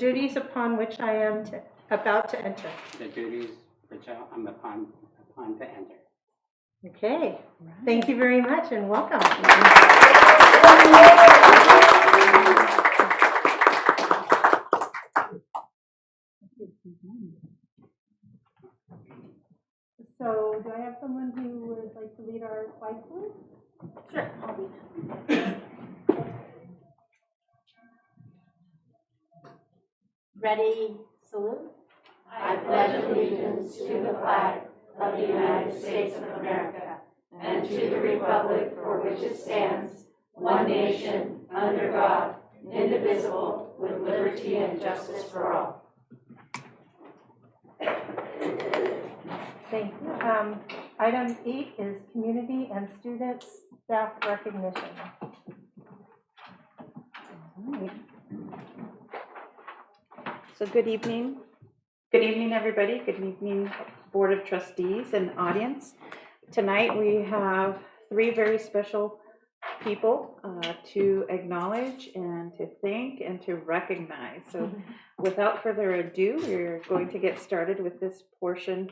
duties upon which I am about to enter. the duties which I'm upon to enter. Okay, thank you very much and welcome. So, do I have someone who would like to lead our flag salute? Sure, I'll lead. Ready, salute. I pledge allegiance to the flag of the United States of America and to the republic for which it stands, one nation, under God, indivisible, with liberty and justice for all. Thank you. Item 8 is community and student staff recognition. So good evening. Good evening, everybody. Good evening, Board of Trustees and audience. Tonight we have 3 very special people to acknowledge and to thank and to recognize. So without further ado, we're going to get started with this portion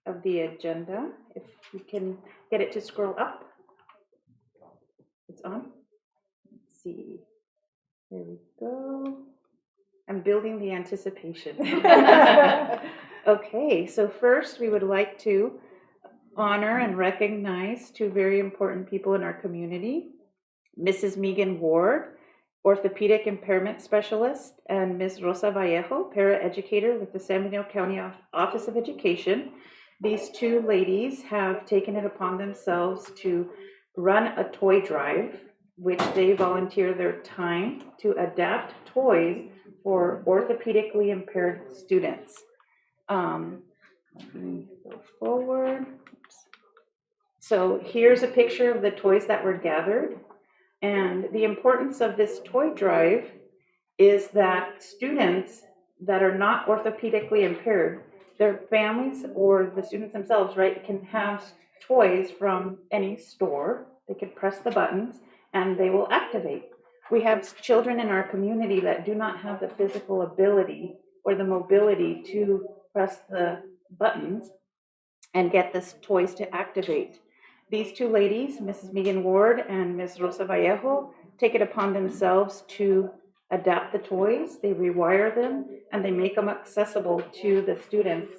of the agenda. If we can get it to scroll up. It's on. Let's see. There we go. I'm building the anticipation. Okay, so first we would like to honor and recognize 2 very important people in our community. Mrs. Megan Ward, orthopedic impairment specialist, and Ms. Rosa Vallejo, paraeducator with the San Benito County Office of Education. These 2 ladies have taken it upon themselves to run a toy drive, which they volunteer their time to adapt toys for orthopedically impaired students. Let me go forward. So here's a picture of the toys that were gathered. And the importance of this toy drive is that students that are not orthopedically impaired, their families or the students themselves, right, can have toys from any store. They can press the buttons and they will activate. We have children in our community that do not have the physical ability or the mobility to press the buttons and get the toys to activate. These 2 ladies, Mrs. Megan Ward and Ms. Rosa Vallejo, take it upon themselves to adapt the toys. They rewire them and they make them accessible to the students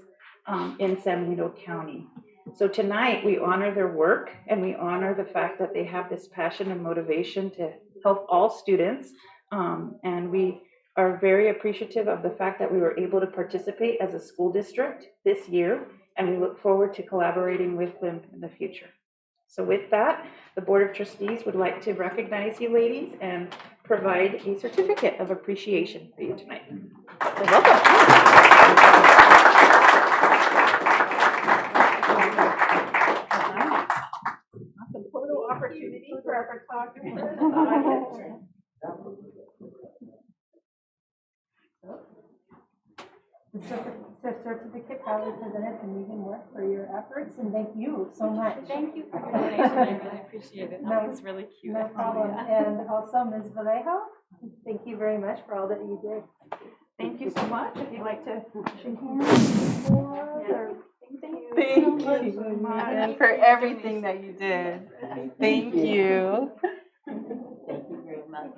in San Benito County. So tonight we honor their work and we honor the fact that they have this passion and motivation to help all students. And we are very appreciative of the fact that we were able to participate as a school district this year, and we look forward to collaborating with them in the future. So with that, the Board of Trustees would like to recognize you ladies and provide a certificate of appreciation for you tonight. So welcome. Awesome photo opportunity for our photographers. The certificate probably presented to Megan Ward for your efforts, and thank you so much. Thank you for the donation. I really appreciate it. That was really cute. No problem. And also Ms. Vallejo, thank you very much for all that you did. Thank you so much. If you'd like to shake hands. Thank you so much. And for everything that you did. Thank you. Thank you very much.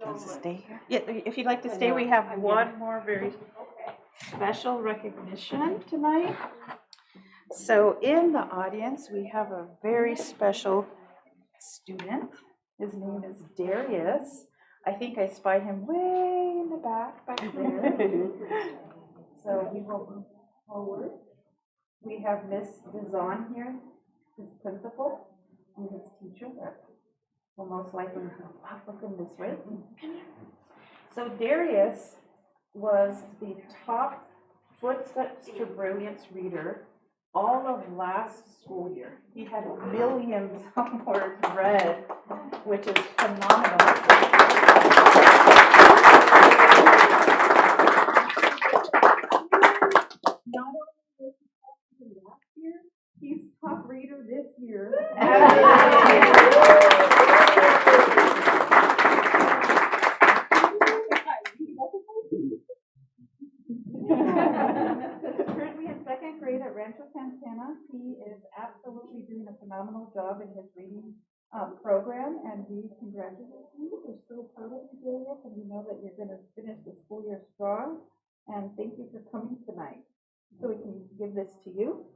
Wants to stay here? Yeah, if you'd like to stay, we have one more very special recognition tonight. So in the audience, we have a very special student. His name is Darius. I think I spy him way in the back there. So we will move forward. We have Miss Dizon here, his principal, and his teacher that will most likely look in this way. So Darius was the top Footsteps to Brilliance reader all of last school year. He had millions of words read, which is phenomenal. Not only was he top reader last year, he's top reader this year. He's currently in second grade at Rancho Santana. He is absolutely doing a phenomenal job in his reading program, and we congratulate you. We're so proud of you, Julius, and we know that you're going to finish the school year strong. And thank you for coming tonight. So we can give this to you.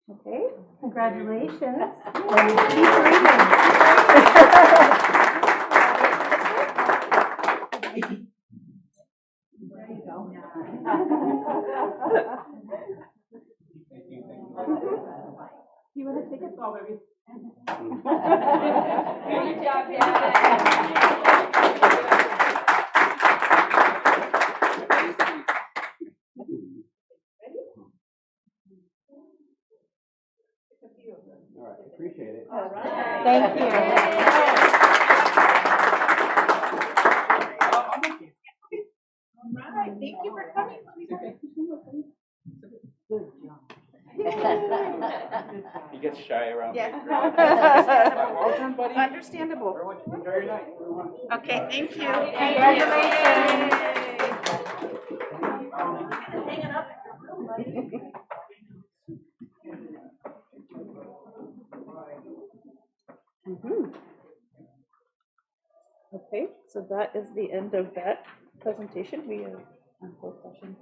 Okay. Congratulations. And keep reading. There you go. You want to take it all, baby? Good job, Dad. All right, appreciate it. All right. Thank you. All right. Thank you for coming. He gets shy around. Yeah. Well done, buddy. Understandable. Enjoy your night, everyone. Okay, thank you. Congratulations. Hanging up. Okay, so that is the end of that presentation. We are on closed session.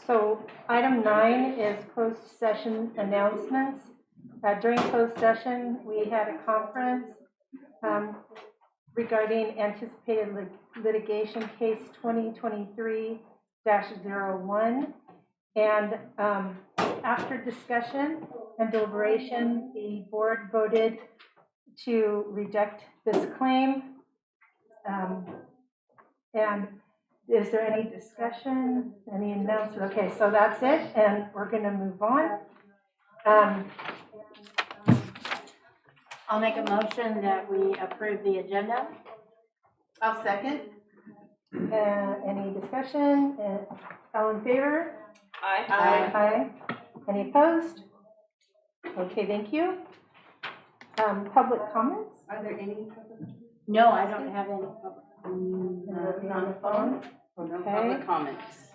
So item 9 is closed session announcements. During closed session, we had a conference regarding anticipated litigation case 2023-01. And after discussion and deliberation, the board voted to reject this claim. And is there any discussion, any announcement? Okay, so that's it, and we're going to move on. I'll make a motion that we approve the agenda. I'll second. Any discussion? All in favor? Aye. Aye. Any opposed? Okay, thank you. Public comments? Are there any? No, I don't have any public. Nobody on the phone? No Okay. public comments.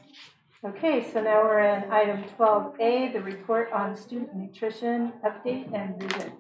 Okay, so now we're in item 12A, the report on student nutrition update and visit.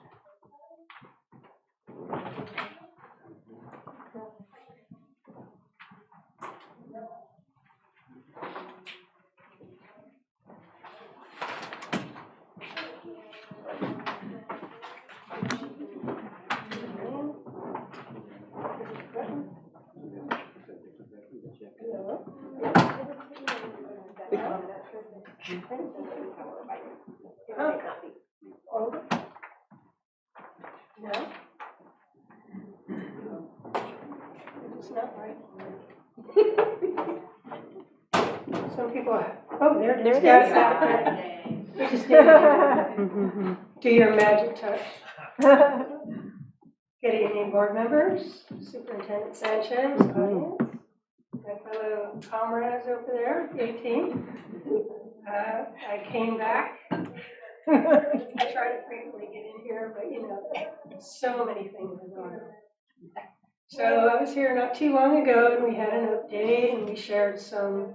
Some people, oh, there it is. There it is. You just need to do your magic touch. Good evening, board members, Superintendent Sanchez, audience, my fellow comrades over there, 18. I came back. I try to frequently get in here, but you know, so many things are going on. So I was here not too long ago, and we had an update, and we shared some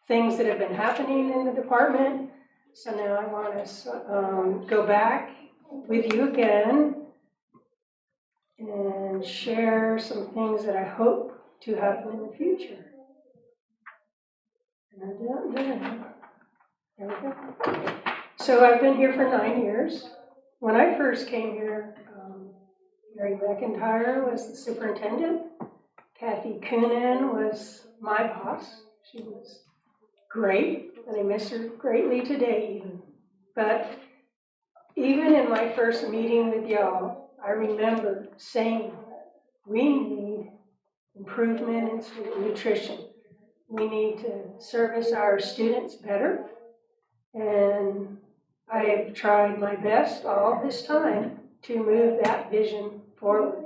things that have been happening in the department. So now I want to go back with you again and share some things that I hope to happen in the future. And there we go. So I've been here for 9 years. When I first came here, Mary McIntyre was the superintendent. Kathy Coonan was my boss. She was great, and I miss her greatly today even. But even in my first meeting with y'all, I remember saying, we need improvement in student nutrition. We need to service our students better. And I have tried my best all this time to move that vision forward.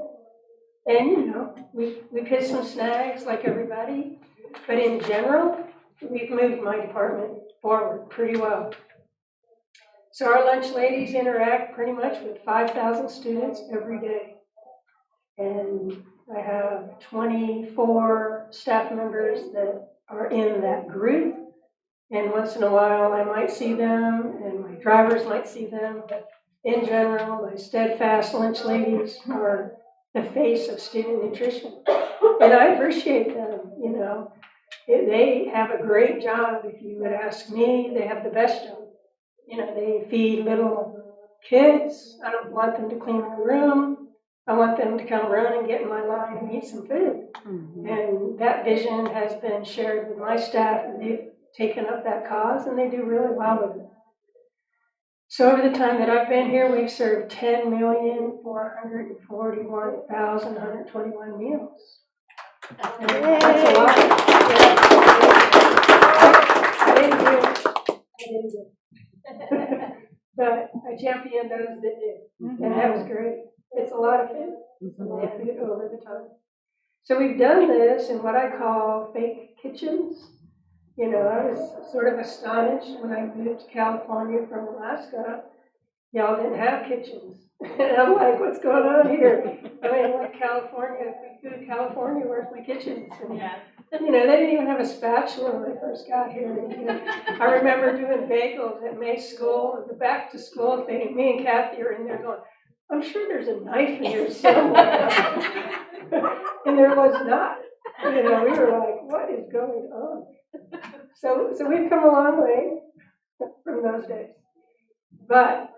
And you know, we've hit some snags like everybody, but in general, we've moved my department forward pretty well. So our lunch ladies interact pretty much with 5,000 students every day. And I have 24 staff members that are in that group. And once in a while, I might see them, and my drivers might see them. But in general, my steadfast lunch ladies are the face of student nutrition. And I appreciate them, you know. They have a great job. If you would ask me, they have the best job. You know, they feed little kids. I don't want them to clean my room. I want them to come run and get in my line and eat some food. And that vision has been shared with my staff, and they've taken up that cause, and they do really well with it. So over the time that I've been here, we've served 10,441,121 meals. And that's a lot. I didn't do it. But I championed those that did, and that was great. It's a lot of food. It's a lot of food over the time. So we've done this in what I call fake kitchens. You know, I was sort of astonished when I moved to California from Alaska. Y'all didn't have kitchens. And I'm like, what's going on here? I mean, like California, if we go to California, where's my kitchens? And, you know, they didn't even have a spatula when I first got here. You know, I remember doing bagels at May School, the back to school thing. Me and Kathy are in there going, I'm sure there's a knife in here somewhere. And there was not. You know, we were like, what is going on? So we've come a long way from those days. But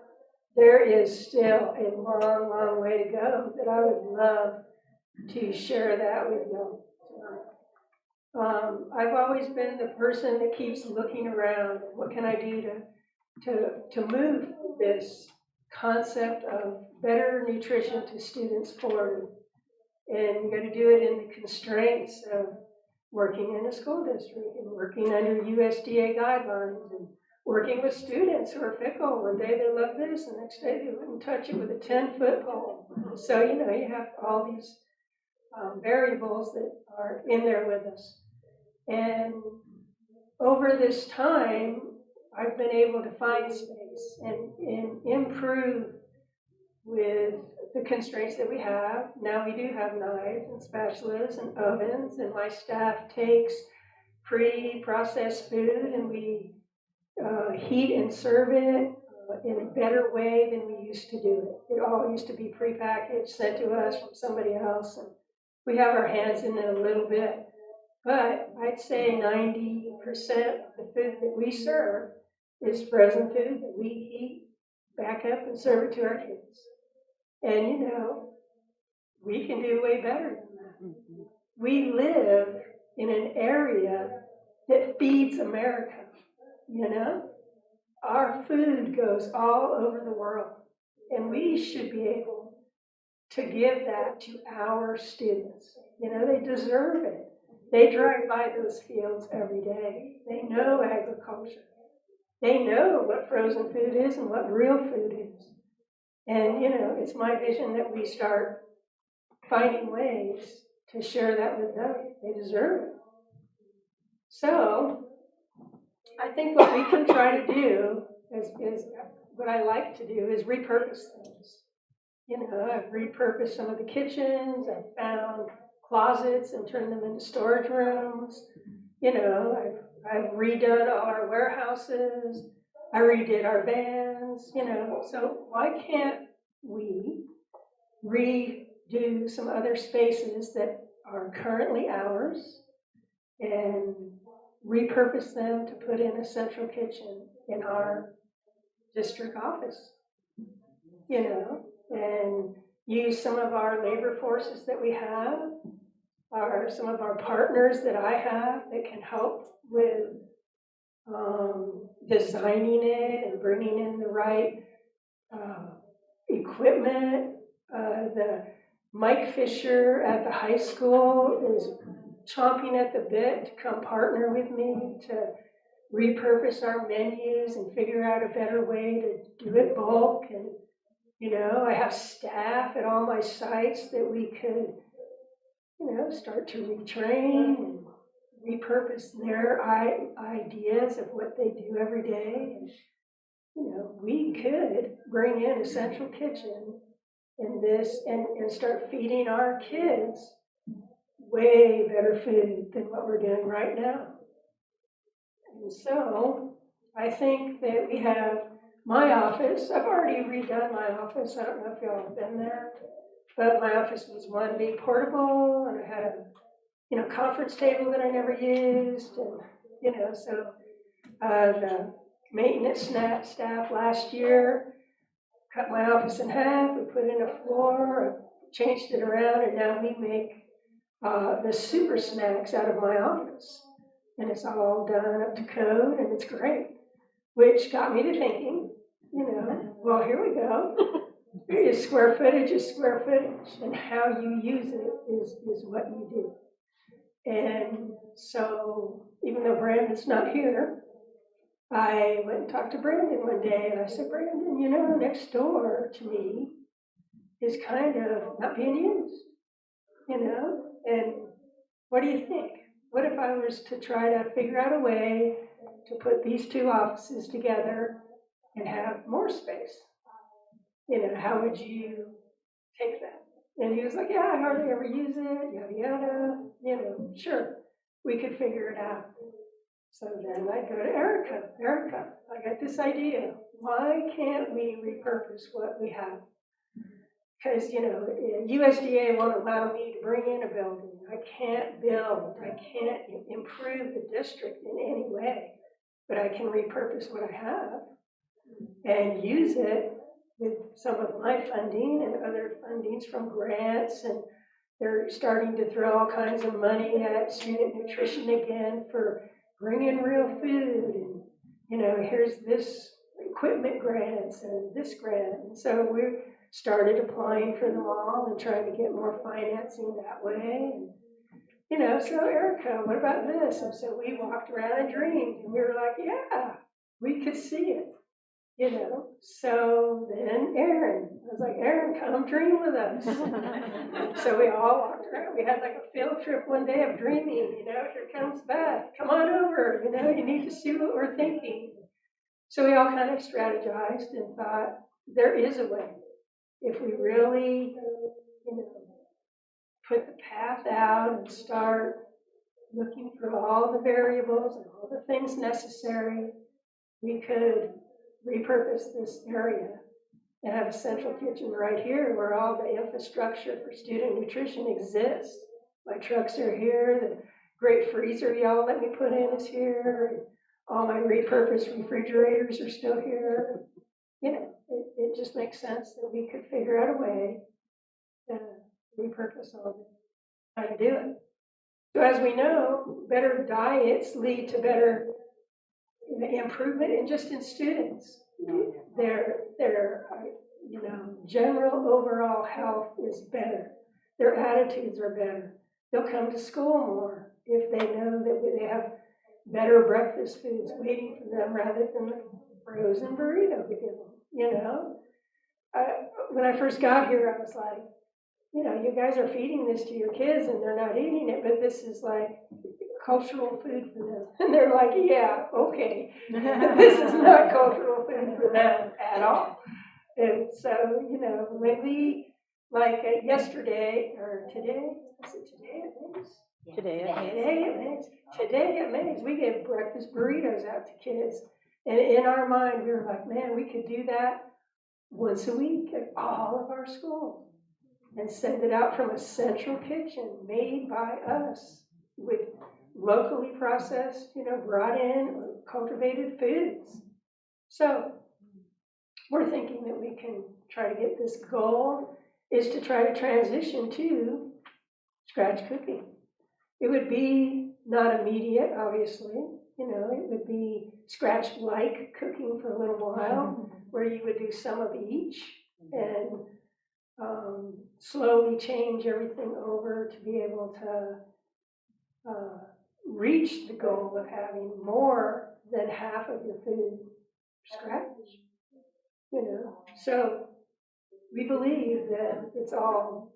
there is still a long, long way to go that I would love to share that with you tonight. I've always been the person that keeps looking around. What can I do to move this concept of better nutrition to students forward? And you got to do it in the constraints of working in a school district and working under USDA guidelines and working with students who are fickle. One day they love this, the next day they wouldn't touch it with a 10-foot pole. So, you know, you have all these variables that are in there with us. And over this time, I've been able to find space and improve with the constraints that we have. Now we do have knives and spatulas and ovens, and my staff takes pre-processed food and we heat and serve it in a better way than we used to do it. It all used to be prepackaged, sent to us from somebody else, and we have our hands in it a little bit. But I'd say 90% of the food that we serve is frozen food that we heat, back up, and serve it to our kids. And, you know, we can do way better than that. We live in an area that feeds America, you know? Our food goes all over the world, and we should be able to give that to our students. You know, they deserve it. They drive by those fields every day. They know agriculture. They know what frozen food is and what real food is. And, you know, it's my vision that we start finding ways to share that with them. They deserve it. So I think what we can try to do is what I like to do is repurpose things. You know, I've repurposed some of the kitchens. I've found closets and turned them into storage rooms. You know, I've redone all our warehouses. I redid our vans, you know. So why can't we redo some other spaces that are currently ours and repurpose them to put in a central kitchen in our district office, you know, and use some of our labor forces that we have, or some of our partners that I have that can help with designing it and bringing in the right equipment. The Mike Fisher at the high school is chomping at the bit to come partner with me to repurpose our menus and figure out a better way to do it bulk. And, you know, I have staff at all my sites that we could, you know, start to retrain and repurpose their ideas of what they do every day. And we could bring in a central kitchen in this and start feeding our kids way better food than what we're doing right now. And so I think that we have my office. I've already redone my office. I don't know if y'all have been there, but my office was one big portable, and I had a conference table that I never used, and so the maintenance staff last year cut my office in half. We put in a floor, changed it around, and now we make the super snacks out of my office. And it's all done up to code, and it's great. Which got me to thinking, well, here we go. Square footage is square footage, and how you use it is what you do. And so, even though Brandon's not here, I went and talked to Brandon one day, and I said, Brandon, next door to me is kind of not being used, and what do you think? What if I was to try to figure out a way to put these two offices together and have more space? How would you take that? And he was like, yeah, I hardly ever use it, yada, yada, sure, we could figure it out. So then I go to Erica, I got this idea. Why can't we repurpose what we have? Because, USDA won't allow me to bring in a building. I can't build, I can't improve the district in any way, but I can repurpose what I have and use it with some of my funding and other fundings from grants, and they're starting to throw all kinds of money at student nutrition again for bringing real food, and here's this equipment grants and this grant. And so we started applying for them all and trying to get more financing that way. And, so Erica, what about this? And so we walked around and dreamed, and we were like, yeah, we could see it. So then Aaron, I was like, Aaron, come dream with us. So we all walked around. We had like a field trip one day of dreaming, here comes Beth, come on over, you need to see what we're thinking. So we all kind of strategized and thought, there is a way. If we really, put the path out and start looking for all the variables and all the things necessary, we could repurpose this area and have a central kitchen right here where all the infrastructure for student nutrition exists. My trucks are here, the great freezer y'all let me put in is here, all my repurposed refrigerators are still here. It just makes sense that we could figure out a way to repurpose all of it, how to do it. So as we know, better diets lead to better improvement in students. Their general overall health is better. Their attitudes are better. They'll come to school more if they know that they have better breakfast foods waiting for them rather than the frozen burrito we give them. When I first got here, I was like, you guys are feeding this to your kids and they're not eating it, but this is like cultural food for them. And they're like, yeah, okay. This is not cultural food for them at all. And so, when we, like yesterday, or today, is it today at Mays? Today at Mays, we gave breakfast burritos out to kids. And in our mind, we were like, man, we could do that once a week at all of our schools and send it out from a central kitchen made by us with locally processed, brought in cultivated foods. So we're thinking that we can try to get this goal is to try to transition to scratch cooking. It would be not immediate, obviously. It would be scratch-like cooking for a little while, where you would do some of each and slowly change everything over to be able to reach the goal of having more than half of your food scratch. So we believe that it's all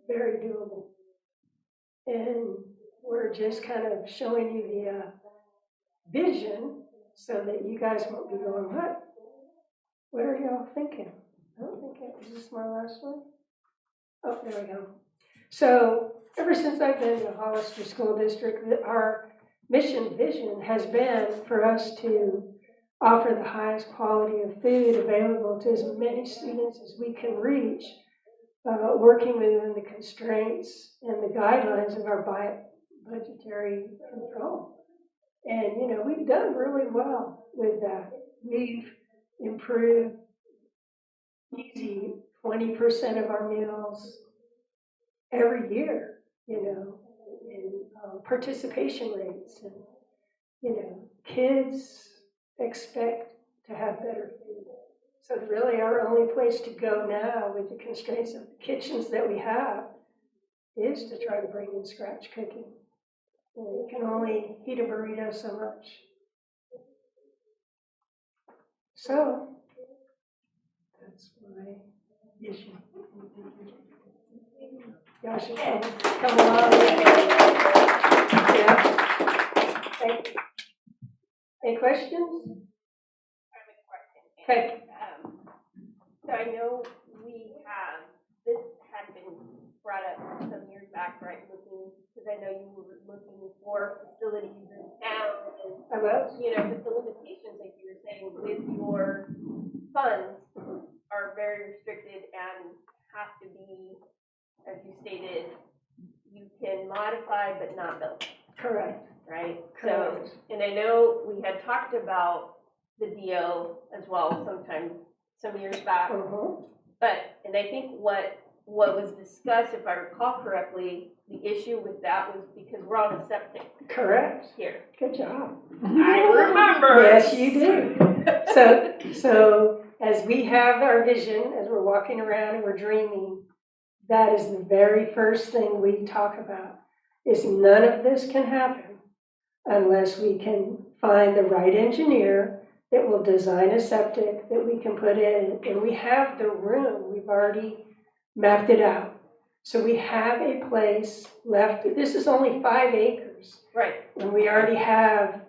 very doable. And we're just kind of showing you the vision so that you guys won't be going, what? What are y'all thinking? I don't think it, is this my last one? Oh, there we go. So ever since I've been to Hollister School District, our mission vision has been for us to offer the highest quality of food available to as many students as we can reach, working within the constraints and the guidelines of our budgetary control. And, you know, we've done really well with that. We've improved easy 20% of our meals every year, you know, in participation rates. And, you know, kids expect to have better food. So really our only place to go now with the constraints of the kitchens that we have is to try to bring in scratch cooking. You know, you can only heat a burrito so much. So that's my issue. Y'all should come along. Yeah. Any questions? Okay. So I know this had been brought up some years back, right, because I know you were looking for facilities in town and, I will. you know, but the limitations, like you were saying, with your funds are very restricted and have to be, as you stated, you can modify but not build, Correct. right? Correct. So, and I know we had talked about the DO as well some years back. But, and I think what was discussed, if I recall correctly, the issue with that was because we're on a septic Correct. here. Good job. I remember. Yes, you do. So as we have our vision, as we're walking around and we're dreaming, that is the very first thing we talk about, is none of this can happen unless we can find the right engineer that will design a septic that we can put in. And we have the room, we've already mapped it out. So we have a place left. This is only 5 acres. Right, And we already have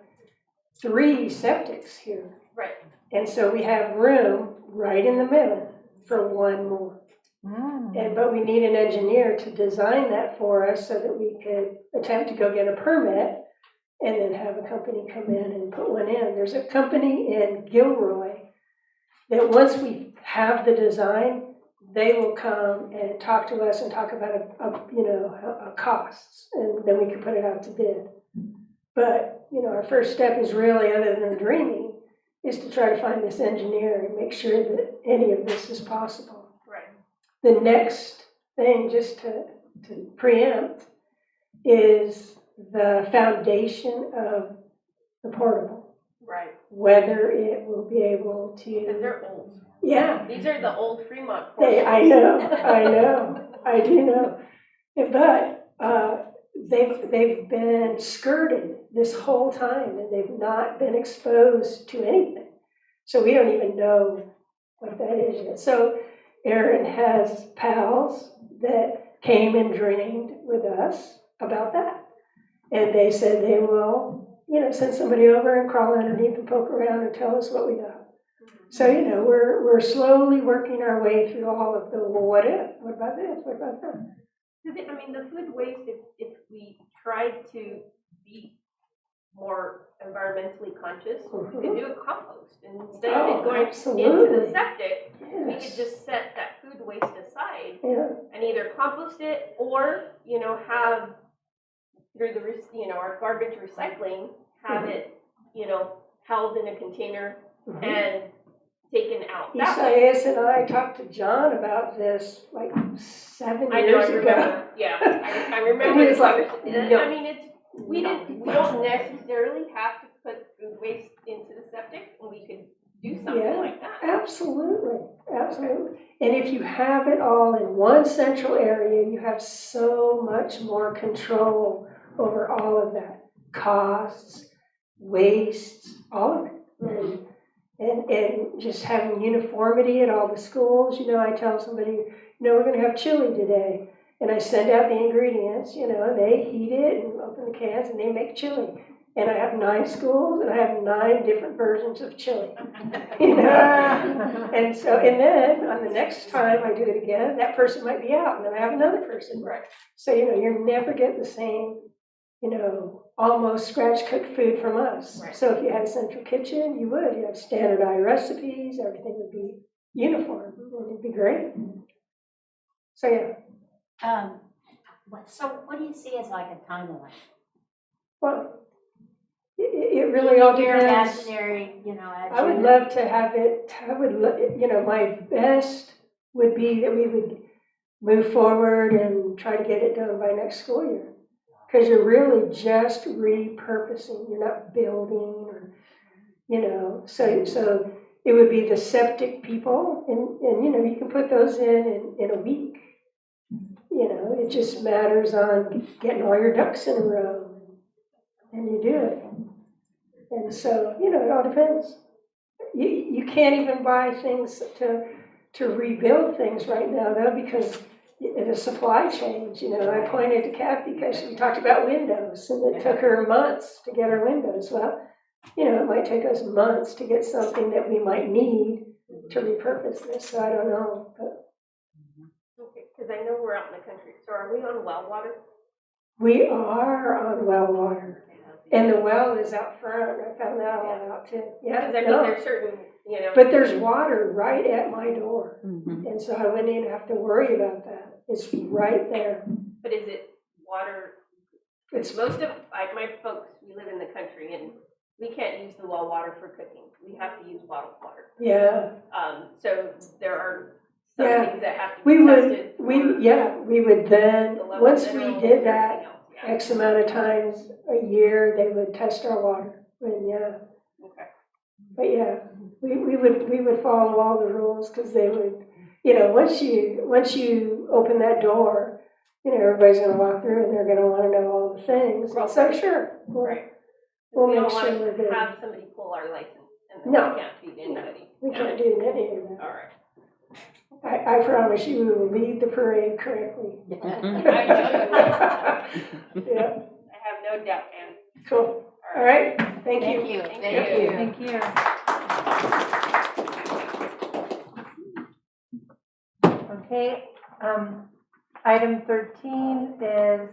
3 septics here. right. And so we have room right in the middle for 1 more. But we need an engineer to design that for us so that we could attempt to go get a permit and then have a company come in and put one in. There's a company in Gilroy that once we have the design, they will come and talk to us and talk about a costs, and then we can put it out to bid. But, you know, our first step is really, other than dreaming, is to try to find this engineer and make sure that any of this is possible. Right. The next thing, just to preempt, is the foundation of the portable. Right. Whether it will be able Because to. they're old. Yeah. These are the old Fremont. I know, I do know. But they've been skirted this whole time, and they've not been exposed to anything. So we don't even know what that is yet. So Aaron has pals that came and dreamed with us about that. And they said they will, you know, send somebody over and crawl underneath and poke around and tell us what we got. So, you know, we're slowly working our way through all of the, well, what if? What about this? What about that? I mean, the food waste, if we tried to be more environmentally conscious, we could do a compost. And instead of it going into the septic, we could just set that food waste aside and either compost it or, you know, have through our garbage recycling, have it, you know, held in a container and taken out. Isaias and I talked to John about this like 7 years ago. Remember. Yeah, I remember. He was like, no. I mean, we don't necessarily have to put food waste into the septic, and we could do something like that. Absolutely. And if you have it all in one central area, you have so much more control over all of that. Costs, waste, all of it. And just having uniformity at all the schools. You know, I tell somebody, you know, we're going to have chili today. And I send out the ingredients, you know, and they heat it and open the cans and they make chili. and I have 9 schools, and I have 9 different versions of chili. You know? And so, and then on the next time I do it again, that person might be out, and then I have another person. Right. So, you know, you're never getting the same, you know, almost scratch-cooked food from us. Right. So if you had a central kitchen, you would. You have standardized recipes, everything would be uniform, and it'd be great. So, yeah. So what do you see as like a timeline? Well, it really all Your depends. imaginary, you know, I would love to have it, you know, my best would be that we would move forward and try to get it done by next school year. Because you're really just repurposing, you're not building or, you know, so it would be the septic people and you know, you can put those in a week. You know, it just matters on getting all your ducks in a row and you do it. And so, you know, it all depends. You can't even buy things to rebuild things right now though, because it is supply chain. You know, I pointed to Kathy because she talked about windows and it took her months to get her windows. Well, you know, it might take us months to get something that we might need to repurpose this. So I don't know, but Okay, because I know we're out in the country, so are we on well water? we are on well water. And the well is out front. I found that all out too. Yeah, Because I mean, no. there's certain, you know. But there's water right at my door. Mhm. And so I wouldn't even have to worry about that. It's right there. But is it water? It's, Most of, like my folks, we live in the country and we can't use the well water for cooking. We have to use bottled water. yeah. So there are some Yeah. things that have to We be would, tested. we would then, The level of once we minerals did and that, everything else, yeah. X amount of times a year, they would test our water. And yeah, Okay. but yeah, we would follow all the rules because they would, you know, once you open that door, you know, everybody's gonna walk through and they're gonna wanna know all the things. And so sure, Right. we'll We make don't sure want we're to good. have somebody pull our license and then No. we can't feed anybody. We can't do any of that. All right. I promise you we will lead the parade correctly. I know you will. Yeah, I have no doubt, Ann. cool. All right, thank you. Thank you. Thank you. Okay, item 13 is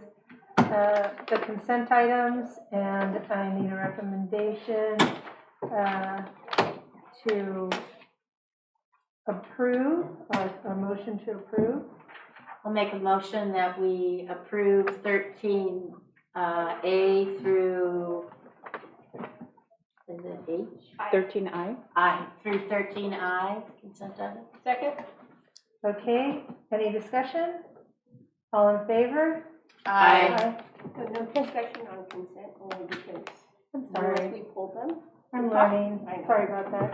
the consent items, and I need a recommendation to approve, or a motion to approve. I'll make a motion that we approve 13 A through, is it H? 13I. I, through 13I, consent item. Second? Okay, any discussion? All in favor? Aye. So no discussion on consent only because I'm unless sorry, we pulled them. I'm learning, I know. sorry about that.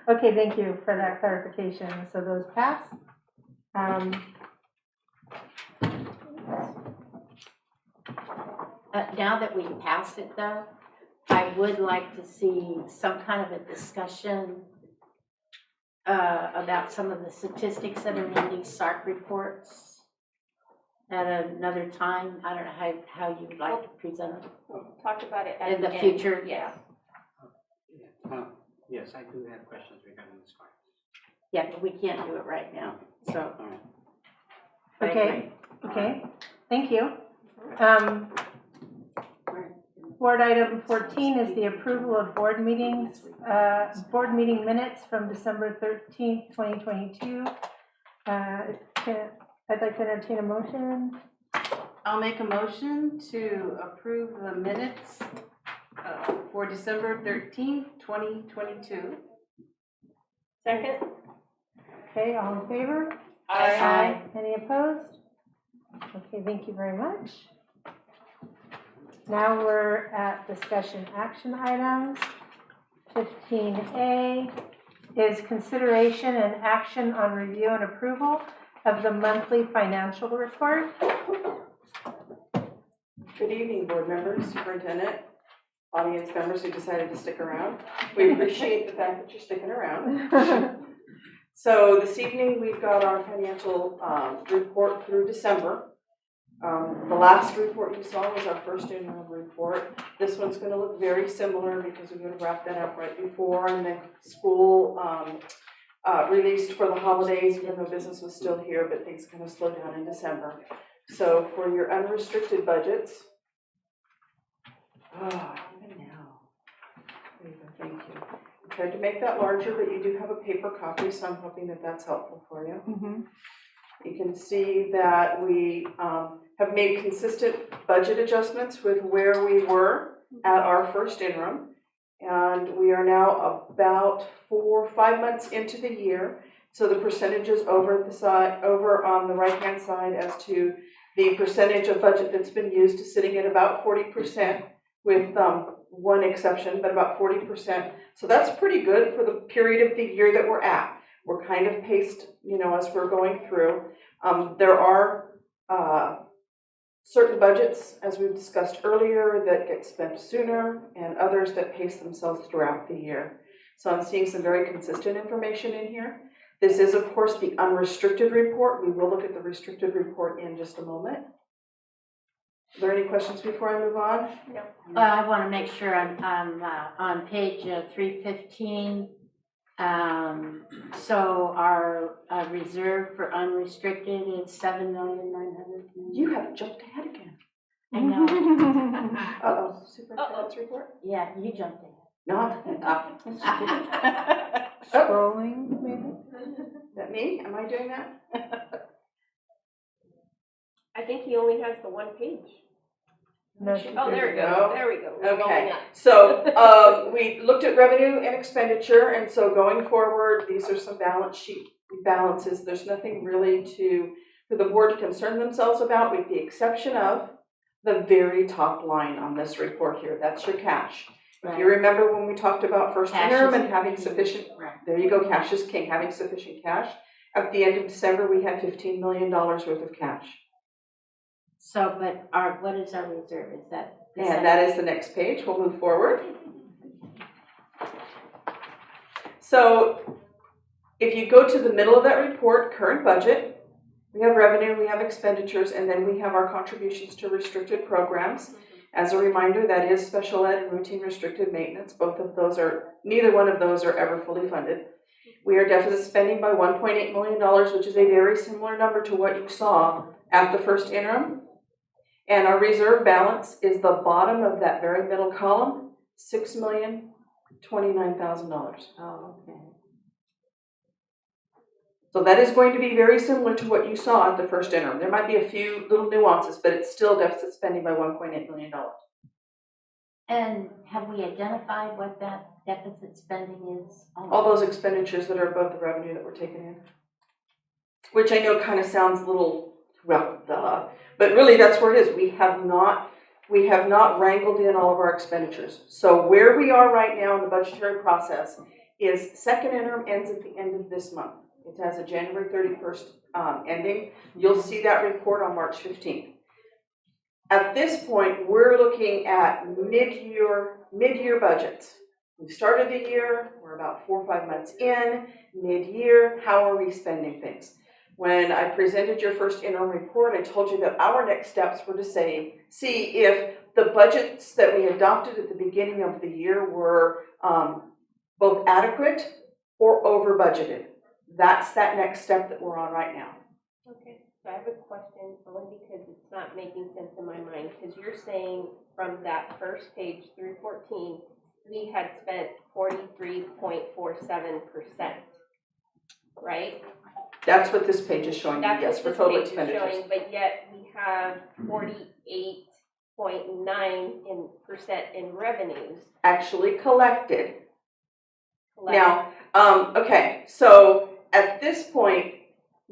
Okay, thank you for that clarification, so those pass. Now that we've passed it though, I would like to see some kind of a discussion about some of the statistics that are in these SARC reports at another time. I don't know how you'd like to present it. We'll talk about it at In the end. future? Yeah. Yes, I do have questions regarding this part. Yeah, but we can't do it right now, so. All right. I Okay. agree. Okay, thank you. Board item 14 is the approval of board meetings, board meeting minutes from December 13th, 2022. I'd like to entertain a motion. I'll make a motion to approve the minutes for December 13th, 2022. Second? Okay, all in favor? Aye. Any opposed? Okay, thank you very much. Now we're at discussion action items. 15A is consideration and action on review and approval of the monthly financial report. Good evening, board members, superintendent, audience members who decided to stick around. We appreciate the fact that you're sticking around. So this evening, we've got our financial report through December. The last report you saw was our first interim report. This one's gonna look very similar because we're gonna wrap that up right before, and then school, released for the holidays, even though business was still here, but things kind of slowed down in December. So for your unrestricted budgets, even now, there you go, thank you. I tried to make that larger, but you do have a paper copy, so I'm hoping that that's helpful for you. You can see that we have made consistent budget adjustments with where we were at our first interim. And we are now about 4 or 5 months into the year. So the percentages over at the side, over on the right-hand side as to the percentage of budget that's been used is sitting at about 40%, with one exception, but about 40%. So that's pretty good for the period of the year that we're at. We're kind of paced, as we're going through. There are certain budgets, as we've discussed earlier, that get spent sooner, and others that pace themselves throughout the year. So I'm seeing some very consistent information in here. This is, of course, the unrestricted report. We will look at the restricted report in just a moment. Are there any questions before I move on? Well, I want to make sure I'm on page 315. So our reserve for unrestricted is 7,900,000. You have jumped ahead again. I know. Uh-oh, superintendent's report? Yeah, you jumped in. No. Scrolling, maybe? Is that me? Am I doing that? I think he only has the one page. No, Oh, there we go. go, there we go. We're going Okay, up. so we looked at revenue and expenditure, and so going forward, these are some balance sheet balances. There's nothing really for the board to concern themselves about, with the exception of the very top line on this report here. That's your cash. If you remember when we talked about first Cash interim is and having king. sufficient, Right. there you go, cash is king, having sufficient cash. At the end of December, we had $15 million worth of cash. So, but what is our reserve? Is that? And that is the next page. We'll move forward. So if you go to the middle of that report, current budget, we have revenue, we have expenditures, and then we have our contributions to restricted programs. As a reminder, that is special ed and routine restricted maintenance. Neither one of those are ever fully funded. We are deficit spending by $1.8 million, which is a very similar number to what you saw at the first interim. And our reserve balance is the bottom of that very middle column, $6,029,000. Oh, okay. So that is going to be very similar to what you saw at the first interim. There might be a few little nuances, but it's still deficit spending by $1.8 million. And have we identified what that deficit spending is? All those expenditures that are above the revenue that we're taking in. Which I know kind of sounds a little, but really that's where it is. We have not wrangled in all of our expenditures. So where we are right now in the budgetary process is second interim ends at the end of this month. It has a January 31st ending. You'll see that report on March 15th. At this point, we're looking at mid-year budgets. We started the year, we're about 4 or 5 months in, mid-year, how are we spending things? When I presented your first interim report, I told you that our next steps were to see if the budgets that we adopted at the beginning of the year were both adequate or over budgeted. That's that next step that we're on right now. Okay, so I have a question, only because it's not making sense in my mind, because you're saying from that first page, 314, we had spent 43.47%, right? That's what this page is showing you, That's yes, what for this total page is expenditures. showing, but yet we have 48.9% in revenues. Actually collected. collected. Now, okay, so at this point,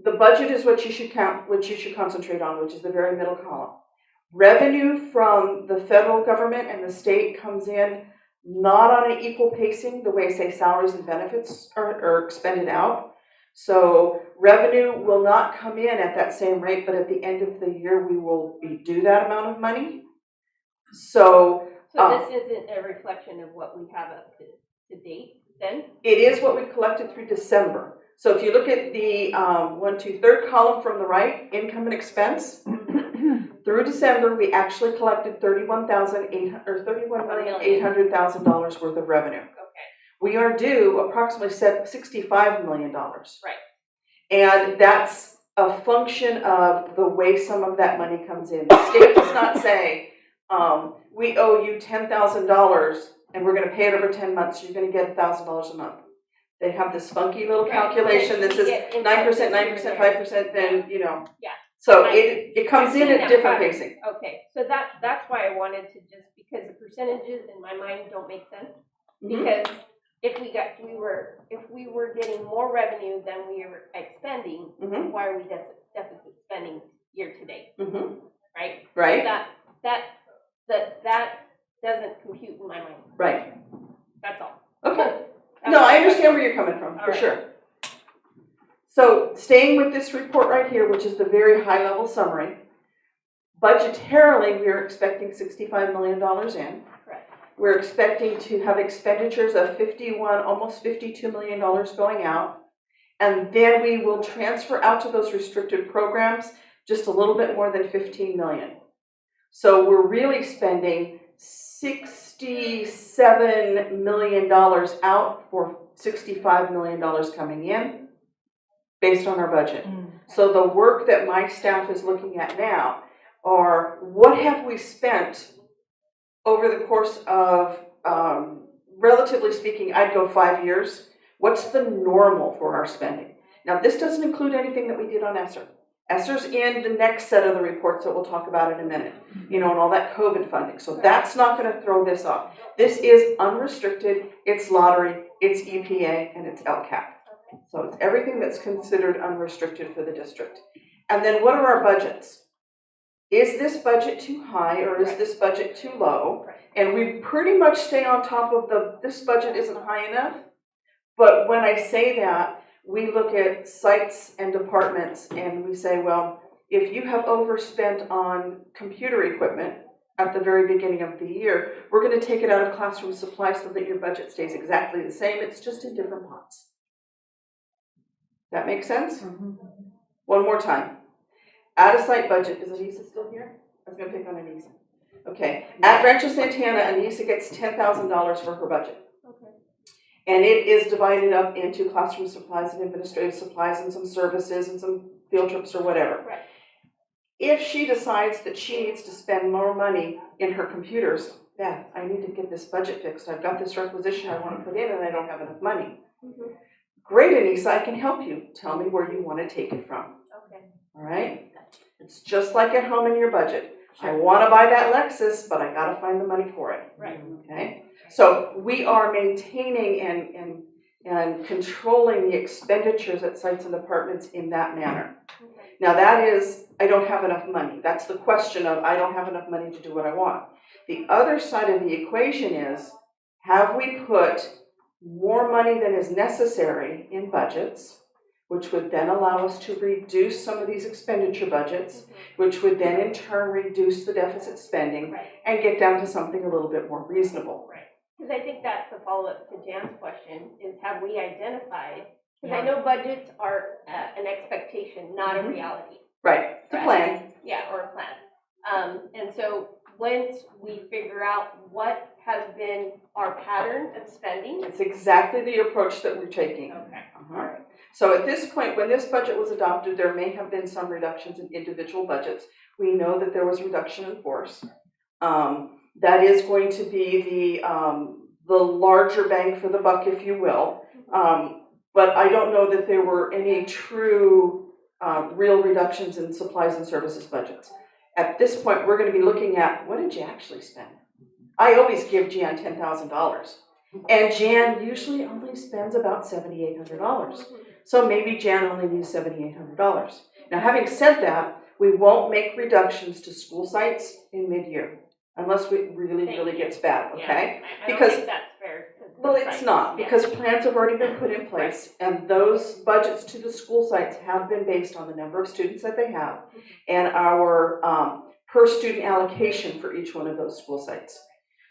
the budget is what you should concentrate on, which is the very middle column. Revenue from the federal government and the state comes in not on an equal pacing, the way, say, salaries and benefits are expended out. So revenue will not come in at that same rate, but at the end of the year, we will be due that amount of money. So So this isn't a reflection of what we have up to date then? it is what we collected through December. So if you look at the third column from the right, income and expense, Through December, we actually collected $31,800,000 worth of revenue. Okay, We are due approximately $65 million. right. And that's a function of the way some of that money comes in. The state does not say, we owe you $10,000 and we're gonna pay it over 10 months, so you're gonna get $1,000 a month. They have this funky little Right. calculation that We says get 9%, incentives 9%, here and 5%, then, you know. Yeah. So I- it comes in I've seen at that different pattern. pacing. Okay, so that's why I wanted to just, because the percentages in my mind don't make sense. Mhm. Because if we were getting more revenue than we were expending, Mhm. why are we deficit spending year to date, Mhm. right? Right? That doesn't compute in my mind, Right. that's all. Okay. That No, was I my understand where you're coming from, All for right. sure. So staying with this report right here, which is the very high level summary, budgetarily, we are expecting $65 million in. Correct. We're expecting to have expenditures of almost $52 million going out. And then we will transfer out to those restricted programs just a little bit more than $15 million. So we're really spending $67 million out for $65 million coming in based on our budget. So the work that my staff is looking at now are what have we spent over the course of, relatively speaking, I'd go 5 years. What's the normal for our spending? Now, this doesn't include anything that we did on ESSER. ESSER's in the next set of the reports that we'll talk about in a minute, and all that COVID funding. So that's not going to throw this off. This is unrestricted, it's lottery, it's EPA, and it's LCAP. So it's everything that's considered unrestricted for the district. And then what are our budgets? Is this budget too high or is this budget too low? And we pretty much stay on top of this budget isn't high enough. But when I say that, we look at sites and departments and we say, well, if you have overspent on computer equipment at the very beginning of the year, we're going to take it out of classroom supplies so that your budget stays exactly the same. It's just in different pots. That makes sense? One more time. Out-of-site budget, is Anissa still here? I was gonna pick on Anissa. Okay, at Rancho Santana, Anissa gets $10,000 for her budget. Okay. And it is divided up into classroom supplies and administrative supplies and some services and some field trips or whatever. Right. If she decides that she needs to spend more money in her computers, Beth, I need to get this budget fixed. I've got this requisition I wanna put in and I don't have enough money. Mhm. Great, Anissa, I can help you. Tell me where you wanna take it from. Okay. All right? It's just like at home in your budget. I want to buy that Lexus, but I got to find the money for it. Right. Okay? So we are maintaining and controlling the expenditures at sites and departments in that manner. Okay. Now that is, I don't have enough money. That's the question of, I don't have enough money to do what I want. The other side of the equation is, have we put more money than is necessary in budgets, which would then allow us to reduce some of these expenditure budgets, which would then in turn reduce the deficit spending Right. and get down to something a little bit more reasonable. Right, because I think that's the follow-up to Jan's question, is have we identified, because I know budgets are an expectation, not a reality. Right, it's a plan. Yeah, or a plan. And so once we figure out what has been our pattern of spending. It's exactly the approach that we're taking. Okay. Uh-huh. So at this point, when this budget was adopted, there may have been some reductions in individual budgets. We know that there was reduction in force. That is going to be the larger bang for the buck, if you will. But I don't know that there were any true real reductions in supplies and services budgets. At this point, we're going to be looking at, what did you actually spend? I always give Jan $10,000. And Jan usually only spends about $7,800. So maybe Jan only needs $7,800. Now, having said that, we won't make reductions to school sites in mid-year unless it really gets bad, okay? I don't Because- think that's fair. to the Well, it's sites. not, Yeah. because plans have already been put in place, and those budgets to the school sites have been based on the number of students that they have and our per student allocation for each one of those school sites.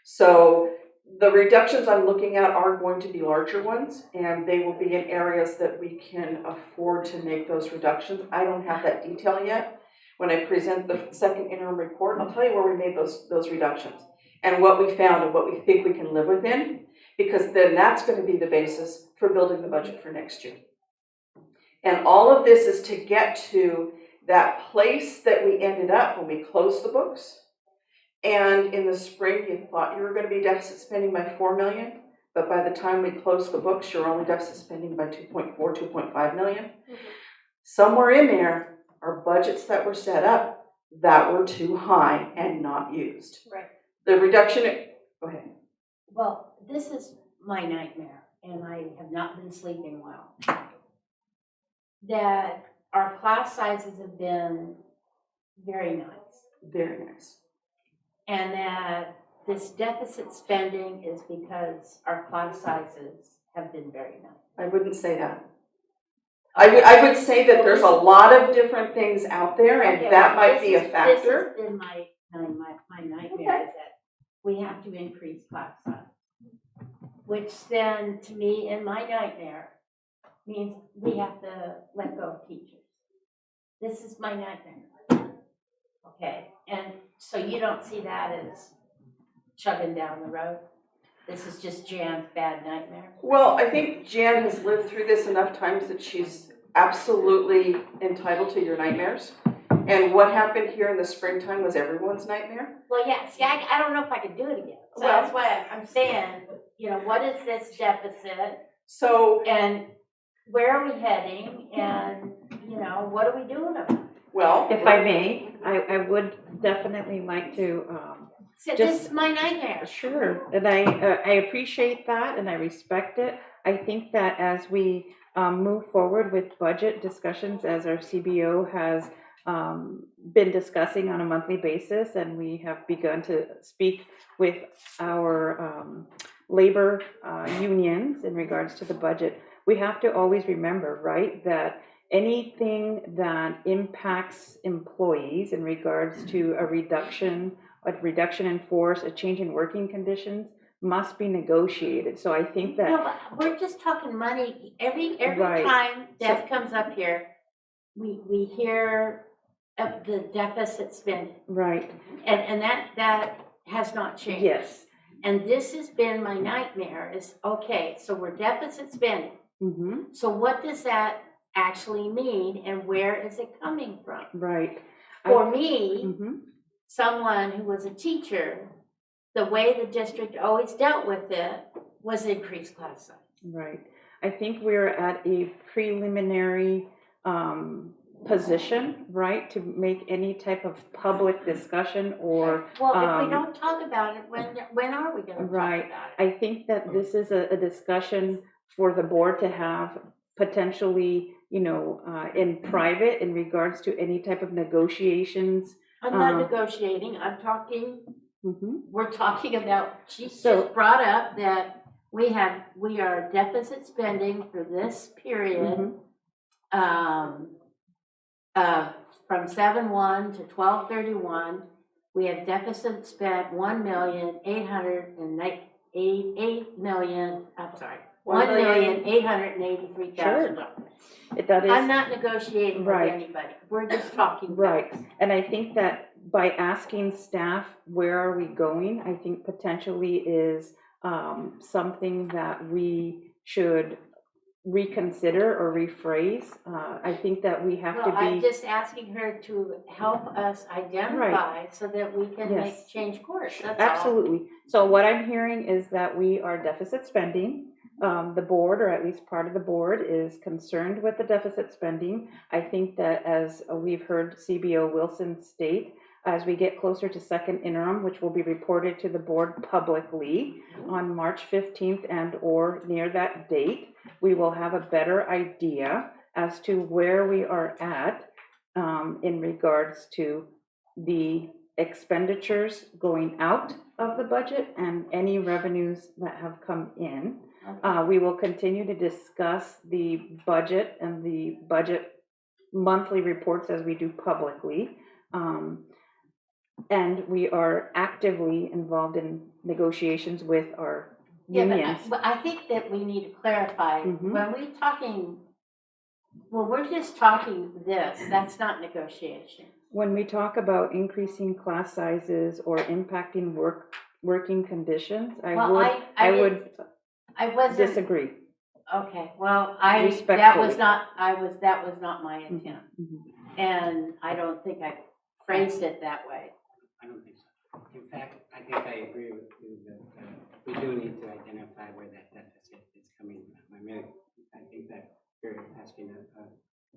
So the reductions I'm looking at are going to be larger ones, and they will be in areas that we can afford to make those reductions. I don't have that detail yet. when I present the second interim report, I'll tell you where we made those reductions and what we found and what we think we can live within, because then that's going to be the basis for building the budget for next year. And all of this is to get to that place that we ended up when we closed the books. And in the spring, you thought you were going to be deficit spending by $4 million, but by the time we closed the books, you're only deficit spending by 2.4, 2.5 million. Somewhere in there are budgets that were set up that were too high and not used. Right. The reduction, go ahead. Well, this is my nightmare, and I have not been sleeping well. That our class sizes have been very nice, Very nice. and that this deficit spending is because our class sizes have been very nice. I wouldn't say that. I would say that there's a lot of different things out there, and Okay, that well, might be a factor. This has been my nightmare, is that we have to increase class size. Which then, to me, in my nightmare, means we have to let go of teachers. This is my nightmare. Okay, and so you don't see that as chugging down the road? This is just Jan's bad nightmare? Well, I think Jan has lived through this enough times that she's absolutely entitled to your nightmares. And what happened here in the springtime was everyone's nightmare. Well, yeah, see, I don't know if I could do it again. So Well- that's why I'm saying, what is this deficit? So, And where are we heading? And, what are we doing about it? well. If I may, I would definitely like to, So Just- this is my nightmare. sure, and I appreciate that and I respect it. I think that as we move forward with budget discussions, as our CBO has been discussing on a monthly basis, and we have begun to speak with our labor unions in regards to the budget, we have to always remember, right, that anything that impacts employees in regards to a reduction in force, a change in working conditions, must be negotiated. So I think that. No, but we're just talking money. Every Right. time Beth comes up here, we hear of the deficit spending. Right, And that has not changed. yes. And this has been my nightmare is, okay, so we're deficit spending. Mm-hmm. So what does that actually mean and where is it coming from? Right. For me, Mm-hmm. someone who was a teacher, the way the district always dealt with it was increased class size. Right. I think we're at a preliminary position, right, to make any type of public discussion or. Well, if we don't talk about it, when are we gonna talk Right. about it? I think that this is a discussion for the board to have potentially, in private in regards to any type of negotiations. I'm not negotiating, I'm talking, Mm-hmm. we're talking about, she So- just brought up that we are deficit spending for this period, Mm-hmm. From 7/1 to 12/31, we have deficit spent $1,883,000. That is. I'm not negotiating with Right. anybody, we're just talking Right, facts. and I think that by asking staff, where are we going, I think potentially is something that we should reconsider or rephrase. I think that we have to Well, I'm be, just asking her to help us identify so that we can make Yes. change course, that's all. absolutely. So what I'm hearing is that we are deficit spending. The board, or at least part of the board, is concerned with the deficit spending. I think that, as we've heard CBO Wilson state, as we get closer to second interim, which will be reported to the board publicly on March 15th and or near that date, we will have a better idea as to where we are at in regards to the expenditures going out of the budget and any revenues that have come in. We will continue to discuss the budget and the budget monthly reports as we do publicly. And we are actively involved in negotiations with our Yeah, unions. but I think that we need to clarify, Mhm. when we're just talking this, that's not negotiation. when we talk about increasing class sizes or impacting working conditions, I would disagree. Okay, well, that was Respectfully. that was not my intent. And I don't think I phrased it that way. I don't think so. In fact, I think I agree with you that we do need to identify where that deficit is coming from. I think that you're asking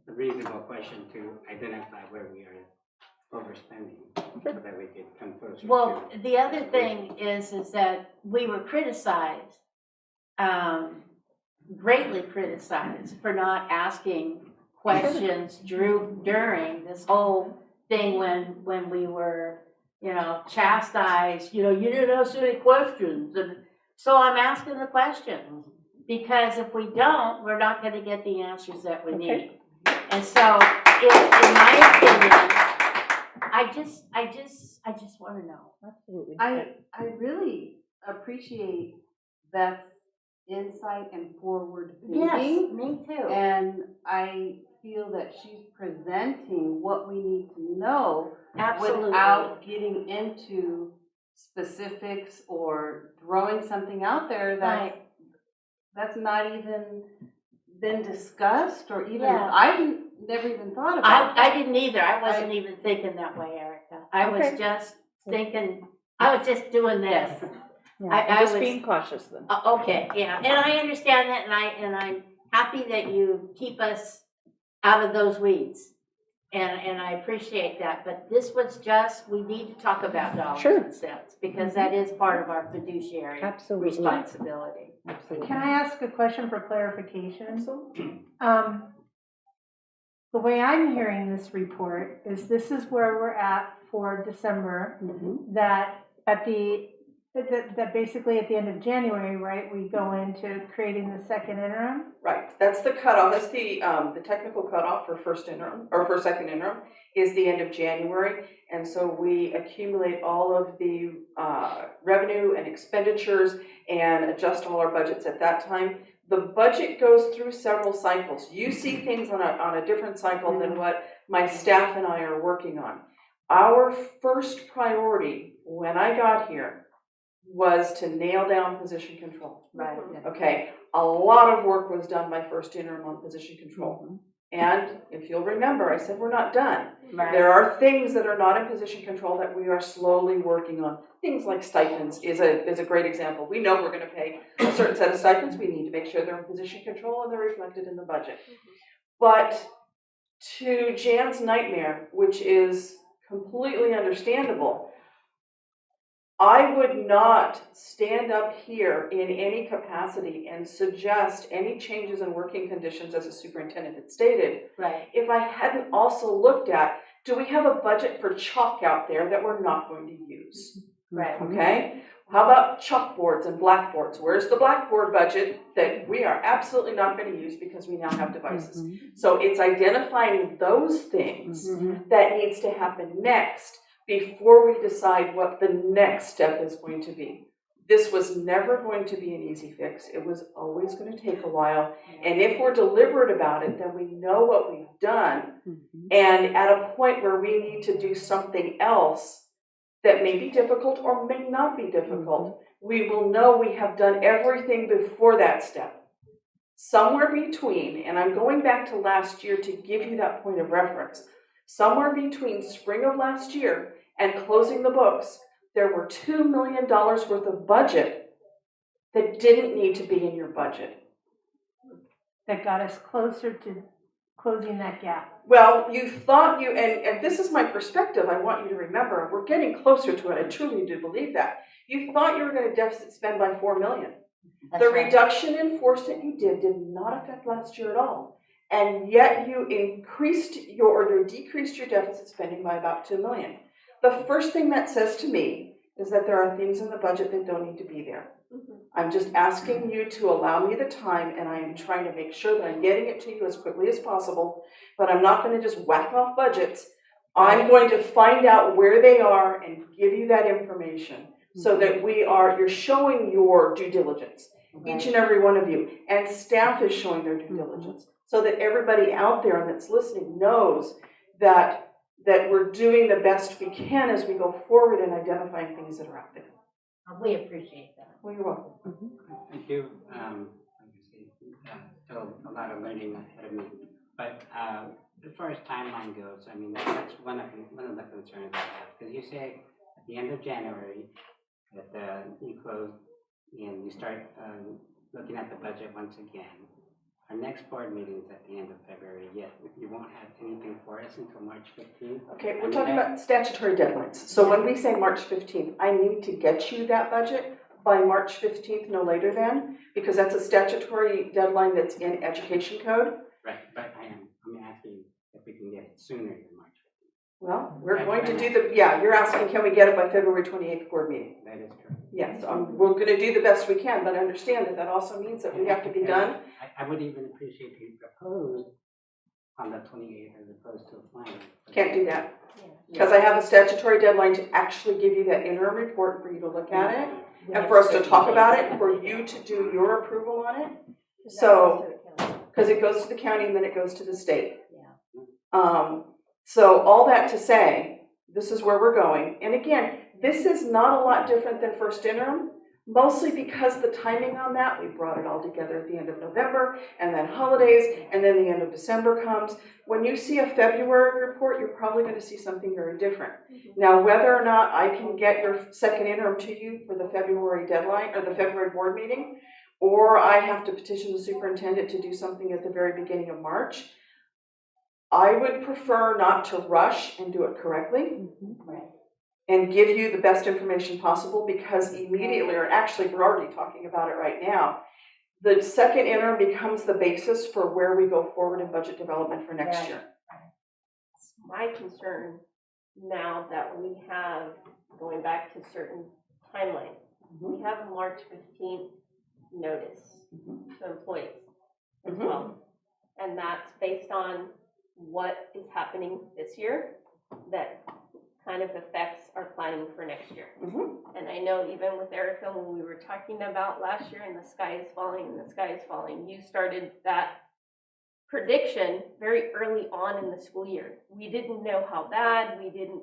a reasonable question to identify where we are overspending so that we can come closer. Well, to the other thing is that we were criticized, greatly criticized for not asking questions during this whole thing when we were, chastised, you didn't ask any questions. And so I'm asking the questions, because if we don't, we're not gonna get the answers that we need. And so, in my opinion, I just wanna know. Absolutely. I really appreciate Beth's insight and forward Yes, thinking. me too. And I feel that she's presenting what we need to know Absolutely. without getting into specifics or throwing something out there Right. that's not even been discussed, or even, Yeah. I've never even thought about I that. didn't either. I wasn't even thinking that way, Erica. I was Okay. just thinking, I was just doing this. Yeah, I just was- being cautious then. Okay, yeah, and I understand that, and I'm happy that you keep us out of those weeds. And I appreciate that, but this was just, we need to talk about dollars Sure. and cents, because that is part of our fiduciary Absolutely. responsibility. Absolutely. Can I ask a question for clarification? The way I'm hearing this report is this is where we're at for December, that that basically at the end of January, right, we go into creating the second interim? Right, that's the cutoff, that's the technical cutoff for first interim, or for second interim, is the end of January. And so we accumulate all of the revenue and expenditures and adjust all our budgets at that time. The budget goes through several cycles. You see things on a different cycle than what my staff and I are working on. Our first priority when I got here was to nail down position control. Right. Okay, a lot of work was done by first interim on position control. And if you'll remember, I said we're not done. Right. There are things that are not in position control that we are slowly working on. Things like stipends is a great example. We know we're going to pay a certain set of stipends. We need to make sure they're in position control and they're reflected in the budget. But to Jan's nightmare, which is completely understandable, I would not stand up here in any capacity and suggest any changes in working conditions as a superintendent had stated, Right. if I hadn't also looked at, do we have a budget for chalk out there that we're not going to use? Right. Okay? How about chalkboards and blackboards? Where's the blackboard budget that we are absolutely not going to use because we now have devices? So it's identifying those things that needs to happen next before we decide what the next step is going to be. This was never going to be an easy fix. It was always going to take a while. And if we're deliberate about it, then we know what we've done. And at a point where we need to do something else that may be difficult or may not be difficult, we will know we have done everything before that step. Somewhere between, and I'm going back to last year to give you that point of reference, somewhere between spring of last year and closing the books, there were $2 million worth of budget that didn't need to be in your budget. That got us closer to closing that gap. Well, you thought and this is my perspective, I want you to remember, we're getting closer to it, I truly do believe that. You thought you were going to deficit spend by $4 million. The reduction in force that you did not affect last year at all. And yet you decreased your deficit spending by about $2 million. The first thing that says to me is that there are things in the budget that don't need to be there. I'm just asking you to allow me the time, and I am trying to make sure that I'm getting it to you as quickly as possible, but I'm not going to just whack off budgets. I'm going to find out where they are and give you that information so that you're showing your due diligence, each and every one of you, and staff is showing their due diligence, so that everybody out there that's listening knows that that we're doing the best we can as we go forward in identifying things that are out there. We appreciate that. Well, you're welcome. I do, like I say, still a lot of learning ahead of me. But as far as timeline goes, I mean, that's one of the concerns I have. Because you say at the end of January that you close and you start looking at the budget once again. Our next board meeting is at the end of February, yet you won't have anything for us until March 15th. Okay, we're talking about statutory deadlines. So when we say March 15th, I need to get you that budget by March 15th, no later than, because that's a statutory deadline that's in education code. Right, but I'm asking if we can get it sooner than March 15th. Well, we're going to do you're asking, can we get it by February 28th board meeting? That is true. Yes, we're gonna do the best we can, but understand that that also means that we have to be done. I would even appreciate if you proposed on the 28th as opposed to applying. Can't do that, because I have a statutory deadline to actually give you that interim report for you to look at it, and for us to talk about it, and for you to do your approval on it. So, because it goes to the county and then it goes to the state. So all that to say, this is where we're going. And again, this is not a lot different than first interim, mostly because the timing on that, we brought it all together at the end of November, and then holidays, and then the end of December comes. When you see a February report, you're probably going to see something very different. Now, whether or not I can get your second interim to you for the February deadline, or the February board meeting, or I have to petition the superintendent to do something at the very beginning of March, I would prefer not to rush and do it correctly. Right. And give you the best information possible, because immediately, or actually we're already talking about it right now, the second interim becomes the basis for where we go forward in budget development for next Right. year. My concern now that we have, going back to certain timelines, we have a March 15th notice to employees as well. And that's based on what is happening this year that kind of affects our planning for next year. And I know even with Erica, when we were talking about last year and the sky is falling and the sky is falling, you started that prediction very early on in the school year. We didn't know how bad, we didn't,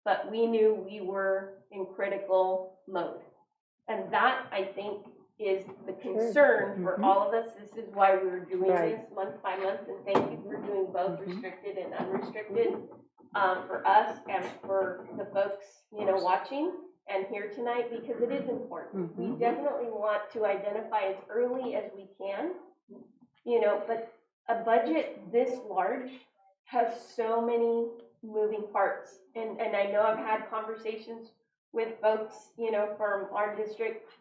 but we knew we were in critical mode. And that, I think, is the concern for all of us. This is why we were doing Right. this month by month, and thank you for doing both restricted and unrestricted. For us and for the folks, watching and here tonight, because it is important. We definitely want to identify as early as we can, but a budget this large has so many moving parts. And I know I've had conversations with folks, from our district.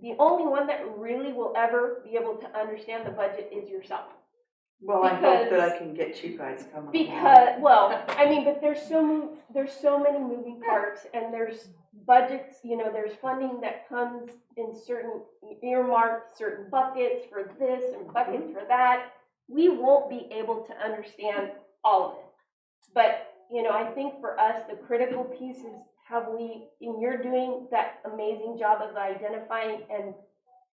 The only one that really will ever be able to understand the budget is yourself. Well, I hope that I can get you guys coming. But there's so many moving parts, and there's budgets, there's funding that comes in certain earmarked, certain buckets for this and buckets for that. We won't be able to understand all of it. But, I think for us, the critical piece is and you're doing that amazing job of identifying and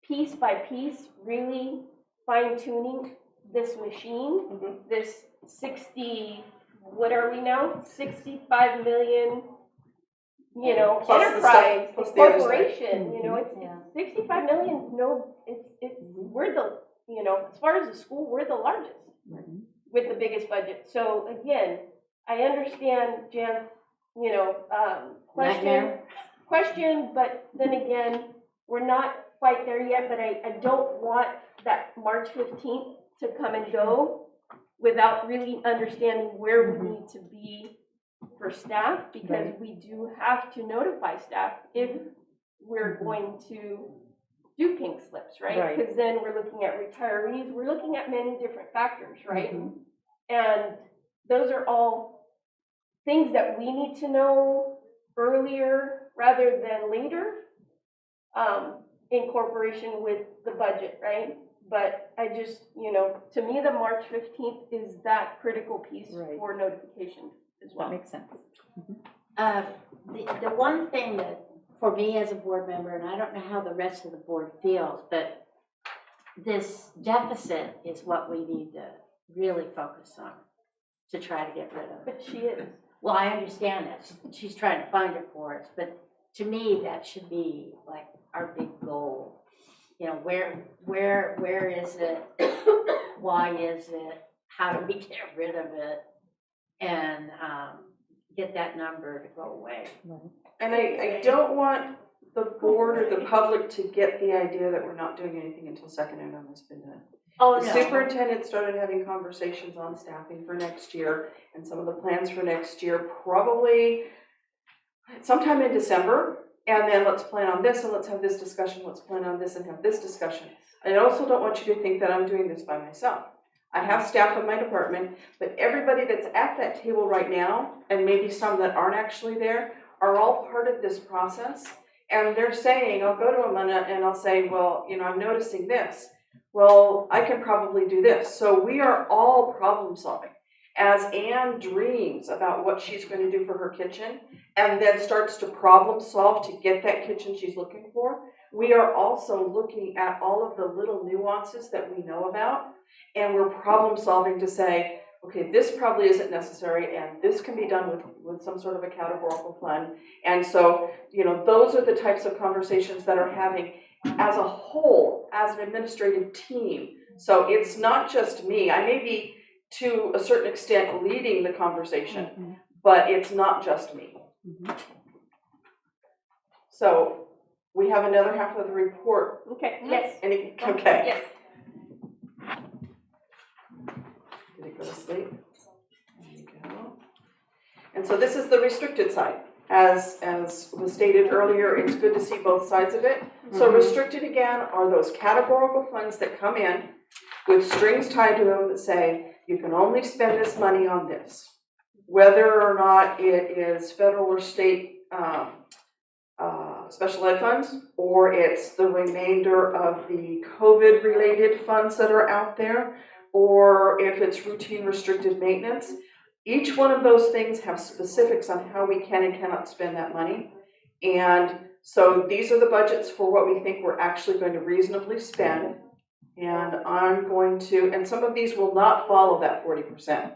piece by piece, really fine tuning this machine, this 65 million, Plus the stuff- enterprise, plus the other stuff. corporation, it's 65 million, we're the, as far as the school, we're the largest with the biggest budget. So again, I understand Jen's, question, but then again, we're not quite there yet, but I don't want that March 15th to come and go without really understanding where we need to be for staff, because we do have to notify staff if we're going to do pink slips, right? Because then we're looking at retirees, we're looking at many different factors, right? And those are all things that we need to know earlier rather than later, in cooperation with the budget, right? But I just, to me, the March 15th is that critical piece for notification as well. That makes sense. The one thing that, for me as a board member, and I don't know how the rest of the board feels, but this deficit is what we need to really focus on. to try to get rid of. But she is. Well, I understand that. She's trying to find it for us, but to me, that should be like our big goal. You know, where is it? Why is it? How do we get rid of it? And get that number to go away. And I don't want the board or the public to get the idea that we're not doing anything until second interim has been done. Oh, The no. superintendent started having conversations on staffing for next year and some of the plans for next year, probably sometime in December. And then let's plan on this and let's have this discussion, let's plan on this and have this discussion. I also don't want you to think that I'm doing this by myself. I have staff in my department, but everybody that's at that table right now, and maybe some that aren't actually there, are all part of this process. And they're saying, I'll go to them and I'll say, well, you know, I'm noticing this. Well, I can probably do this. So we are all problem solving. As Anne dreams about what she's going to do for her kitchen and then starts to problem solve to get that kitchen she's looking for, we are also looking at all of the little nuances that we know about, and we're problem solving to say, okay, this probably isn't necessary, and this can be done with some sort of a categorical fund. And so, you know, those are the types of conversations that are having as a whole, as an administrative team. So it's not just me. I may be, to a certain extent, leading the conversation, but it's not just me. So we have another half of the report. Okay, yes. Okay. Yes. Did it go to sleep? There you go. And so this is the restricted side. As was stated earlier, it's good to see both sides of it. So restricted, again, are those categorical funds that come in with strings tied to them that say, you can only spend this money on this. Whether or not it is federal or state special ed funds, or it's the remainder of the COVID-related funds that are out there, or if it's routine restricted maintenance. Each one of those things have specifics on how we can and cannot spend that money. And so these are the budgets for what we think we're actually going to reasonably spend. And I'm going to, and some of these will not follow that 40%.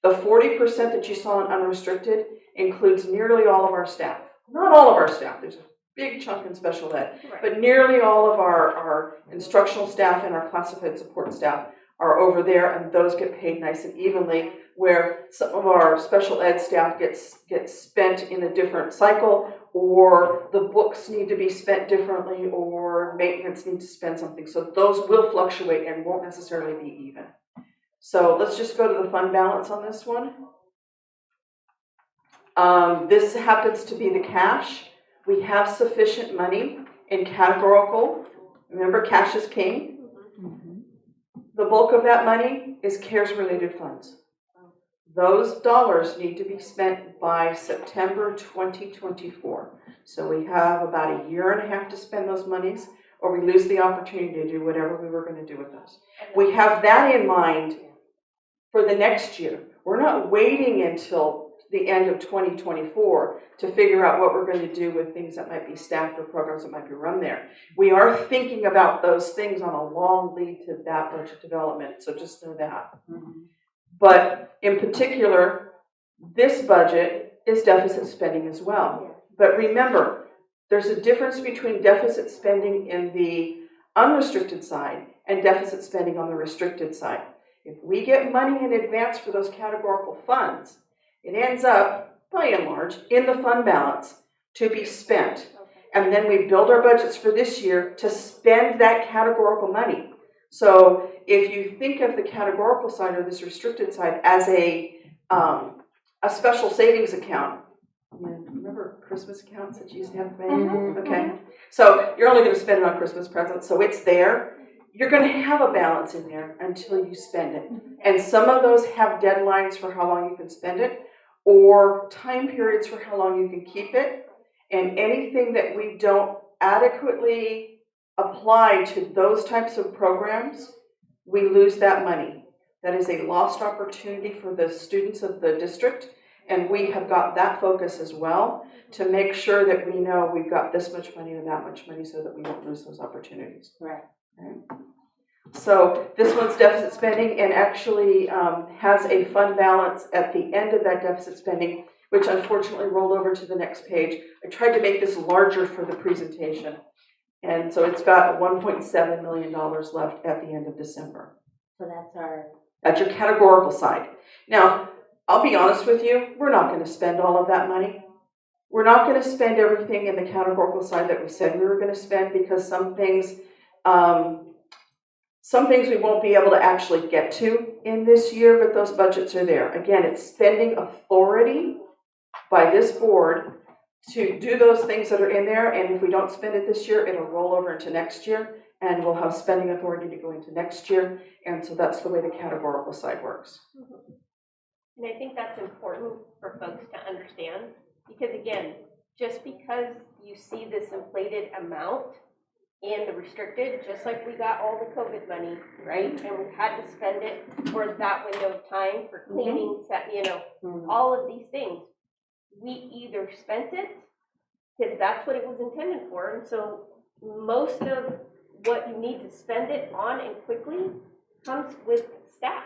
The 40% that you saw in unrestricted includes nearly all of our staff. Not all of our staff, there's a big chunk in special ed, but nearly all of our instructional staff and our classified support staff are over there, and those get paid nice and evenly, where some of our special ed staff gets spent in a different cycle, or the books need to be spent differently, or maintenance needs to spend something. So those will fluctuate and won't necessarily be even. So let's just go to the fund balance on this one. This happens to be the cash. We have sufficient money in categorical. Remember, cash is king. The bulk of that money is CARES-related funds. Those dollars need to be spent by September 2024. So we have about a year and a half to spend those monies, or we lose the opportunity to do whatever we were going to do with those. We have that in mind for the next year. We're not waiting until the end of 2024 to figure out what we're going to do with things that might be staffed or programs that might be run there. We are thinking about those things on a long lead to that budget development, so just know that. But in particular, this budget is deficit spending as well. But remember, there's a difference between deficit spending in the unrestricted side and deficit spending on the restricted side. If we get money in advance for those categorical funds, it ends up, by and large, in the fund balance to be spent. And then we build our budgets for this year to spend that categorical money. So if you think of the categorical side or this restricted side as a special savings account, remember Christmas accounts that you used to have? Okay. So you're only going to spend it on Christmas presents, so it's there. You're going to have a balance in there until you spend it. And some of those have deadlines for how long you can spend it, or time periods for how long you can keep it. And anything that we don't adequately apply to those types of programs, we lose that money. That is a lost opportunity for the students of the district. And we have got that focus as well to make sure that we know we've got this much money or that much money so that we don't lose those opportunities. Right. Okay. So this one's deficit spending and actually has a fund balance at the end of that deficit spending, which unfortunately rolled over to the next page. I tried to make this larger for the presentation. And so it's got $1.7 million left at the end of December. So That's your categorical side. Now, I'll be honest with you, we're not going to spend all of that money. We're not going to spend everything in the categorical side that we said we were going to spend, because some things we won't be able to actually get to in this year, but those budgets are there. Again, it's spending authority by this board to do those things that are in there, and if we don't spend it this year, it'll roll over into next year, and we'll have spending authority to go into next year, and so that's the way the categorical side works. And I think that's important for folks to understand, because again, just because you see this inflated amount in the restricted, just like we got all the COVID money, right? And we had to spend it for that window of time for cleaning, all of these things. We either spent it, because that's what it was intended for, and so most of what you need to spend it on and quickly comes with staff.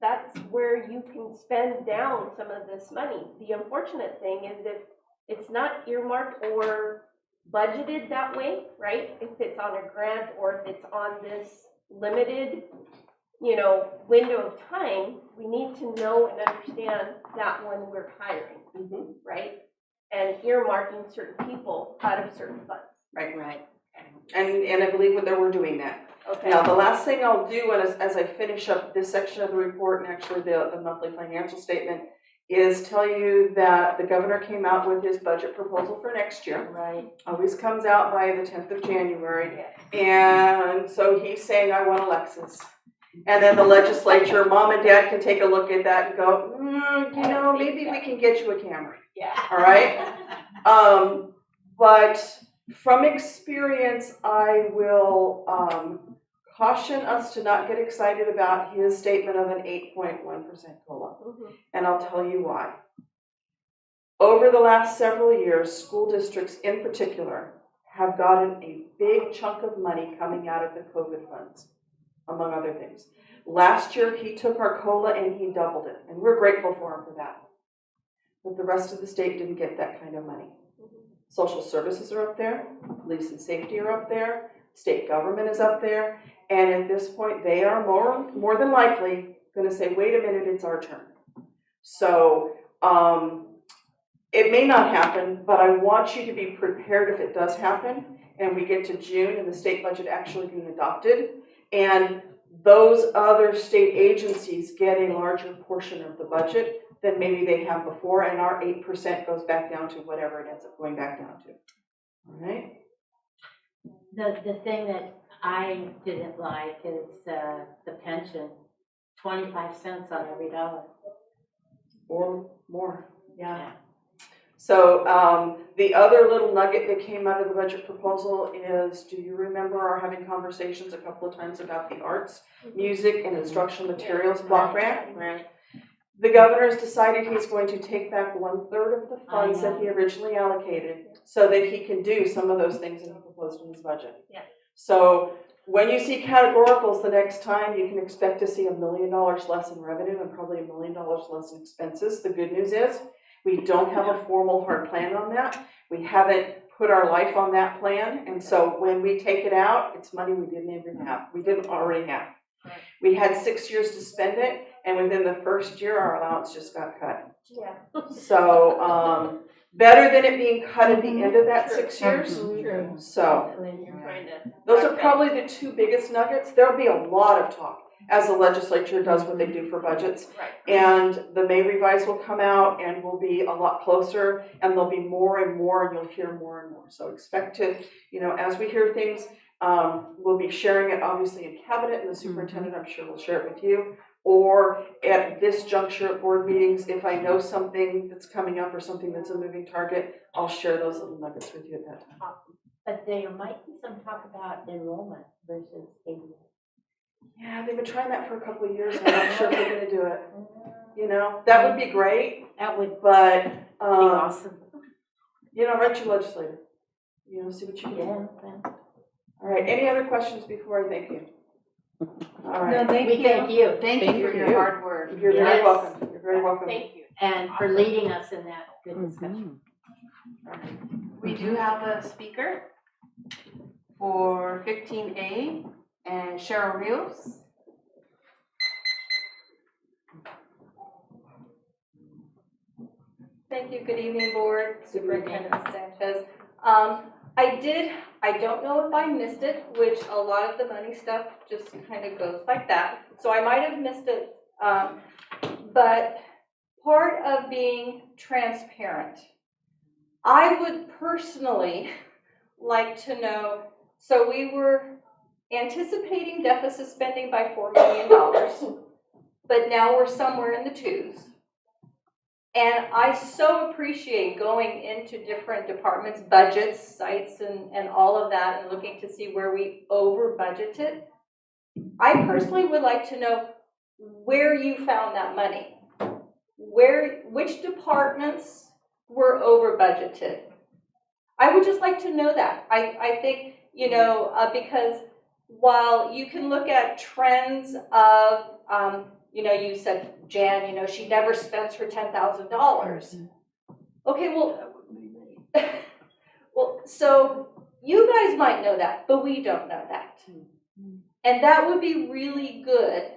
That's where you can spend down some of this money. The unfortunate thing is if it's not earmarked or budgeted that way, right? If it's on a grant or if it's on this limited, window of time, we need to know and understand that when we're hiring, right? And earmarking certain people out of certain funds. Right. And I believe that we're doing that. Okay. Now, the last thing I'll do as I finish up this section of the report, and actually the monthly financial statement, is tell you that the governor came out with his budget proposal for next year. Right. Always comes out by the 10th of January. And so he's saying, I want a Lexus. And then the legislature, mom and dad can take a look at that and go, maybe we can get you a Camry. Yeah. All right? But from experience, I will caution us to not get excited about his statement of an 8.1% COLA. And I'll tell you why. Over the last several years, school districts in particular have gotten a big chunk of money coming out of the COVID funds, among other things. Last year, he took our COLA and he doubled it, and we're grateful for him for that. But the rest of the state didn't get that kind of money. Social services are up there, police and safety are up there, state government is up there, and at this point, they are more than likely going to say, wait a minute, it's our turn. So it may not happen, but I want you to be prepared if it does happen, and we get to June and the state budget actually being adopted, and those other state agencies get a larger portion of the budget than maybe they have before, and our 8% goes back down to whatever it ends up going back down to. All right? The thing that I didn't like is the pension, 25 cents on every dollar. Or more, yeah. So the other little nugget that came out of the budget proposal is, do you remember our having conversations a couple of times about the arts, music, and instructional materials block grant? Right. The governor's decided he's going to take back 1/3 of the funds that he originally allocated so that he can do some of those things that he proposed in his budget. Yeah. So when you see categoricals the next time, you can expect to see $1 million less in revenue and probably $1 million less in expenses. The good news is we don't have a formal hard plan on that. We haven't put our life on that plan. And so when we take it out, it's money we didn't even have. We didn't already have. We had 6 years to spend it, and within the first year, our allowance just got cut. Yeah. So better than it being cut at the end of that 6 years. True. So You're trying to. those are probably the two biggest nuggets. There'll be a lot of talk as the legislature does what they do for budgets. Right. And the May revise will come out and will be a lot closer, and there'll be more and more, and you'll hear more and more. So expect to, as we hear things, we'll be sharing it obviously in cabinet, and the superintendent, I'm sure, will share it with you. Or at this juncture at board meetings, if I know something that's coming up or something that's a moving target, I'll share those little nuggets with you at that time. But there might be some talk about enrollment versus ADA. Yeah, they've been trying that for a couple of years, and I'm not sure if they're going to do it. That would be great, That would but, be awesome. write your legislator. See what you can do. Yeah. All right, any other questions before I thank you? All No, right, thank We you. thank you Thank you for your you. hard work. you're very Yes. welcome, you're very welcome. Thank you. and for leading us in that good discussion. We do have a speaker for 15A, and Cheryl Rios. Thank you. Good evening, Board, Superintendent Sanchez. I don't know if I missed it, which a lot of the money stuff just kind of goes like that. So I might have missed it. But part of being transparent, I would personally like to know, so we were anticipating deficit spending by $4 million, but now we're somewhere in the twos. And I so appreciate going into different departments, budgets, sites, and all of that, and looking to see where we over budgeted. I personally would like to know where you found that money. Which departments were over budgeted? I would just like to know that. I think, because while you can look at trends of, you said, Jan, she never spends her $10,000. Okay, well, so you guys might know that, but we don't know that. And that would be really good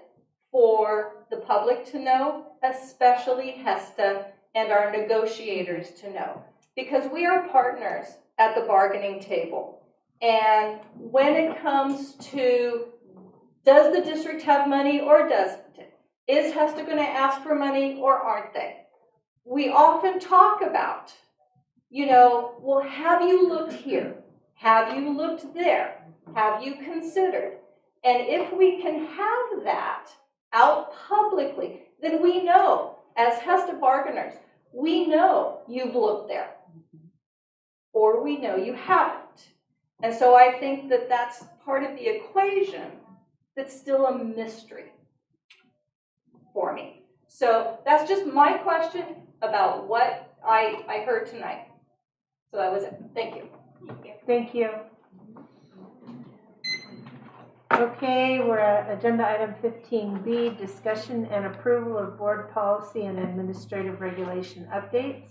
for the public to know, especially HESTA and our negotiators to know, because we are partners at the bargaining table. And when it comes to, does the district have money or doesn't it? Is HESTA going to ask for money or aren't they? We often talk about, well, have you looked here? Have you looked there? Have you considered? And if we can have that out publicly, then we know, as HESTA bargainers, we know you've looked there, or we know you haven't. And so I think that that's part of the equation that's still a mystery for me. So that's just my question about what I heard tonight. So that was it. Thank you. Thank you. Okay, we're at agenda item 15B, discussion and approval of board policy and administrative regulation updates.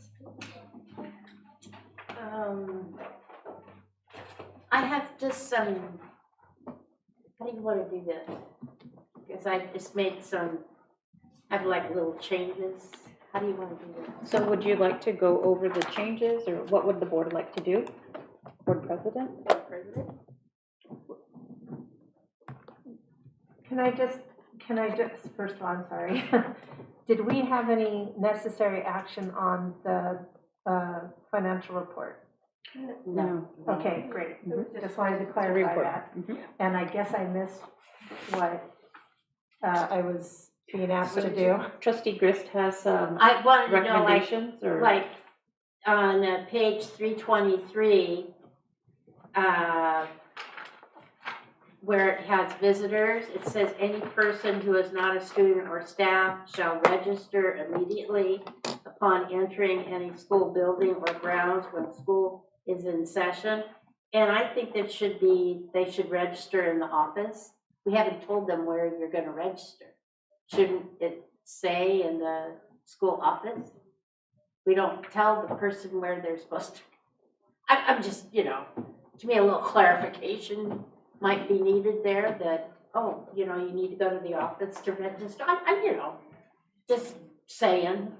I have just some, how do you want to do this? Because I just made have like little changes. How do you want to do this? So would you like to go over the changes, or what would the board like to do? Board President? Can I just, first of all, I'm sorry. Did we have any necessary action on the financial report? No. Okay, great. Just wanted to It's a clarify report. that. Mhm. And I guess I missed what I was being asked to do. Trustee Grist has some I wanted to know, recommendations, or? like on page 323, where it has visitors, it says any person who is not a student or staff shall register immediately upon entering any school building or grounds when school is in session. And I think that they should register in the office. We haven't told them where you're gonna register. Shouldn't it say in the school office? We don't tell the person where they're supposed to. I'm just, to me, a little clarification might be needed there that, you need to go to the office to register. Just saying.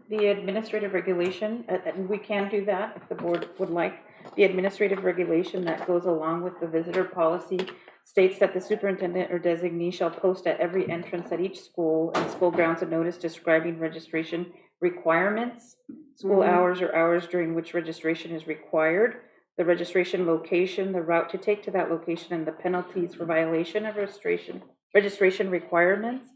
The administrative regulation, and we can do that if the board would like. The administrative regulation that goes along with the visitor policy states that the superintendent or designee shall post at every entrance at each school and school grounds a notice describing registration requirements, school hours or hours during which registration is required, the registration location, the route to take to that location, and the penalties for violation of registration requirements.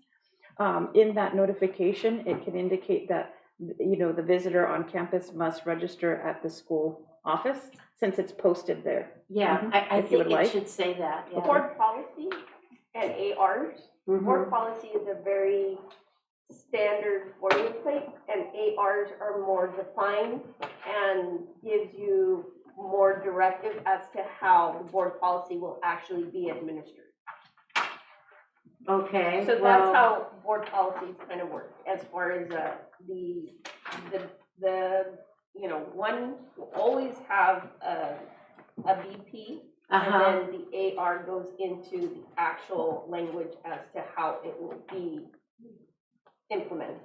In that notification, it can indicate that the visitor on campus must register at the school office since it's posted there. Yeah, I If you think would like. it should say that, yeah. Board policy and ARs, board policy is a very standard boilerplate, and ARs are more defined and gives you more directive as to how the board policy will actually be administered. Okay, So that's well, how board policies kind of work, as far as, the, one will always have a BP, uh-huh, and then the AR goes into the actual language as to how it will be implemented.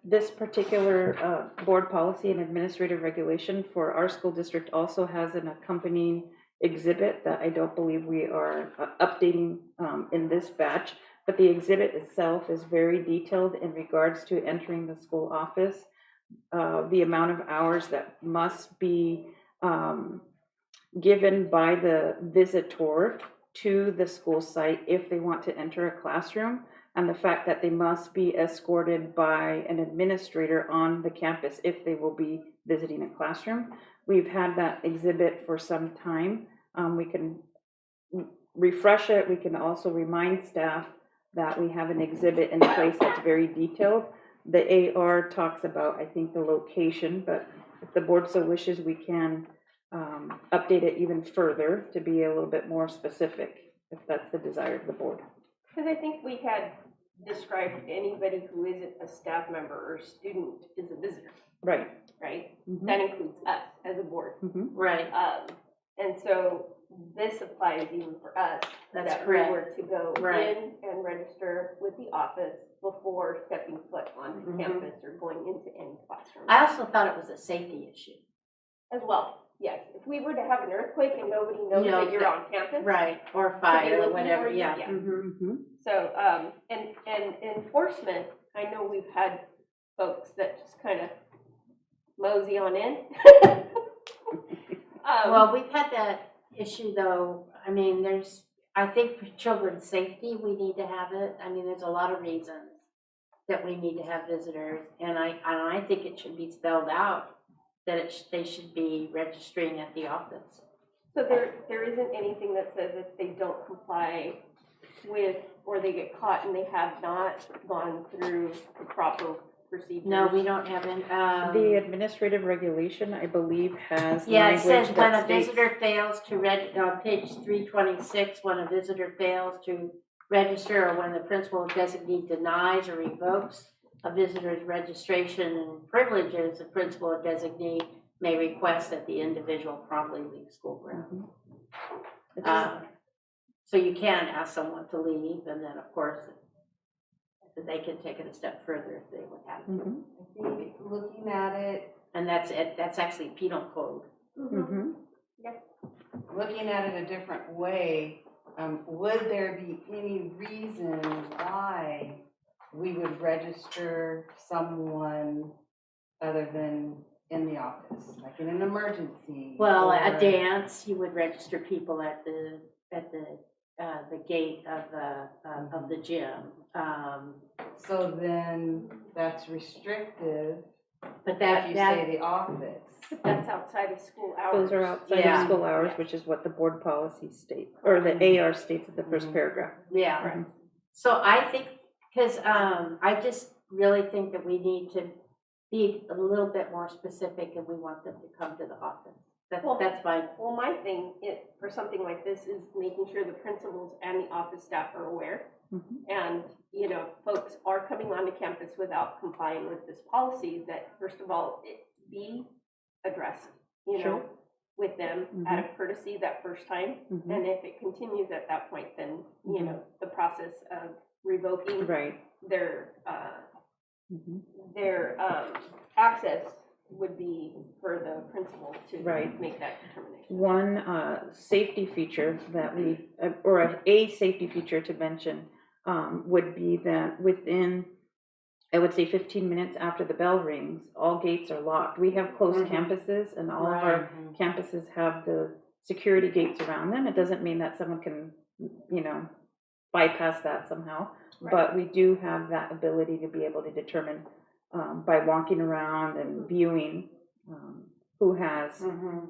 This particular board policy and administrative regulation for our school district also has an accompanying exhibit that I don't believe we are updating in this batch, but the exhibit itself is very detailed in regards to entering the school office, the amount of hours that must be given by the visitor to the school site if they want to enter a classroom, and the fact that they must be escorted by an administrator on the campus if they will be visiting a classroom. We've had that exhibit for some time. We can refresh it. We can also remind staff that we have an exhibit in place that's very detailed. The AR talks about, I think, the location, but if the board so wishes, we can update it even further to be a little bit more specific, if that's the desire of the board. Because I think we had described anybody who isn't a staff member or student is a visitor, Right. right? Mhm. That includes us as a board. Mhm. right, And so this applies even for us. That's that correct. we were to go Right. in and register with the office before stepping foot onto Mhm. campus or going into any classroom. I also thought it was a safety issue. As well, yes. If we were to have an earthquake and nobody knows You know, that you're on campus. Right, or to be fire, or looking whatever, for you, yeah. yeah. Mhm. Mhm. So, and enforcement, I know we've had folks that just kind of mosey on in. Well, we've had that issue though, I mean, I think for children's safety, we need to have it. I mean, there's a lot of reasons that we need to have visitors, and I think it should be spelled out that they should be registering at the office. So there isn't anything that says if they don't comply with, or they get caught and they have not gone through the proper procedures? No, we don't have any, The administrative regulation, I believe, has yeah, it language says when that a states. visitor fails to on page 326, when a visitor fails to register, or when the principal designee denies or revokes a visitor's registration and privileges, the principal or designee may request that the individual promptly leave school grounds. So you can ask someone to leave, and then, of course, they can take it a step further if they would have to. Mhm. I think looking at it, And that's actually penal code. Mhm. looking at it a different way, would there be any reason why we would register someone other than in the office, like in an emergency? Well, or- a dance, you would register people at the gate of the gym. So then that's restrictive But if that, you that, say the office. But that's outside of school hours. Those are outside Yeah. of school hours, which is what the board policy states, or the AR states in the first Mhm. paragraph. yeah. Right. So I think, because I just really think that we need to be a little bit more specific and we want them to come to the office. Well- That's my, Well, my thing, for something like this, is making sure the principals and the office staff are aware. Mhm. And, folks are coming onto campus without complying with this policy, that first of all, it be addressed, Sure. with them out of courtesy that first time. Mhm. And if it continues at that point, then, the process of revoking Right. their, Mhm. their, access would be for the principal to Right. make that determination. One safety feature that we, or a safety feature to mention, would be that within, I would say 15 minutes after the bell rings, all gates are locked. We have closed campuses, and all of our campuses have the security gates around them. It doesn't mean that someone can, bypass that somehow, but we do have that ability to be able to determine by walking around and viewing who has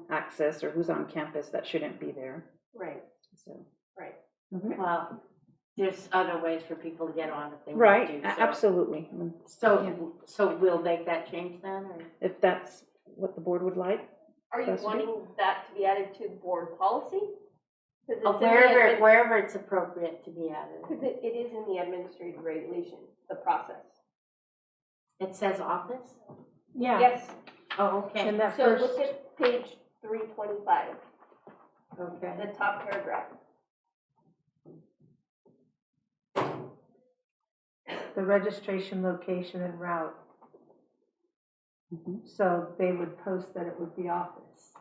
access or who's on campus that shouldn't be there. Right, So. right. well, there's other ways for people to get on if they want Right, to. So- absolutely. So we'll make that change then, or? If that's what the board would like. Are you Possibly. wanting that to be added to the board policy? Because it's Wherever it's appropriate to be added. Because it is in the administrative regulation, the process. It says office? Yeah. Yes, Oh, okay, And that so first, look at page 325, okay. the top paragraph. the registration, location, and route. So they would post that it would be office.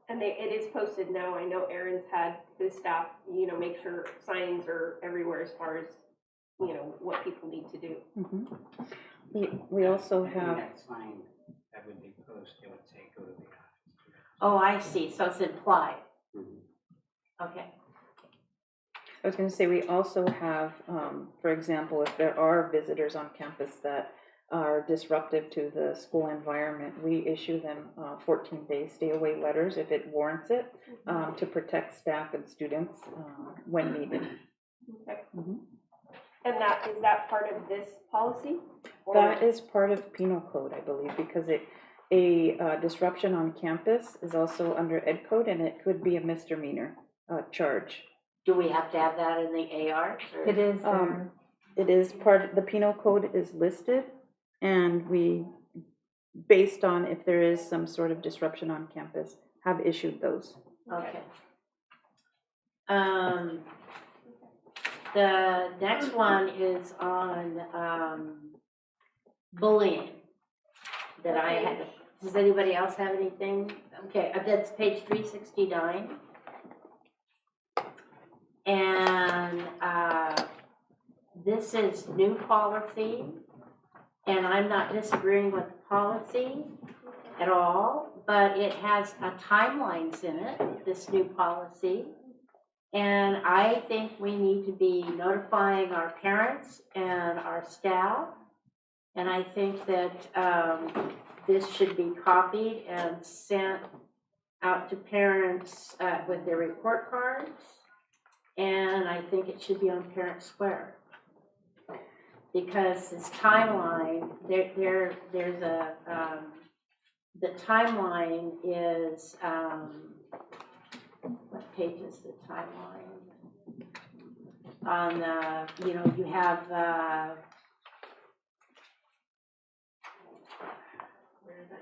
And it is posted now. I know Aaron's had his staff, make sure signs are everywhere as far as, what people need to do. We also I think have, that sign that would be posted, would say go to the office. Oh, I see, so it's implied, Mhm. okay. I was gonna say, we also have, for example, if there are visitors on campus that are disruptive to the school environment, we issue them 14-day stay-away letters if it warrants it, to protect staff and students when needed. Okay. Mhm. And is that part of this policy? Or- That is part of penal code, I believe, because a disruption on campus is also under ed code, and it could be a misdemeanor charge. Do we have to have that in the ARs? or- It is there. It is part, the penal code is listed, and we, based on if there is some sort of disruption on campus, have issued those. Okay. The next one is on, bullying. That I had, does anybody else have anything? Okay, that's page 369. And, this is new policy, and I'm not disagreeing with the policy at all, but it has timelines in it, this new policy. And I think we need to be notifying our parents and our staff. And I think that this should be copied and sent out to parents with their report cards. And I think it should be on Parent Square. Because this timeline, there's a, the timeline is, what page is the timeline? On, you have, where did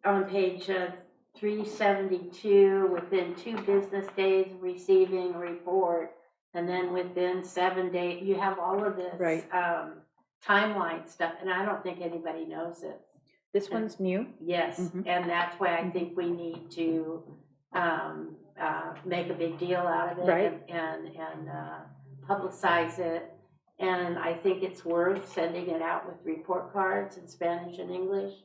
I? On page 372, within 2 business days of receiving a report, and then within 7 days, you have all of this Right. timeline stuff, and I don't think anybody knows it. This one's new. Yes, Mhm. and that's why I think we need to make a big deal out of it Right. and publicize it. And I think it's worth sending it out with report cards in Spanish and English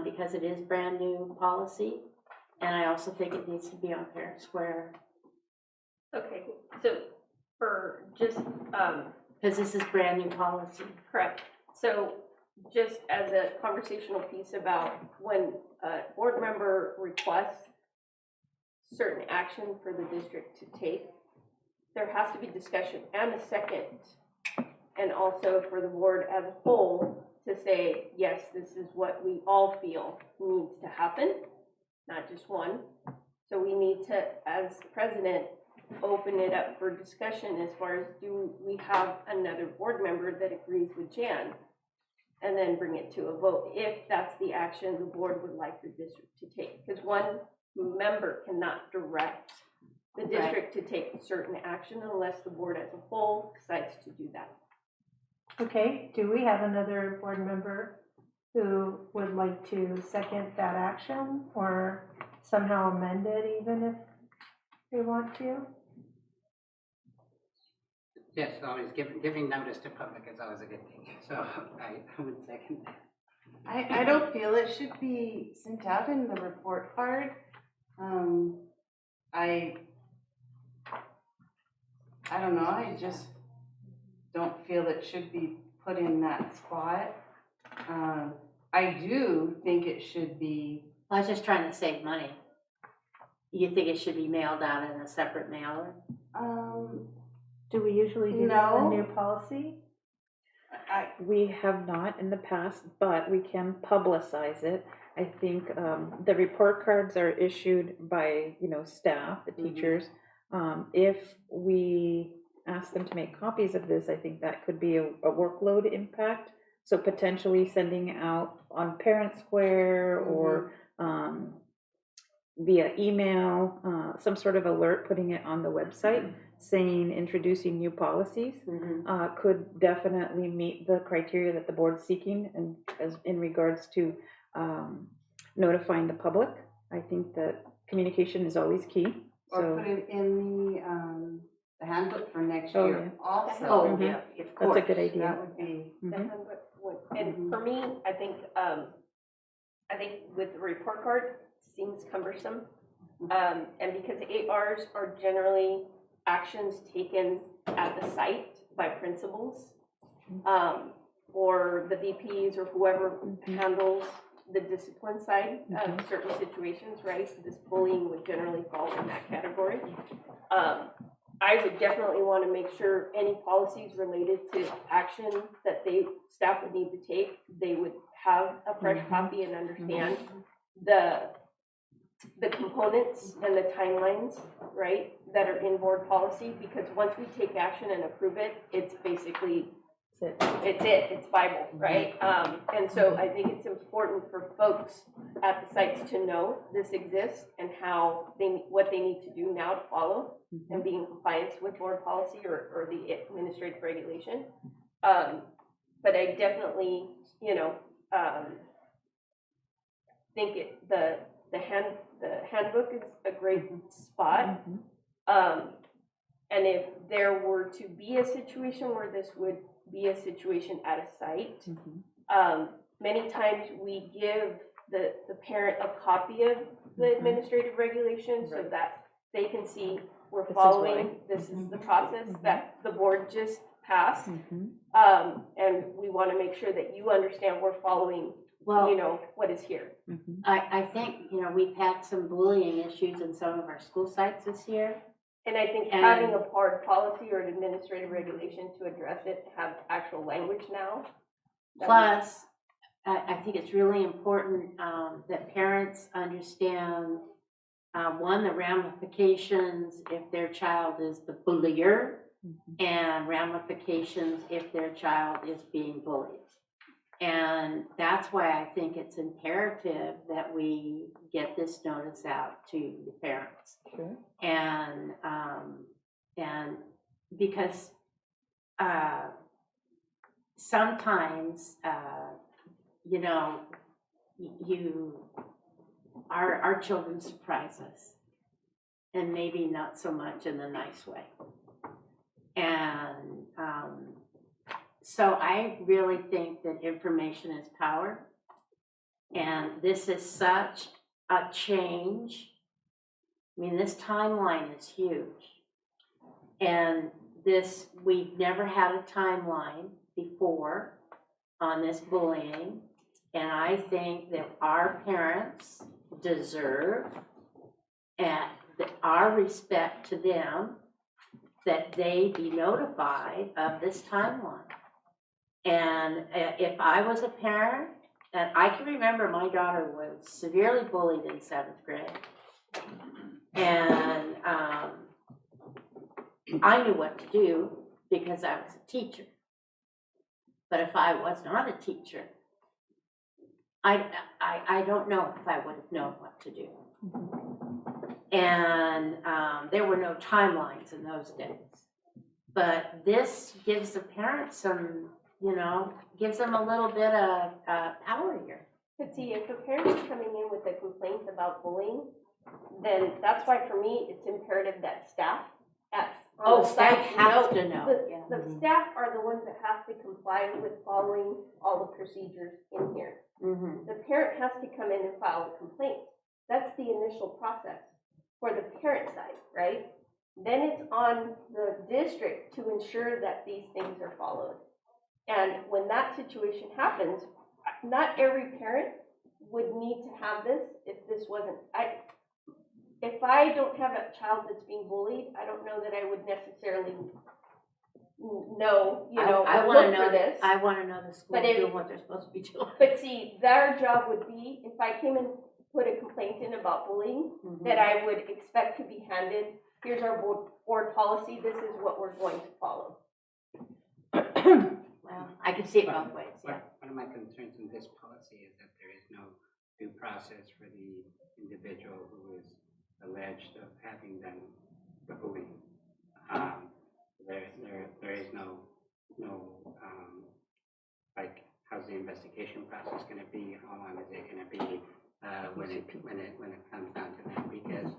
because it is brand new policy. And I also think it needs to be on Parent Square Okay, so for just, because this is brand new policy. correct. So just as a conversational piece about when a board member requests certain action for the district to take, there has to be discussion and a second. And also for the board as a whole to say, yes, this is what we all feel needs to happen, not just one. So we need to, as president, open it up for discussion as far as, do we have another board member that agrees with Jan? And then bring it to a vote, if that's the action the board would like the district to take. Because one member cannot direct the district to take a certain action unless the board as a whole decides to do that. Okay, do we have another board member who would like to second that action or somehow amend it even if they want to? Yes, always giving notice to public is always a good thing, so I would second that. I don't feel it should be sent out in the report card. I don't know, I just don't feel it should be put in that spot. I do think it should be, I was just trying to save money. You think it should be mailed out in a separate mailer? Do we usually do that in No. the new policy? We have not in the past, but we can publicize it. I think the report cards are issued by, staff, the teachers. If we ask them to make copies of this, I think that could be a workload impact. So potentially sending out on Parent Square or via email, some sort of alert, putting it on the website, saying introducing new policies, could definitely meet the criteria that the board's seeking, and as in regards to notifying the public. I think that communication is always key. Or So put it in the handbook for next Oh, year also. Oh, Mhm. yeah, of that's a course. good idea. That would be, The Mhm. handbook would- And for me, I think with the report card, seems cumbersome. And because ARs are generally actions taken at the site by principals, or the VPs or whoever handles the discipline side of certain situations, right? This bullying would generally fall in that category. I would definitely want to make sure any policies related to action that staff would need to take, they would have a fresh copy and understand the components and the timelines, right, that are in board policy, because once we take action and approve it, it's basically, it's Bible, right? And so I think it's important for folks at the sites to know this exists and what they need to do now to follow and be in compliance with board policy or the administrative regulation. But I definitely, think the handbook is a great spot. And if there were to be a situation where this would be a situation at a site, many times we give the parent a copy of the administrative regulation so that they can see we're following, this is the process that the board just passed. And we want to make sure that you understand we're following, what is here. I think, we've had some bullying issues in some of our school sites this year. And I think having a board policy or an administrative regulation to address it, have actual language now. Plus, I think it's really important that parents understand, one, the ramifications if their child is the bullier, and ramifications if their child is being bullied. And that's why I think it's imperative that we get this notice out to the parents. Sure. And because sometimes, our children surprise us, and maybe not so much in a nice way. And so I really think that information is power. And this is such a change. I mean, this timeline is huge. And we've never had a timeline before on this bullying. And I think that our parents deserve, and our respect to them, that they be notified of this timeline. And if I was a parent, and I can remember my daughter was severely bullied in 7th grade. And I knew what to do because I was a teacher. But if I was not a teacher, I don't know if I would have known what to do. And there were no timelines in those days. But this gives the parents some, gives them a little bit of power here. But see, if a parent is coming in with a complaint about bullying, then that's why for me, it's imperative that staff Staff have to know. The staff are the ones that have to comply with following all the procedures in here. The parent has to come in and file a complaint. That's the initial process for the parent side, right? Then it's on the district to ensure that these things are followed. And when that situation happens, not every parent would need to have this if this wasn't, if I don't have a child that's being bullied, I don't know that I would necessarily no, you I- know, I wanna look know for this. I wanna know the school's But if- doing what they're supposed to be doing. But see, their job would be, if I came and put a complaint in about bullying, Mhm. that I would expect to be handed, here's our board policy, this is what we're going to follow. Well, I can see it both ways, yeah. One of my concerns in this policy is that there is no due process for the individual who is alleged of having done the bullying. There is no, like, how's the investigation process gonna be? How long is it gonna be, when it comes down to that? Because,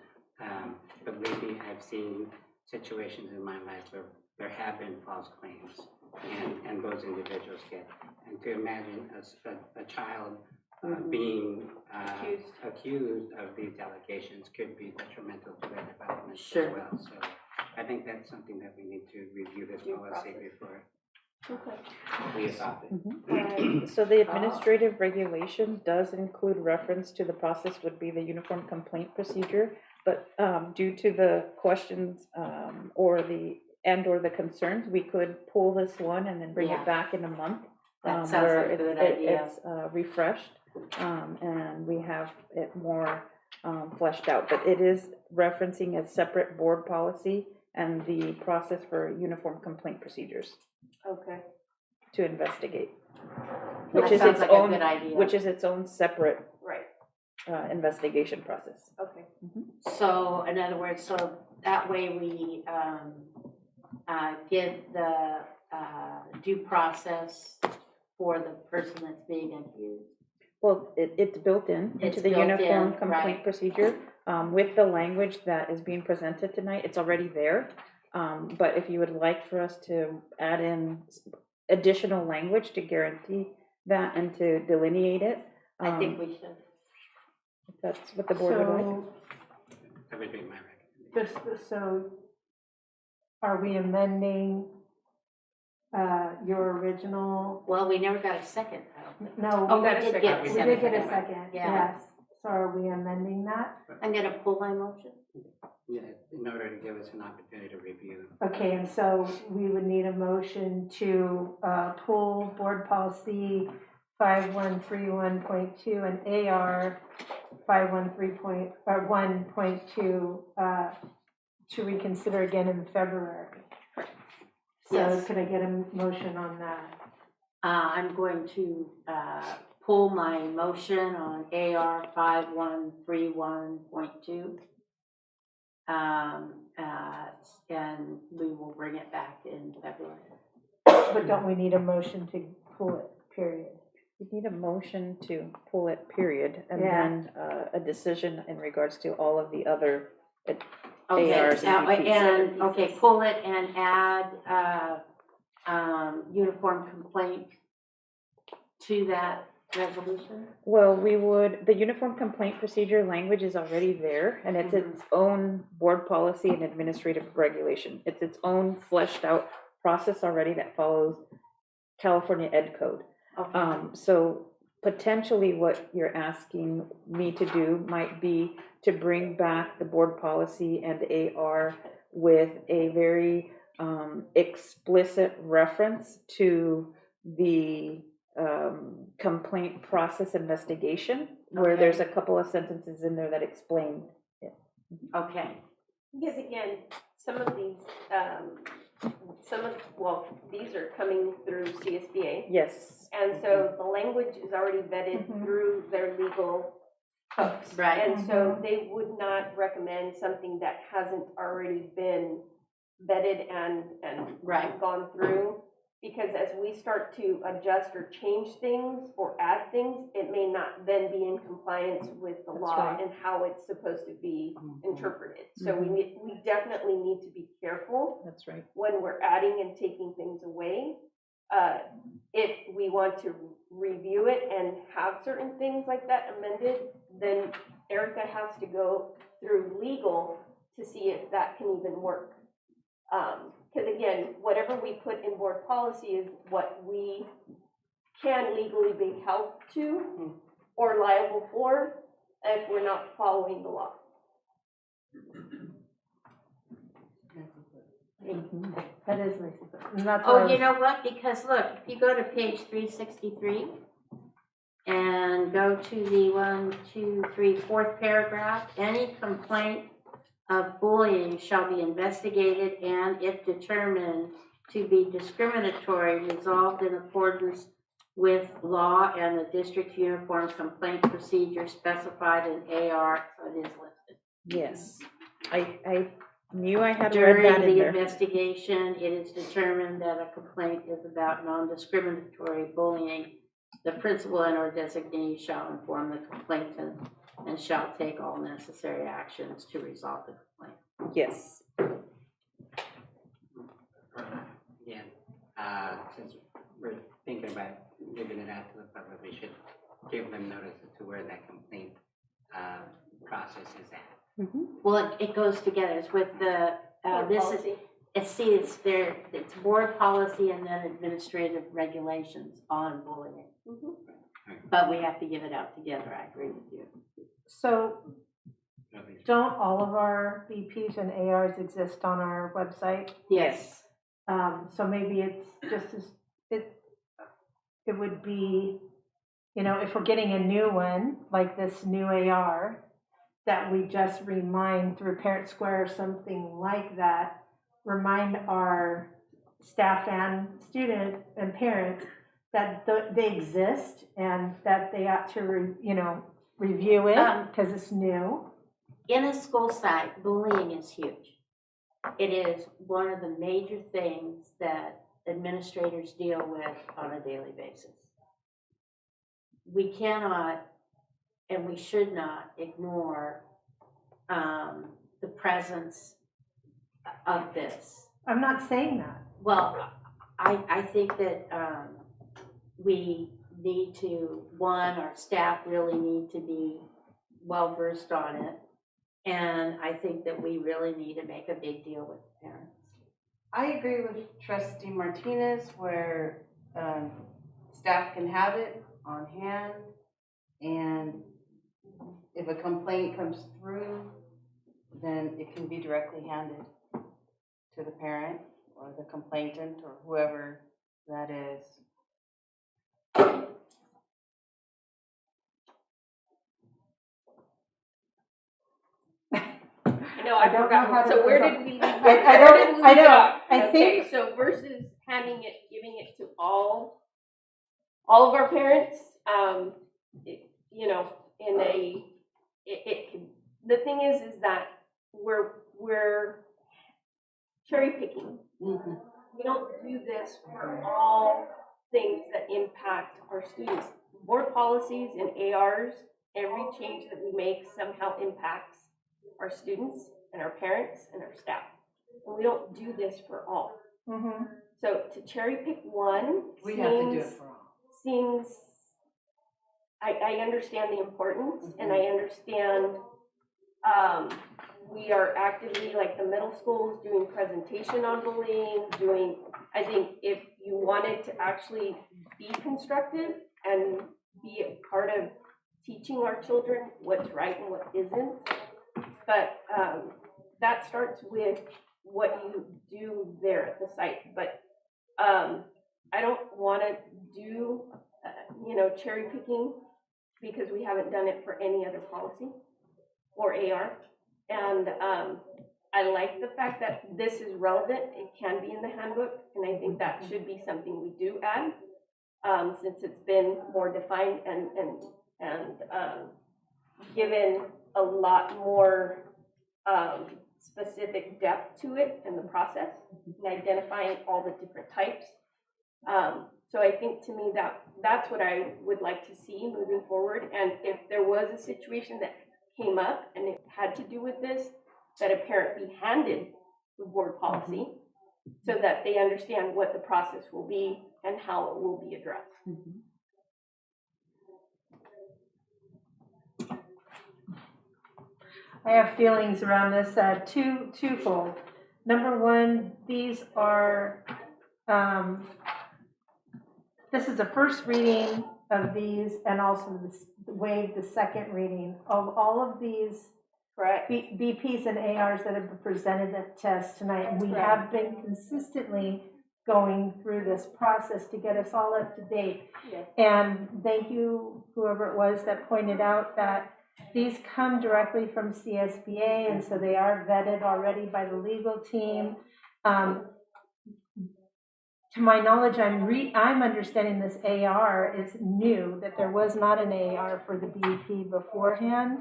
believe me, I've seen situations in my life where there have been false claims and those individuals get, and to imagine a child being accused of these allegations could be detrimental to their development Sure. as well. So I think that's something that we need to review this Due policy process. before Okay. we adopt it. So the administrative regulation does include reference to the process would be the uniform complaint procedure, but due to the questions or the concerns, we could pull this one and then bring Yeah. it back in a month. That sounds where like a good it's- idea. It's refreshed, and we have it more fleshed out, but it is referencing a separate board policy and the process for uniform complaint procedures Okay. to investigate. That Which is sounds its like a own, good idea. which is its own separate Right, investigation process. okay. So, in other words, so that way we, give the, due process for the person that's being accused. Well, it's built into It's the built uniform in, complaint right. procedure. With the language that is being presented tonight, it's already there. But if you would like for us to add in additional language to guarantee that and to delineate it, I think we should. if that's what the board would like. So, That would be my recommendation. so are we amending your original? Well, we never got a second, though. No, Oh, we we did get a we second. did get a second, Yeah. yes. So are we amending that? I'm gonna pull my motion. Yeah, in order to give us an opportunity to review. Okay, and so we would need a motion to pull board policy 5131.2 and AR 513.1.2 to reconsider again in February. So Yes. could I get a motion on that? I'm going to, pull my motion on AR 5131.2. And we will bring it back in February. But don't we need a motion to pull it, period? You need a motion to pull it, period, and Yeah. then a decision in regards to all of the other Okay, ARs and DPs. and, okay, pull it and add, uniform complaint to that resolution? Well, the uniform complaint procedure language is already there, and it's its own board policy and administrative regulation. It's its own fleshed out process already that follows California Ed Code. Okay, So potentially what you're asking me to do might be to bring back the board policy and AR with a very explicit reference to the complaint process investigation, where Okay. there's a couple of sentences in there that explain it. okay, Because again, some of these, these are coming through CSBA. Yes, And so the language is already vetted Mhm. through their legal folks. Right. And so they would not recommend something that hasn't already been vetted and Right. gone through. Because as we start to adjust or change things or add things, it may not then be in compliance with the That's law right. and how it's supposed to be Mhm. interpreted. So Mhm. we definitely need to be careful that's right. when we're adding and taking things away. If we want to review it and have certain things like that amended, then Erica has to go through legal to see if that can even work. Because again, whatever we put in board policy is what we can legally be held to or liable for if we're not following the law. That is nice. and that's what I Oh, you was- know what, because look, if you go to page 363 and go to the fourth paragraph, any complaint of bullying shall be investigated and if determined to be discriminatory, resolved in accordance with law and the district's uniform complaint procedure specified in AR, so it is listed. Yes, I knew I had read During that in the there. investigation, it is determined that a complaint is about non-discriminatory bullying. The principal and or designee shall inform the complainant and shall take all necessary actions to resolve the complaint. Yes. Again, since we're thinking about giving it out to the public, we should give them notice as to where that complaint process is at. Well, it goes together, it's with the, this is, it's there, it's board policy and then administrative regulations on bullying. But we have to give it out together, I agree with you. So don't all of our BPs and ARs exist on our website? Yes. So maybe it's just as, it would be, you know, if we're getting a new one, like this new AR, that we just remind through Parent Square or something like that, remind our staff and student and parents that they exist and that they ought to, review it because it's new. In a school site, bullying is huge. It is one of the major things that administrators deal with on a daily basis. We cannot and we should not ignore the presence of this. I'm not saying that. Well, I think that we need to, our staff really need to be well-versed on it. And I think that we really need to make a big deal with the parents. I agree with Trustee Martinez where staff can have it on hand, and if a complaint comes through, then it can be directly handed to the parent or the complainant or whoever that is. I know, I I don't know how forgot, to so where resolve- did we leave? I where don't- did we I leave it know. off? I Okay, think- so versus giving it to all of our parents, the thing is that we're cherry picking. We don't do this for all things that impact our students. Board policies and ARs, every change that we make somehow impacts our students and our parents and our staff. And we don't do this for all. Mm-hmm. So to cherry pick one We have to do it for all. seems, I understand the importance and I understand, we are actively, like the middle schools, doing presentation on bullying, I think if you wanted to actually be constructive and be a part of teaching our children what's right and what isn't, but that starts with what you do there at the site. But I don't want to do, cherry picking because we haven't done it for any other policy or AR. And I like the fact that this is relevant. It can be in the handbook, and I think that should be something we do add, since it's been more defined and given a lot more specific depth to it in the process and identifying all the different types. So I think to me that's what I would like to see moving forward. And if there was a situation that came up and it had to do with this, that a parent be handed the board policy so that they understand what the process will be and how it will be addressed. I have feelings around this, twofold. Number one, these are, this is the first reading of these and also waive the second reading of all of these Correct. BPs and ARs that have been presented at test tonight. And we have been consistently going through this process to get us all up to date. Yes. And thank you, whoever it was that pointed out that these come directly from CSBA, and so they are vetted already by the legal team. To my knowledge, I'm understanding this AR is new, that there was not an AR for the BEP beforehand.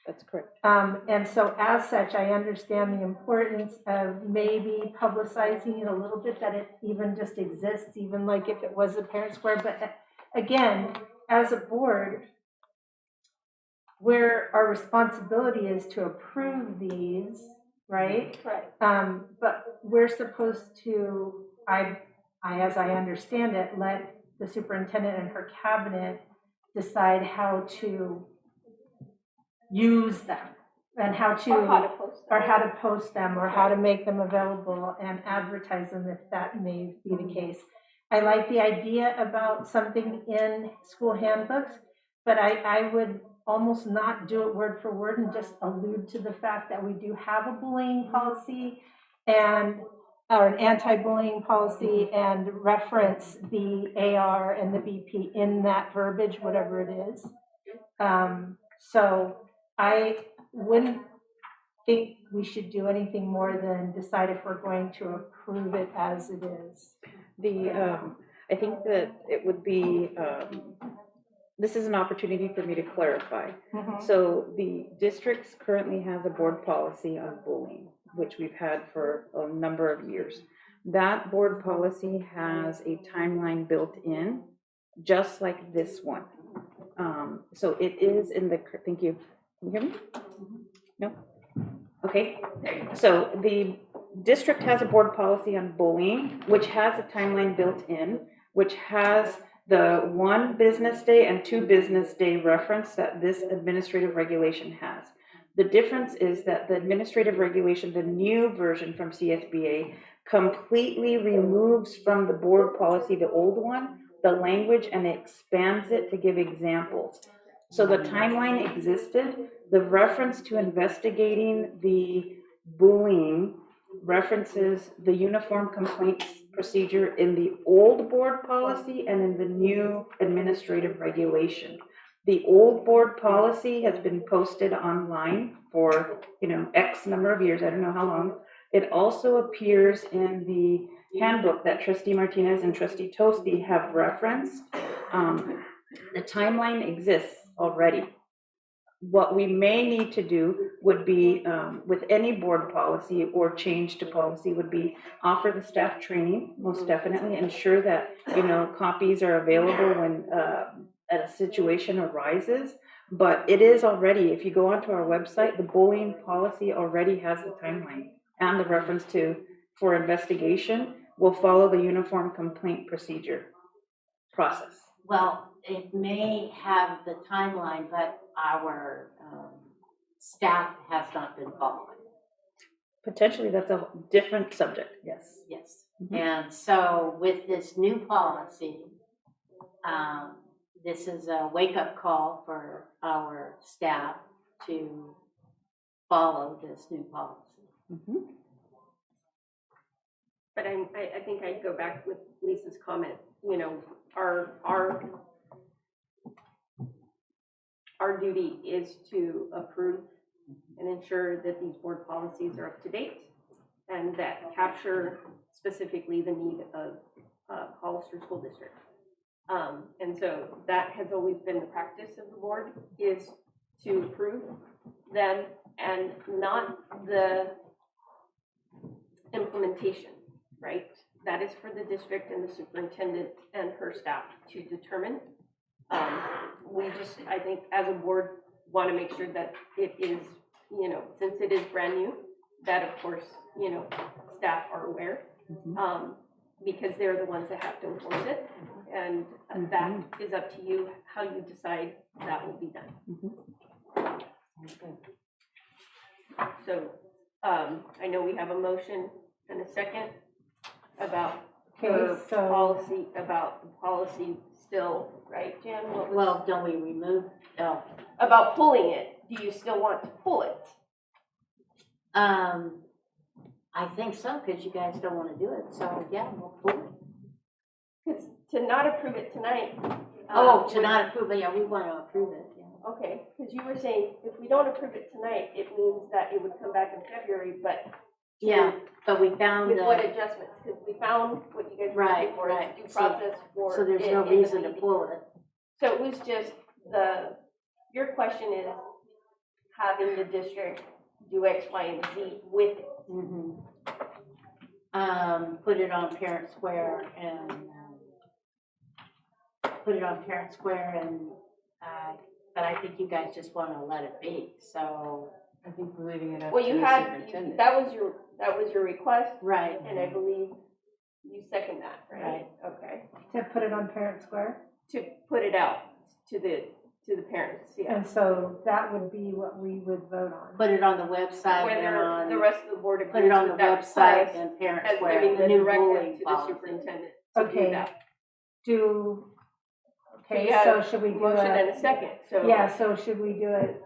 That's correct. And so as such, I understand the importance of maybe publicizing it a little bit, that it even just exists, even like if it was a parent square. But again, as a board, where our responsibility is to approve these, right? Right. But we're supposed to, as I understand it, let the superintendent and her cabinet decide how to use them and how to post them or how to make them available and advertise them if that may be the case. I like the idea about something in school handbooks, but I would almost not do it word for word and just allude to the fact that we do have a bullying policy or an anti-bullying policy, and reference the AR and the BP in that verbiage, whatever it is. So I wouldn't think we should do anything more than decide if we're going to approve it as it is. I think that it would be, this is an opportunity for me to clarify. So the districts currently has a board policy on bullying, which we've had for a number of years. That board policy has a timeline built in, just like this one. So it is in the, thank you. Can you hear me? No? Okay. So the district has a board policy on bullying, which has a timeline built in, which has the 1 business day and 2 business day reference that this administrative regulation has. The difference is that the administrative regulation, the new version from CSBA, completely removes from the board policy, the old one, the language, and expands it to give examples. So the timeline existed. The reference to investigating the bullying references the uniform complaints procedure in the old board policy and in the new administrative regulation. The old board policy has been posted online for, X number of years, I don't know how long. It also appears in the handbook that Trustee Martinez and Trustee Toasty have referenced. The timeline exists already. What we may need to do would be, with any board policy or change to policy, would be offer the staff training, most definitely, ensure that, copies are available when a situation arises. But it is already, if you go onto our website, the bullying policy already has the timeline and the reference to, for investigation, will follow the uniform complaint procedure process. Well, it may have the timeline, but our staff has not been following. Potentially, that's a different subject, yes. Yes. Mhm. And so with this new policy, this is a wake-up call for our staff to follow this new policy. Mhm. But I think I'd go back with Lisa's comment, our duty is to approve and ensure that these board policies are up to date and that capture specifically the need of Hollister School District. And so that has always been the practice of the board, is to approve them and not the implementation, right? That is for the district and the superintendent and her staff to determine. We just, I think, as a board, want to make sure that it is, since it is brand new, that of course, staff are aware, because they're the ones that have to enforce it. And that is up to you, how you decide that will be done. So, I know we have a motion and a second about the policy, still, right, Jan? What was- Well, don't we remove, About pulling it, do you still want to pull it? I think so, because you guys don't want to do it, so yeah, we'll pull it. Because to not approve it tonight. Oh, to would- not approve it, yeah, we want to approve it, yeah. Okay, because you were saying if we don't approve it tonight, it means that it would come back in February, but. Yeah, but we found With what the, adjustments? Because we found what you guys were Right, looking for, right. is due So- process for. so there's it no in the reason to meeting. pull it. So it was just your question is having the district do X, Y, and Z with it. Mhm. Put it on Parent Square and, but I think you guys just want to let it be, so. I think we're leaving it up to Well, the you had, superintendent. that was your request, Right. and I believe you second that, right? Right. Okay, To put it on Parent Square. to put it out to the parents, yeah. And so that would be what we would vote on. Put it on the website and Whether the on, rest of the board put agrees it on the with that website request, and Parent as Square, giving the the new directive bullying to the policy. superintendent to do Okay. that. Okay, you have so should we do Motion and it? a second, so. Yeah, so should we do it,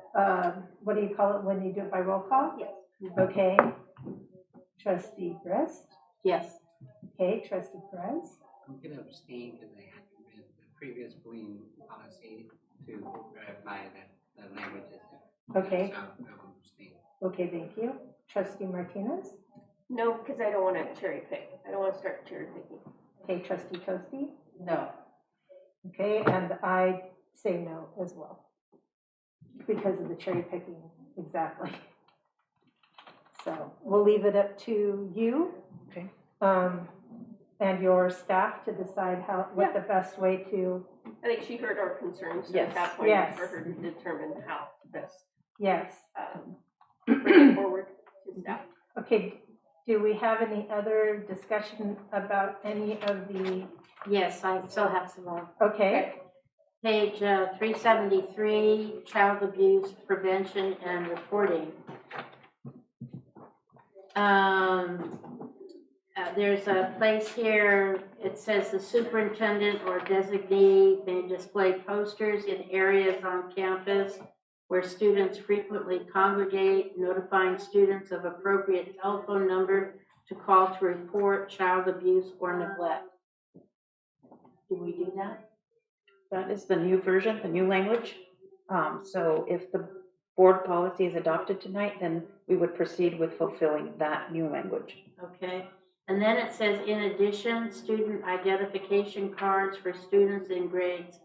what do you call it when you do it by roll call? Yes. Okay. Trustee Brist, Yes, okay, trustee Perez, I'm gonna abstain because I had to read the previous bullying policy to verify that the language is there. Okay. So I will abstain. okay, thank you. Trustee Martinez, No, because I don't want to cherry pick. I don't want to start cherry picking. okay, trustee Toasty, No, okay, and I say no as well. Because of the cherry picking, exactly. So we'll leave it up to you. Okay. And your staff to decide what the best way to, I think she heard our concerns, so Yes. at that point, Yes. for her to determine how to best yes. bring it forward to staff. Okay, do we have any other discussion about any of the, yes, I still have some more. okay, Page 373, child abuse prevention and reporting. There's a place here, it says the superintendent or designee may display posters in areas on campus where students frequently congregate, notifying students of appropriate telephone number to call to report child abuse or neglect. Do we do that? That is the new version, the new language. So if the board policy is adopted tonight, then we would proceed with fulfilling that new language. Okay, and then it says, in addition, student identification cards for students in grades,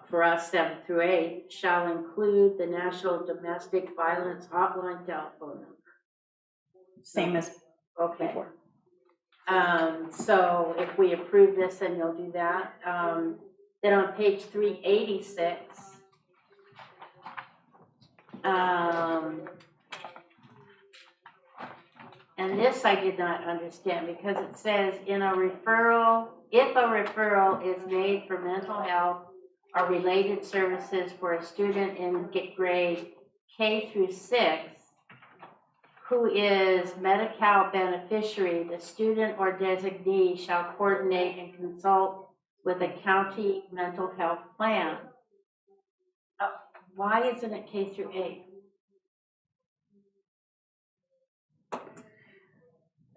for us 7 through 8, shall include the National Domestic Violence Hotline telephone number. Same as Okay. before. So if we approve this, then you'll do that. Then on page 386, and this I did not understand because it says in a referral, if a referral is made for mental health or related services for a student in grade K through 6, who is Medi-Cal beneficiary, the student or designee shall coordinate and consult with a county mental health plan. Why isn't it K through 8?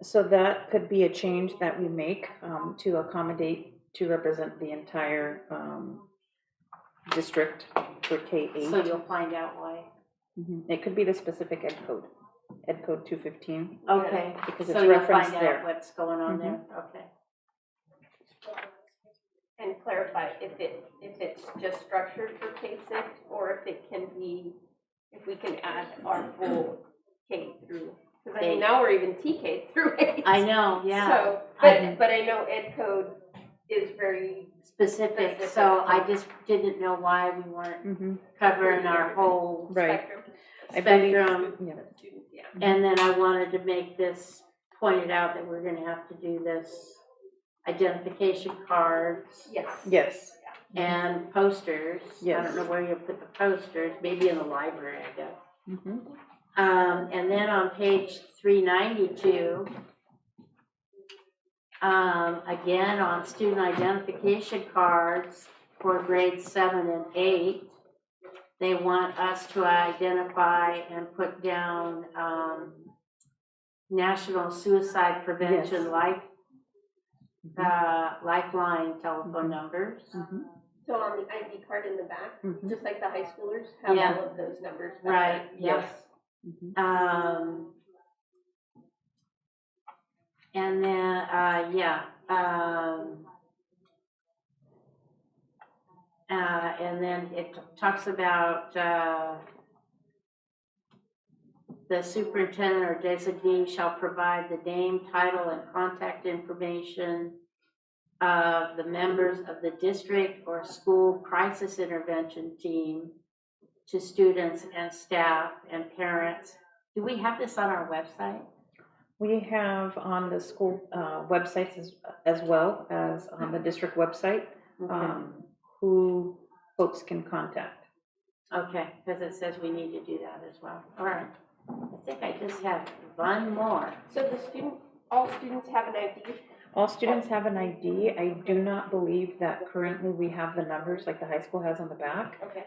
So that could be a change that we make to accommodate, to represent the entire district for K-8. So you'll find out why. It could be the specific ed code 215. Okay, Because so it's you'll referenced find there. out what's going on there, okay. And clarify if it's just structured for K-6, or if it can be, if we can add our full K through. Because I mean, now we're even TK through 8. I know, yeah. So, I- but I know ed code is very, Specific, so I just didn't know why we weren't covering our whole Right. spectrum. I believe- spectrum. Yeah. Students, yeah. And then I wanted to make this, pointed out that we're gonna have to do this identification cards Yes. Yes. and posters. I Yes. don't know where you'll put the posters, maybe in the library, I guess. Mhm. And then on page 392, again, on student identification cards for grades 7 and 8, they want us to identify and put down National Suicide Prevention Yes. Lifeline telephone numbers. Mhm. So on the ID card in the back, Mhm. just like the high schoolers have Yeah. all of those numbers. back Right, there. yes. Mhm. And then, and then it talks about, the superintendent or designee shall provide the name, title, and contact information of the members of the district or school crisis intervention team to students and staff and parents. Do we have this on our website? We have on the school websites as well as on the district website, who folks can contact. Okay, because it says we need to do that as well. All right. I think I just have one more. So all students have an ID? All students have an ID. I do not believe that currently we have the numbers like the high school has on the back. Okay.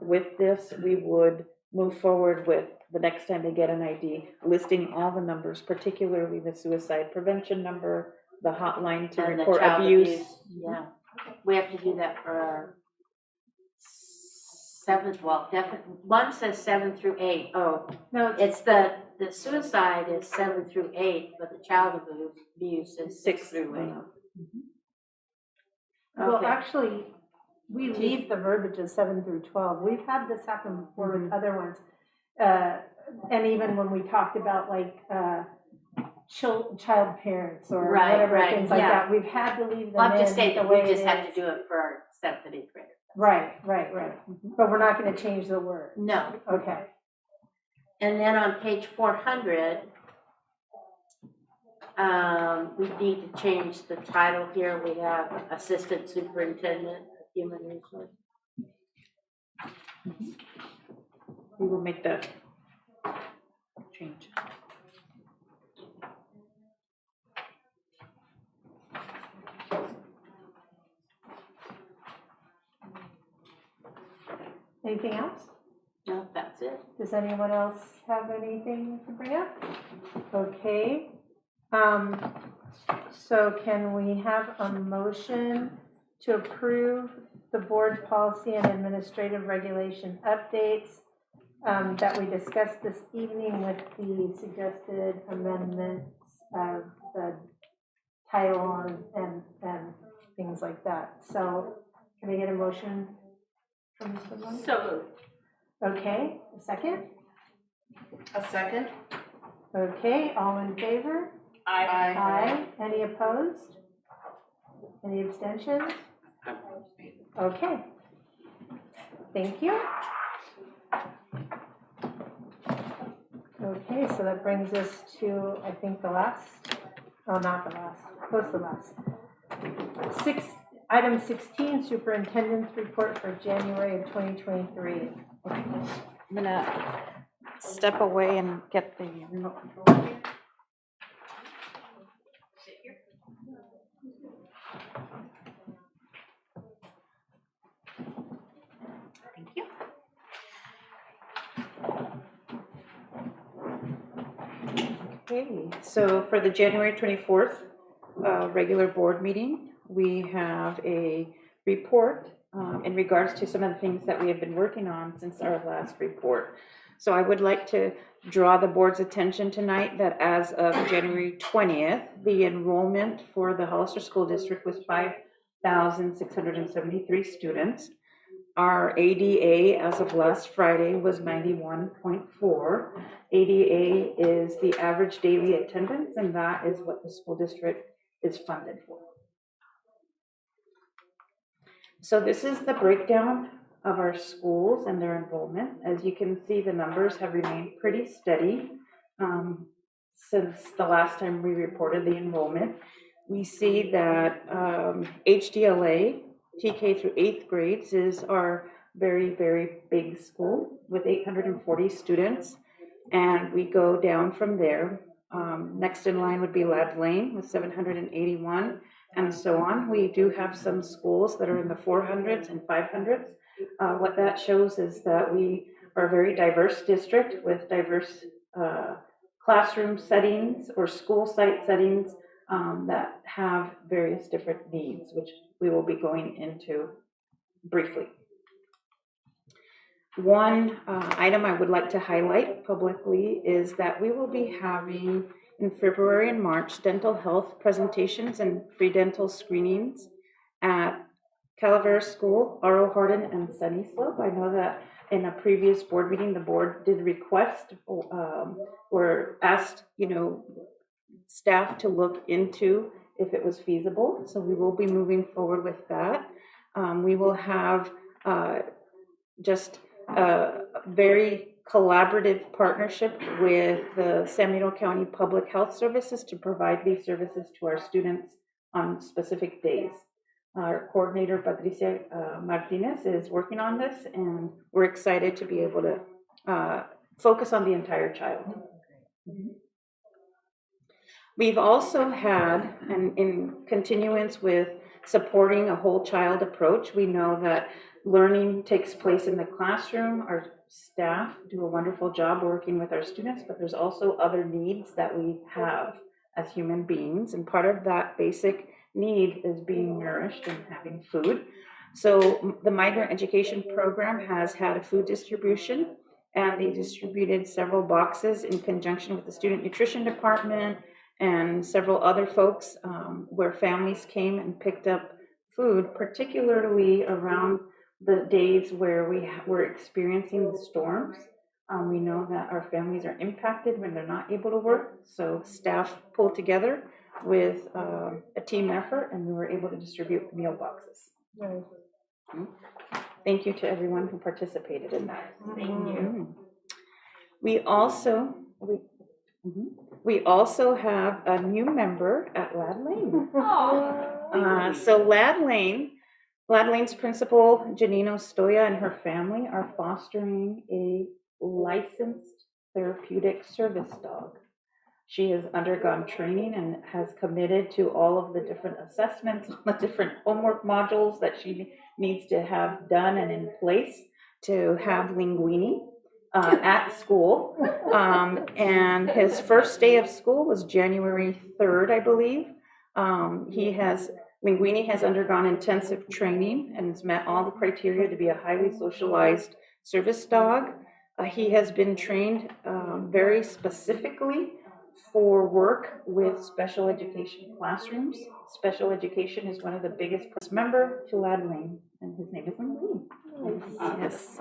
With this, we would move forward with the next time they get an ID, listing all the numbers, particularly the suicide prevention number, the hotline to And the report child abuse. Yeah, we have to do that for our definitely, one says 7 through 8. Oh, No, it's the suicide is 7 through 8, but the child abuse is 6 through 8. well, Okay. actually, we leave the verbiage as 7 through 12. We've had this happen before with other ones. And even when we talked about like child parents or Right, whatever, right, things like yeah. that, we've had to leave them Well, I'm in just saying the that way we just it have is. to do it for our 7th and 8th graders. Right. But we're not gonna change the word. No. Okay. And then on page 400, we need to change the title here. We have Assistant Superintendent of Human Resources. We will make that change. Anything else? No, that's it. Does anyone else have anything to bring up? Okay. So can we have a motion to approve the board policy and administrative regulation updates that we discussed this evening with the suggested amendments of the title and things like that? So can I get a motion from Mr. Lund? So moved. Okay, a second? A second? Okay, all in favor? Aye. Any opposed? Any abstentions? Okay. Thank you. Okay, so that brings us to, I think, the last, oh, not the last, close to last. Item 16, Superintendent's Report for January of 2023. I'm gonna step away and get the remote control here. Thank you. Okay, so for the January 24th regular board meeting, we have a report in regards to some of the things that we have been working on since our last report. So I would like to draw the board's attention tonight that as of January 20th, the enrollment for the Hollister School District was 5,673 students. Our ADA as of last Friday was 91.4. ADA is the average daily attendance, and that is what the school district is funded for. So this is the breakdown of our schools and their enrollment. As you can see, the numbers have remained pretty steady since the last time we reported the enrollment. We see that HDLA, TK through 8th grades, is our very, very big school with 840 students. And we go down from there. Next in line would be Lad Lane with 781. And so on. We do have some schools that are in the 400s and 500s. What that shows is that we are a very diverse district with diverse classroom settings or school site settings that have various different needs, which we will be going into briefly. One item I would like to highlight publicly is that we will be having in February and March dental health presentations and free dental screenings at Calaveras School, Aro Hardin, and Sunny Slope. I know that in a previous board meeting, the board did request or asked, staff to look into if it was feasible. So we will be moving forward with that. We will have just a very collaborative partnership with the San Benito County Public Health Services to provide these services to our students on specific days. Our coordinator, Patricia Martinez, is working on this, and we're excited to be able to focus on the entire child. We've also had, and in continuance with supporting a whole child approach, we know that learning takes place in the classroom. Our staff do a wonderful job working with our students, but there's also other needs that we have as human beings, and part of that basic need is being nourished and having food. So the Migrant Education Program has had a food distribution, and they distributed several boxes in conjunction with the Student Nutrition Department and several other folks where families came and picked up food, particularly around the days where we were experiencing the storms. We know that our families are impacted when they're not able to work, so staff pulled together with a team effort, and we were able to distribute meal boxes. Thank you to everyone who participated in that. Thank you. We also have a new member at Lad Lane. So Lad Lane's principal, Janino Stoya, and her family are fostering a licensed therapeutic service dog. She has undergone training and has committed to all of the different assessments, the different homework modules that she needs to have done and in place to have Linguini at school. And his first day of school was January 3rd, I believe. Linguini has undergone intensive training and has met all the criteria to be a highly socialized service dog. He has been trained very specifically for work with special education classrooms. Special education is one of the biggest member to Lad Lane, and his name is Linguini. Yes.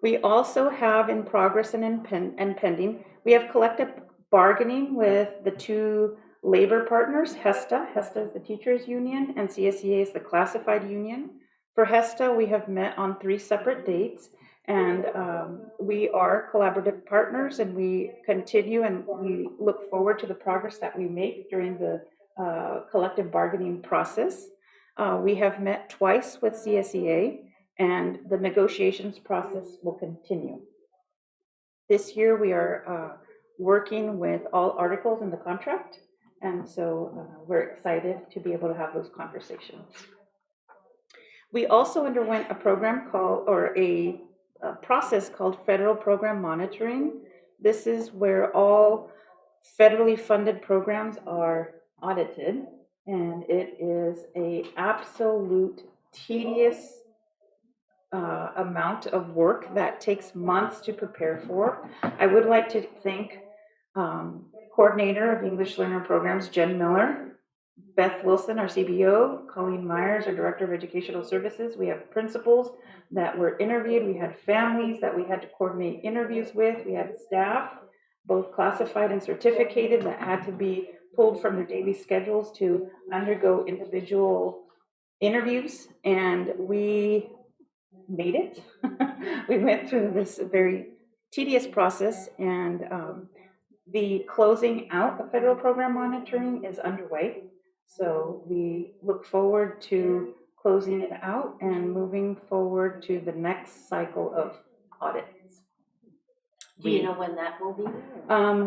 We also have in progress and pending, we have collective bargaining with the two labor partners, HESTA is the teachers union, and CSEA is the classified union. For HESTA, we have met on 3 separate dates, and we are collaborative partners, and we continue and we look forward to the progress that we make during the collective bargaining process. We have met twice with CSEA, and the negotiations process will continue. This year we are working with all articles in the contract, and so we're excited to be able to have those conversations. We also underwent a program a process called Federal Program Monitoring. This is where all federally funded programs are audited, and it is an absolute tedious amount of work that takes months to prepare for. I would like to thank Coordinator of English Learner Programs, Jen Miller, Beth Wilson, our CBO, Colleen Myers, our Director of Educational Services. We have principals that were interviewed. We had families that we had to coordinate interviews with. We had staff, both classified and certificated, that had to be pulled from their daily schedules to undergo individual interviews, and we made it. We went through this very tedious process, and the closing out of federal program monitoring is underway. So we look forward to closing it out and moving forward to the next cycle of audits. Do you know when that will be?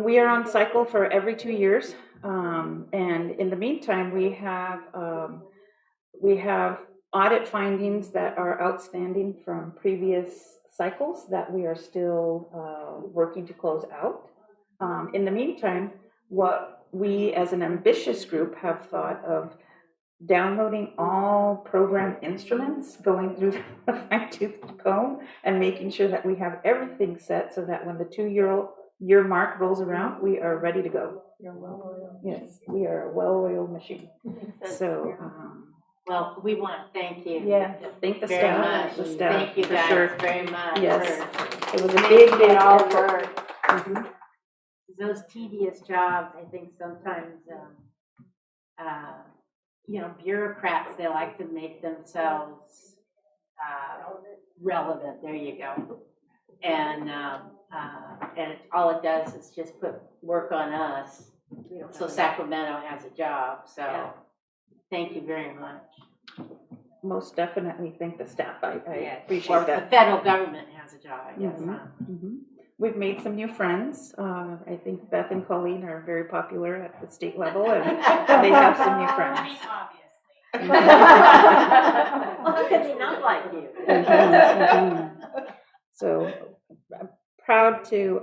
We are on cycle for every 2 years. And in the meantime, we have audit findings that are outstanding from previous cycles that we are still working to close out. In the meantime, what we as an ambitious group have thought of downloading all program instruments, going through the fine-tooth comb and making sure that we have everything set so that when the 2-year mark rolls around, we are ready to go. You're well-oiled. Yes, we are a well-oiled machine. So, Well, we want to thank you. yeah, thank the Very staff, much. the staff, Thank you for guys sure. very much. Yes. for It was a big, making big it all effort. work. Mhm. Those tedious jobs, I think sometimes, bureaucrats, they like to make themselves relevant. There you go. And all it does is just put work on us. So Sacramento has a job. So thank you very much. Most definitely thank the staff. I Or appreciate the that. federal government has a job, I guess. Mhm. Huh? Mhm. We've made some new friends. I think Beth and Colleen are very popular at the state level, and they have some new friends. Well, how could they not like you? So I'm proud to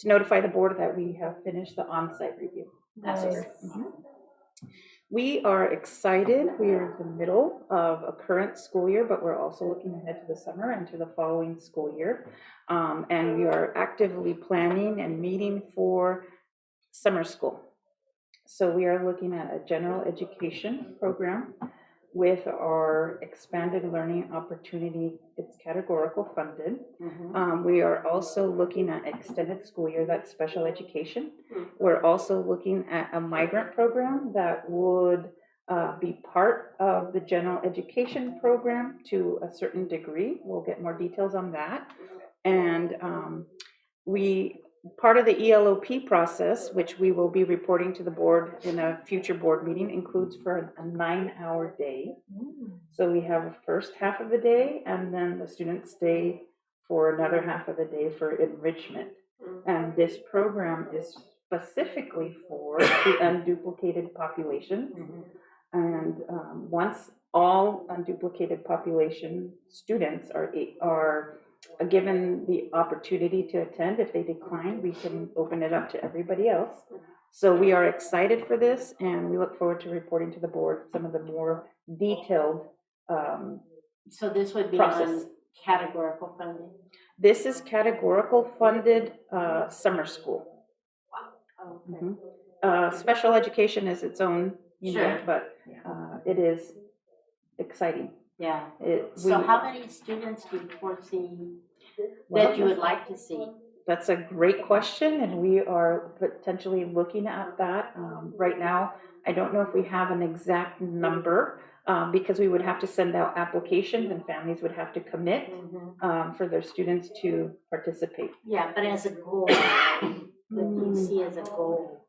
notify the board that we have finished the on-site review. Nice. Mhm. We are excited. We are in the middle of a current school year, but we're also looking ahead to the summer and to the following school year. And we are actively planning and meeting for summer school. So we are looking at a general education program with our expanded learning opportunity. It's categorical funded. We are also looking at extended school year, that's special education. We're also looking at a migrant program that would be part of the general education program to a certain degree. We'll get more details on that. And part of the ELOP process, which we will be reporting to the board in a future board meeting, includes for a 9-hour day. So we have a first half of the day, and then the students stay for another half of the day for enrichment. And this program is specifically for the unduplicated population. And once all unduplicated population students are given the opportunity to attend, if they decline, we can open it up to everybody else. So we are excited for this, and we look forward to reporting to the board some of the more detailed So this would be process. on categorical funding? This is categorical funded summer school. Special education is its own, Sure. but it is exciting. Yeah. So how many students do you foresee that you would like to see? That's a great question, and we are potentially looking at that. Right now, I don't know if we have an exact number, because we would have to send out applications and families would have to commit for their students to participate. Yeah, but as a goal, what do you see as a goal?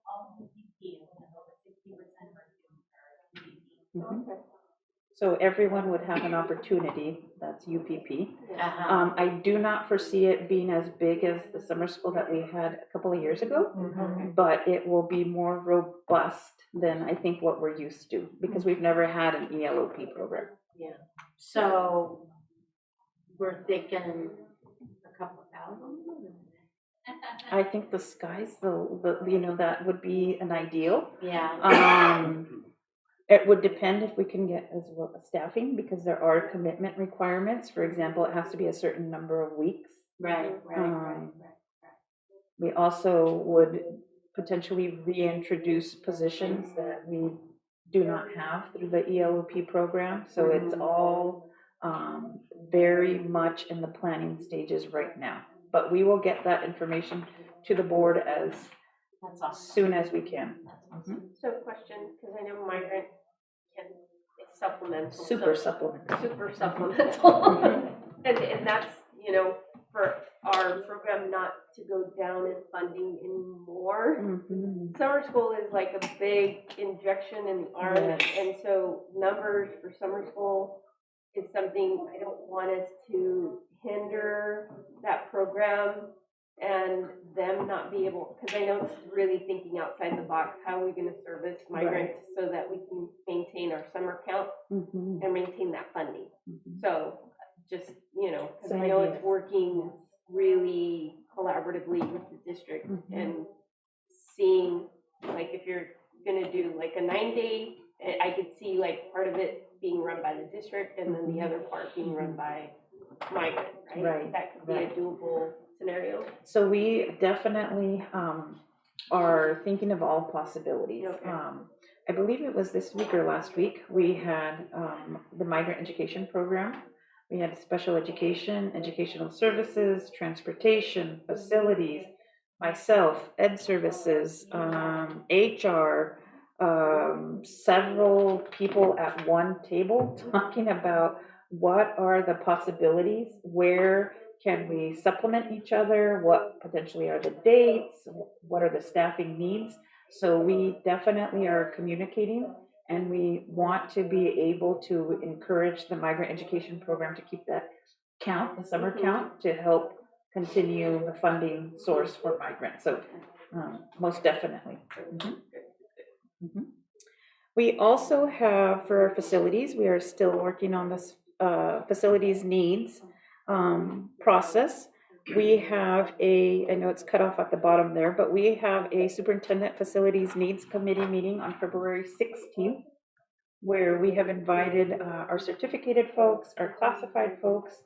So everyone would have an opportunity, that's UPP. Uh-huh. I do not foresee it being as big as the summer school that we had a couple of years ago, but it will be more robust than I think what we're used to, because we've never had an ELOP program. Yeah. So we're thinking a couple thousand? I think the sky's that would be an ideal. Yeah. It would depend if we can get as well staffing, because there are commitment requirements. For example, it has to be a certain number of weeks. Right. We also would potentially reintroduce positions that we do not have through the ELOP program. So it's all very much in the planning stages right now. But we will get that information to the board as soon as we can. So question, because I know migrant it's supplemental. Super so- supplemental. Super supplemental. And that's, for our program not to go down in funding anymore. Summer school is like a big injection in the arm, Yes. and so numbers for summer school is something I don't want us to hinder that program and them not be able, because I know it's really thinking outside the box, how are we gonna service migrants so that we can maintain our summer count Mhm, and maintain that funding? mhm. So just, because Some I know ideas. it's working really collaboratively with the district Mhm. and seeing, like, if you're gonna do like a 9-day, I could see like part of it being run by the district and then the other part being run by migrant, right? Right, That could be a right. doable scenario. So we definitely are thinking of all possibilities. Okay. I believe it was this week or last week, we had the migrant education program. We had special education, educational services, transportation, facilities, myself, ed services, HR, several people at one table talking about what are the possibilities, where can we supplement each other, what potentially are the dates, what are the staffing needs. So we definitely are communicating, and we want to be able to encourage the migrant education program to keep that count, the summer count, to help continue the funding source for migrants. So most definitely. Mhm. Mhm. We also have, for our facilities, we are still working on this facilities needs process. We have I know it's cut off at the bottom there, but we have a superintendent facilities needs committee meeting on February 16th, where we have invited our certificated folks, our classified folks,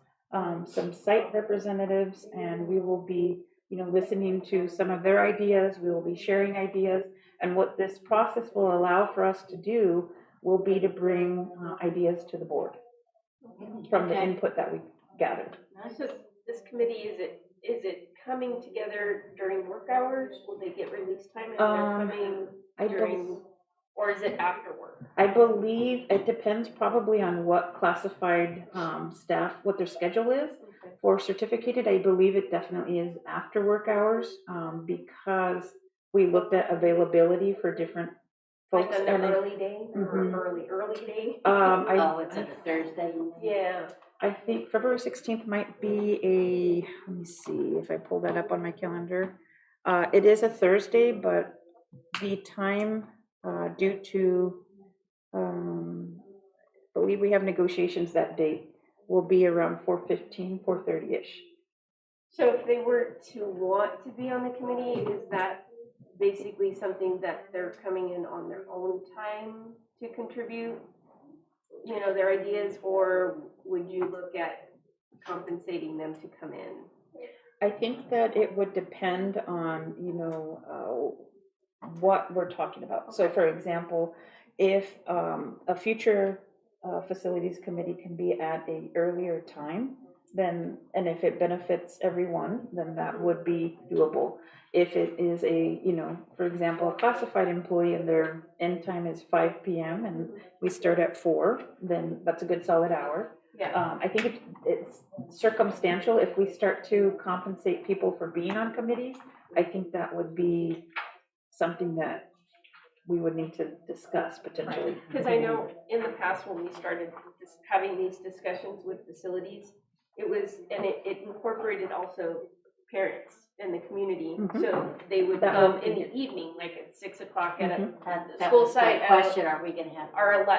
some site representatives, and we will be, listening to some of their ideas. We will be sharing ideas, and what this process will allow for us to do will be to bring ideas to the board from the input that we gathered. So this committee, is it coming together during work hours? Will they get release time and they're coming I during, or is it after work? I believe it depends probably on what classified staff, what their schedule is. For certificated, I believe it definitely is after work hours, because we looked at availability for different folks. Like on and the I- early day or Mhm. early day? It's a Thursday. Yeah. I think February 16th might be let me see if I pull that up on my calendar. It is a Thursday, but the time, due to, I believe we have negotiations that date, will be around 4:15, 4:30-ish. So if they were to want to be on the committee, is that basically something that they're coming in on their own time to contribute, their ideas, or would you look at compensating them to come in? I think that it would depend on, what we're talking about. So for example, if a future facilities committee can be at a earlier time, then, and if it benefits everyone, then that would be doable. If it is for example, a classified employee and their end time is 5 p.m. and we start at 4, then that's a good solid hour. Yeah. I think it's circumstantial. If we start to compensate people for being on committees, I think that would be something that we would need to discuss potentially. Because I know in the past when we started having these discussions with facilities, it incorporated also parents in the community. Mhm. So they would That come would in be the evening, like at 6 o'clock at Mhm. a That school was my site, question, are we gonna have?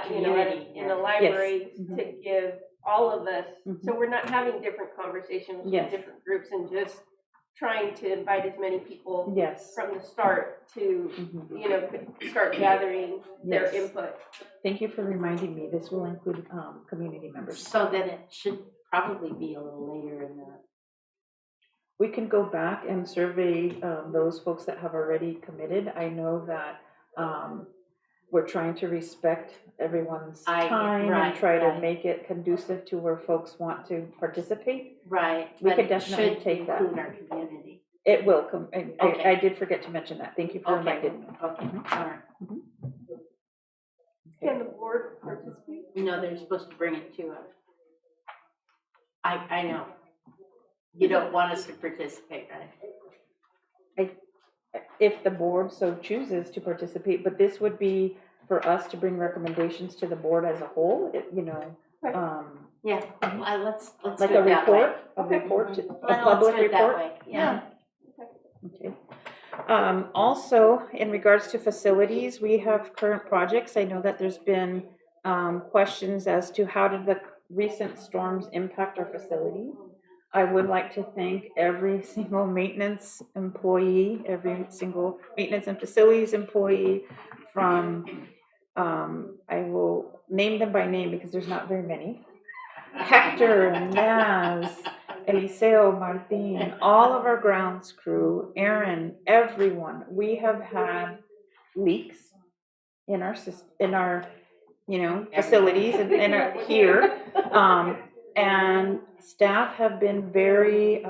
Community, in the yeah. library Yes. to give all of us. Mhm. So we're not having different conversations with Yes. different groups and just trying to invite as many people Yes. from the start to, Mhm. start gathering their Yes. input. Thank you for reminding me. This will include community members. So then it should probably be a little later in the. We can go back and survey those folks that have already committed. I know that we're trying to respect everyone's time and right, try to right. make it conducive to where folks want to participate. Right. We but could it definitely should take that. include our community. It will come, and Okay. I did forget to mention that. Thank you for Okay. reminding me. Okay, all right. Can the board participate? No, they're supposed to bring it to us. I know. You don't want us to participate, right? If the board so chooses to participate, but this would be for us to bring recommendations to the board as a whole, Yeah, well, let's like do a it that way. report, a Okay. report, a Well, let's public do it that report. way, yeah. Okay. Also, in regards to facilities, we have current projects. I know that there's been questions as to how did the recent storms impact our facilities. I would like to thank every single maintenance employee, every single maintenance and facilities employee from, I will name them by name because there's not very many. Hector, Naz, Eliseo, Martin, all of our grounds crew, Aaron, everyone. We have had leaks in our facilities and here. And staff have been very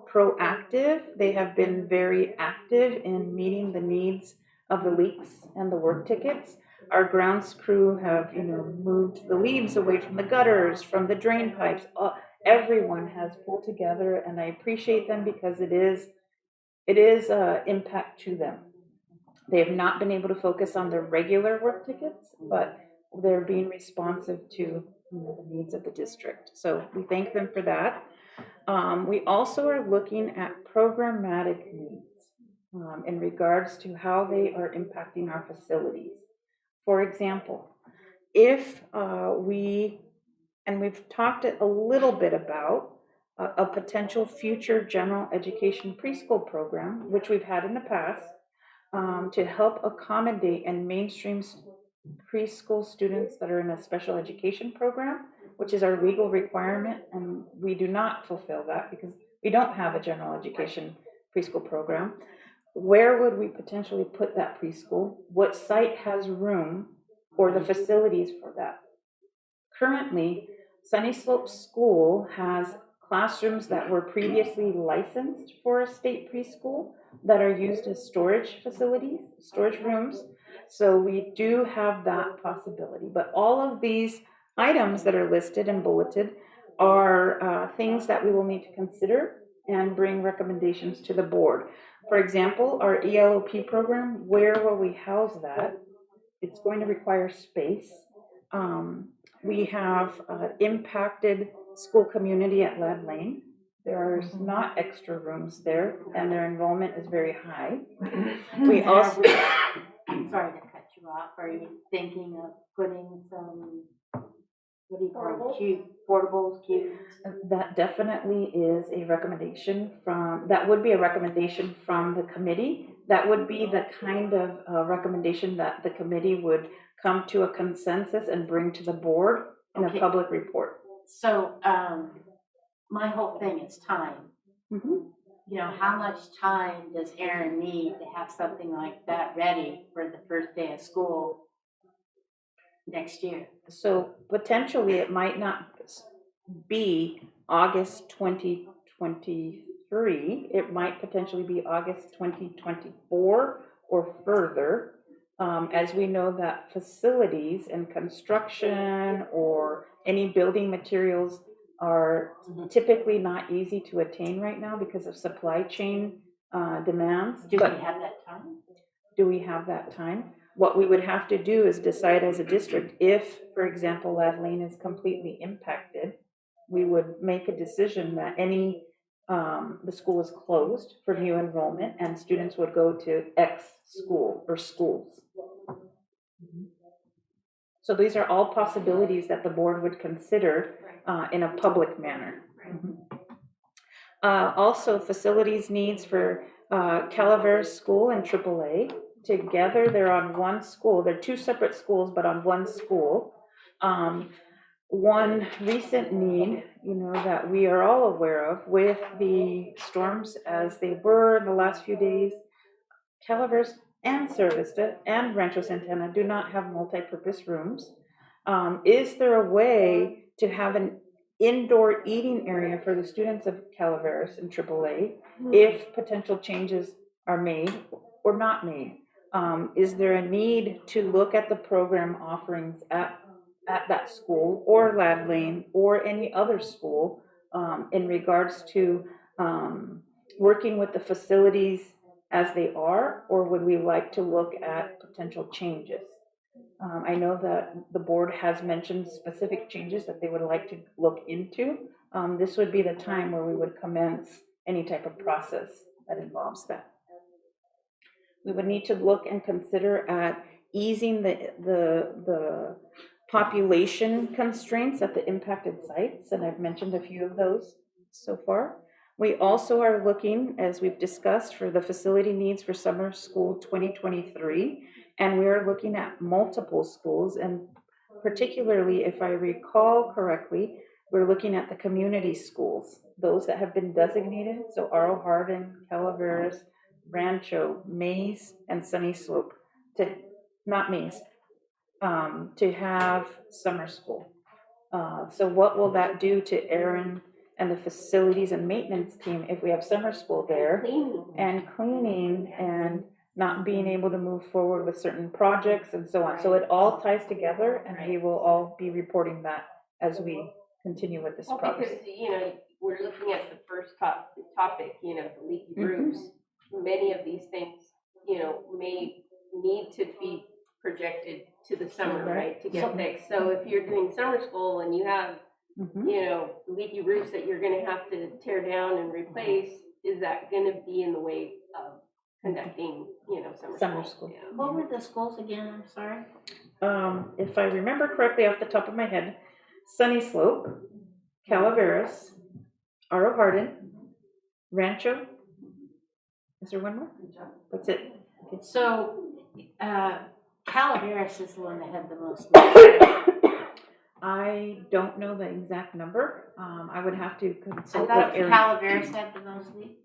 proactive. They have been very active in meeting the needs of the leaks and the work tickets. Our grounds crew have, moved the leaves away from the gutters, from the drain pipes. Everyone has pulled together, and I appreciate them because it is impact to them. They have not been able to focus on their regular work tickets, but they're being responsive to the needs of the district. So we thank them for that. We also are looking at programmatic needs in regards to how they are impacting our facilities. For example, if we've talked a little bit about a potential future general education preschool program, which we've had in the past, to help accommodate and mainstream preschool students that are in a special education program, which is our legal requirement, and we do not fulfill that because we don't have a general education preschool program. Where would we potentially put that preschool? What site has room or the facilities for that? Currently, Sunny Slope School has classrooms that were previously licensed for a state preschool that are used as storage facilities, storage rooms. So we do have that possibility. But all of these items that are listed and bulleted are things that we will need to consider and bring recommendations to the board. For example, our ELOP program, where will we house that? It's going to require space. We have impacted school community at Lad Lane. There's not extra rooms there, and their enrollment is very high. We also, I'm sorry to cut you off. Are you thinking of putting some, what do you call them, portables, cubes? that definitely is a recommendation that would be a recommendation from the committee. That would be the kind of recommendation that the committee would come to a consensus and bring to the board in a public report. So, my whole thing is time. How much time does Aaron need to have something like that ready for the first day of school next year? So potentially it might not be August 2023. It might potentially be August 2024 or further. As we know that facilities and construction or any building materials are typically not easy to attain right now because of supply chain demands. Do we have that time? Do we have that time? What we would have to do is decide as a district if, for example, Lad Lane is completely impacted, we would make a decision that the school is closed for new enrollment and students would go to X school or schools. So these are all possibilities that the board would consider in a public manner. Also, facilities needs for Calaveras School and AAA. Together, they're on one school. They're two separate schools, but on one school. One recent need, that we are all aware of with the storms as they were in the last few days, Calaveras and Cerro Vista and Rancho Santana do not have multi-purpose rooms. Is there a way to have an indoor eating area for the students of Calaveras and AAA if potential changes are made or not made? Is there a need to look at the program offerings at that school or Lad Lane or any other school in regards to working with the facilities as they are, or would we like to look at potential changes? I know that the board has mentioned specific changes that they would like to look into. This would be the time where we would commence any type of process that involves that. We would need to look and consider at easing the population constraints at the impacted sites, and I've mentioned a few of those so far. We also are looking, as we've discussed, for the facility needs for summer school 2023, and we are looking at multiple schools, and particularly, if I recall correctly, we're looking at the community schools, those that have been designated, so Arlo Hardin, Calaveras, Rancho, Mays, and Sunny Slope, not Mays, to have summer school. So what will that do to Aaron and the facilities and maintenance team if we have summer school there? And cleaning and not being able to move forward with certain projects and so on. So it all ties together, and we will all be reporting that as we continue with this Well, process. because, we're looking at the first topic, the leaky roofs. Many of these things, may need to be projected to the summer, right, to get fixed. So if you're doing summer school and you have, leaky roofs that you're gonna have to tear down and replace, is that gonna be in the way of conducting, summer school? Yeah. What were the schools again, I'm sorry? If I remember correctly off the top of my head, Sunny Slope, Calaveras, Arlo Hardin, Rancho. Is there one more? That's it. So, Calaveras is the one that had the most. I don't know the exact number. I would have to I consult thought with Aaron. Calaveras had the most leaks.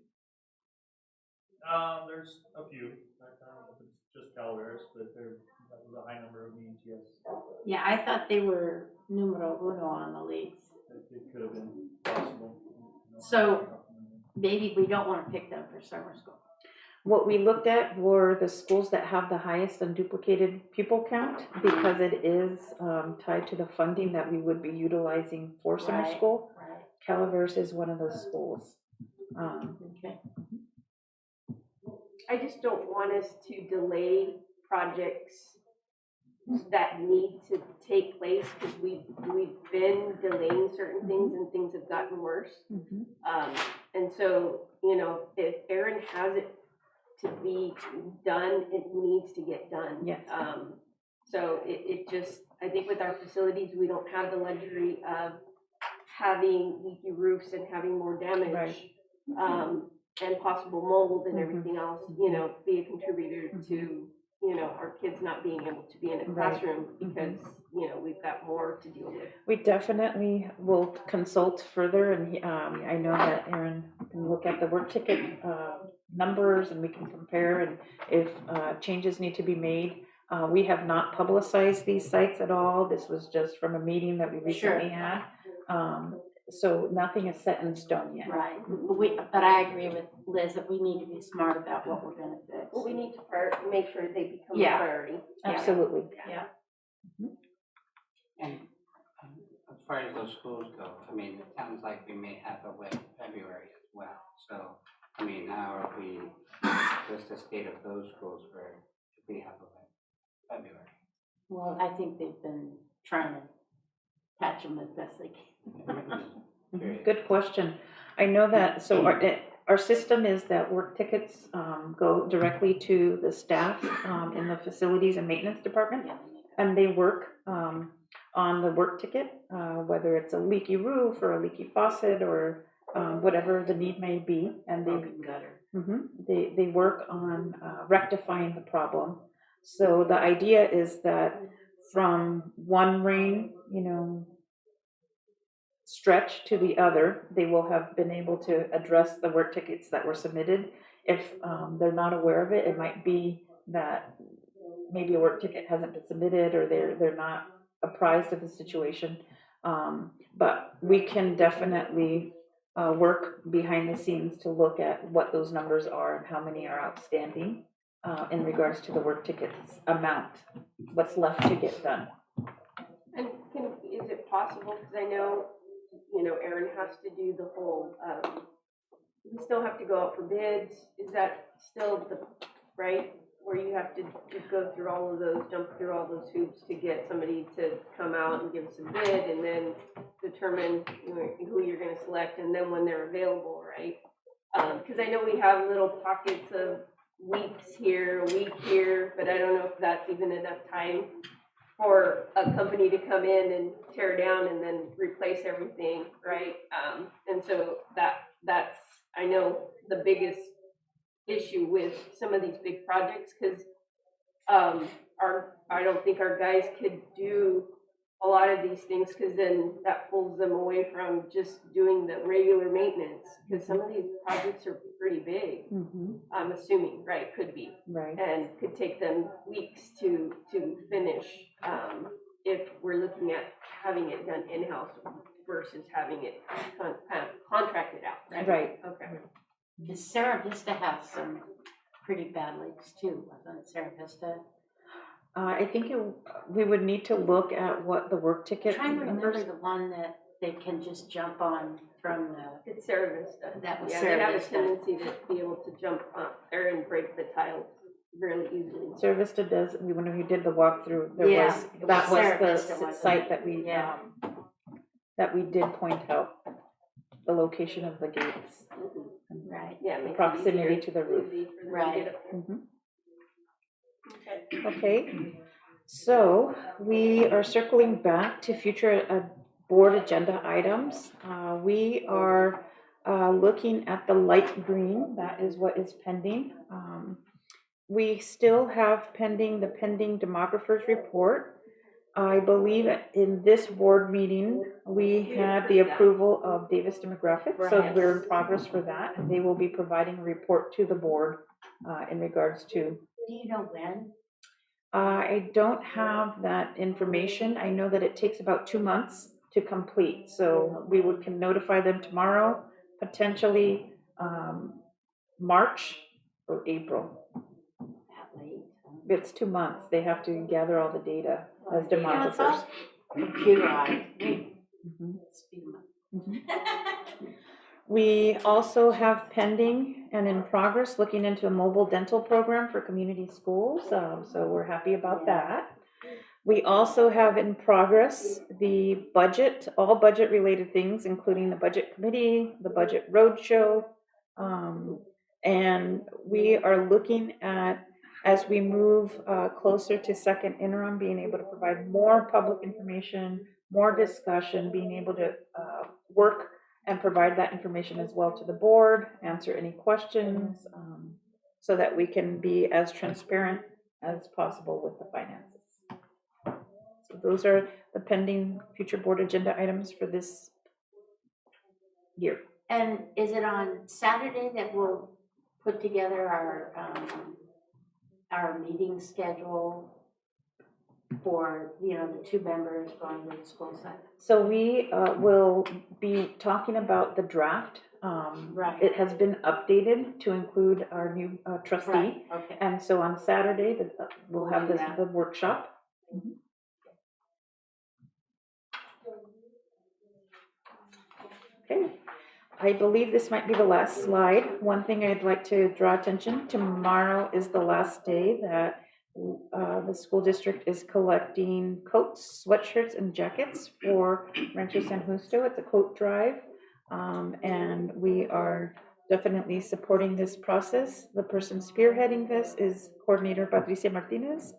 There's a few. I don't know if it's just Calaveras, but that was a high number of needs, yes. Yeah, I thought they were numero uno on the leaks. It could have been possible. So maybe we don't want to pick them for summer school. What we looked at were the schools that have the highest unduplicated pupil count, because it is tied to the funding that we would be utilizing for summer Right, school. right. Calaveras is one of those schools. Okay. I just don't want us to delay projects that need to take place, because we've been delaying certain things and things have gotten worse. And so, if Aaron has it to be done, it needs to get done. Yes. So it just, I think with our facilities, we don't have the luxury of having leaky roofs and having more damage. Right. And possible mold and everything else, be a contributor to, our kids not being able to be in a classroom because, we've got more to deal with. We definitely will consult further, and I know that Aaron can look at the work ticket numbers, and we can compare, and if changes need to be made. We have not publicized these sites at all. This was just from a meeting that we recently had. So nothing is set in stone yet. Right, but I agree with Liz that we need to be smart about what we're gonna fix. Well, we need to make sure they become a Yeah. priority. Absolutely. Yeah. And as far as those schools go, it sounds like we may have a wet February as well. So, how are we, what's the state of those schools where if we have a wet February? Well, I think they've been trying to patch them as best they can. Good question. I know that, so our system is that work tickets go directly to the staff in the facilities and maintenance department, and they work on the work ticket, whether it's a leaky roof or a leaky faucet or whatever the need may be, and they work on rectifying the problem. So the idea is that from one rain, stretch to the other, they will have been able to address the work tickets that were submitted. If they're not aware of it, it might be that maybe a work ticket hasn't been submitted, or they're not apprised of the situation. But we can definitely work behind the scenes to look at what those numbers are and how many are outstanding in regards to the work tickets amount, what's left to get done. And is it possible, because I know, Aaron has to do the whole, we still have to go out for bids. Is that still right? Where you have to just go through all of those, jump through all those hoops to get somebody to come out and give us a bid, and then determine who you're gonna select, and then when they're available, right? Because I know we have little pockets of weeks here, a week here, but I don't know if that's even enough time for a company to come in and tear down and then replace everything, right? And so that's, I know, the biggest issue with some of these big projects, because I don't think our guys could do a lot of these things, because then that pulls them away from just doing the regular maintenance, because some of these projects are pretty big, I'm assuming, right, could be. Right. And could take them weeks to finish, if we're looking at having it done in-house versus having it contracted out, right? Right. Okay. Does Sarah Vista have some pretty bad leaks too, wasn't it Sarah Vista? I think we would need to look at what the work ticket Trying to remember numbers. the one that they can just jump on from the, It's Sarah Vista. that was Yeah, Sarah they have a Vista. tendency to be able to jump up there and break the tiles really easily. Sarah Vista does, when we did the walkthrough, there Yeah, was, it was that Sarah was Vista, the wasn't site it? that we, Yeah. that we did point out, the location of the gates, Right. Yeah, the makes it proximity easier- to the roof. easy for them to Right. get up there. Mhm. Okay. Okay, so we are circling back to future board agenda items. We are looking at the light green, that is what is pending. We still have pending the pending demographer's report. I believe in this board meeting, we had the approval of Davis Demographics, so Right. we're in progress for that, and they will be providing a report to the board in regards to. Do you know when? I don't have that information. I know that it takes about 2 months to complete, so we can notify them tomorrow, potentially March or April. That late? It's 2 months. They have to gather all the data as Yeah, it's all demographers. computerized. Mhm. Speed 'em up. We also have pending and in progress looking into a mobile dental program for community schools, so we're happy about that. We also have in progress the budget, all budget related things, including the budget committee, the budget roadshow. And we are looking at, as we move closer to second interim, being able to provide more public information, more discussion, being able to work and provide that information as well to the board, answer any questions, so that we can be as transparent as possible with the finances. So those are the pending future board agenda items for this year. And is it on Saturday that we'll put together our meeting schedule for, the 2 members going to the school site? So we will be talking about the draft. Right. It has been updated to include our new trustee. Right, okay. And so on Saturday, we'll have do that. the workshop. Okay, I believe this might be the last slide. One thing I'd like to draw attention, tomorrow is the last day that the school district is collecting coats, sweatshirts, and jackets for Rancho San Justo. It's a coat drive. And we are definitely supporting this process. The person spearheading this is Coordinator Patricia Martinez,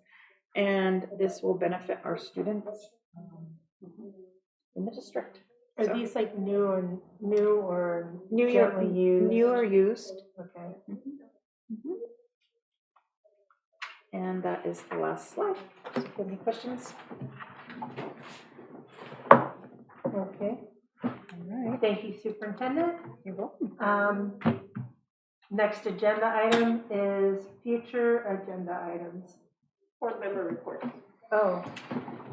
and this will benefit our students in the district. Are So, these like new or New gently used? New or used. Okay. And that is the last slide. Do you have any questions? Okay. All right. Thank you, Superintendent. You're welcome. Next agenda item is future agenda items. Board member reports. Oh,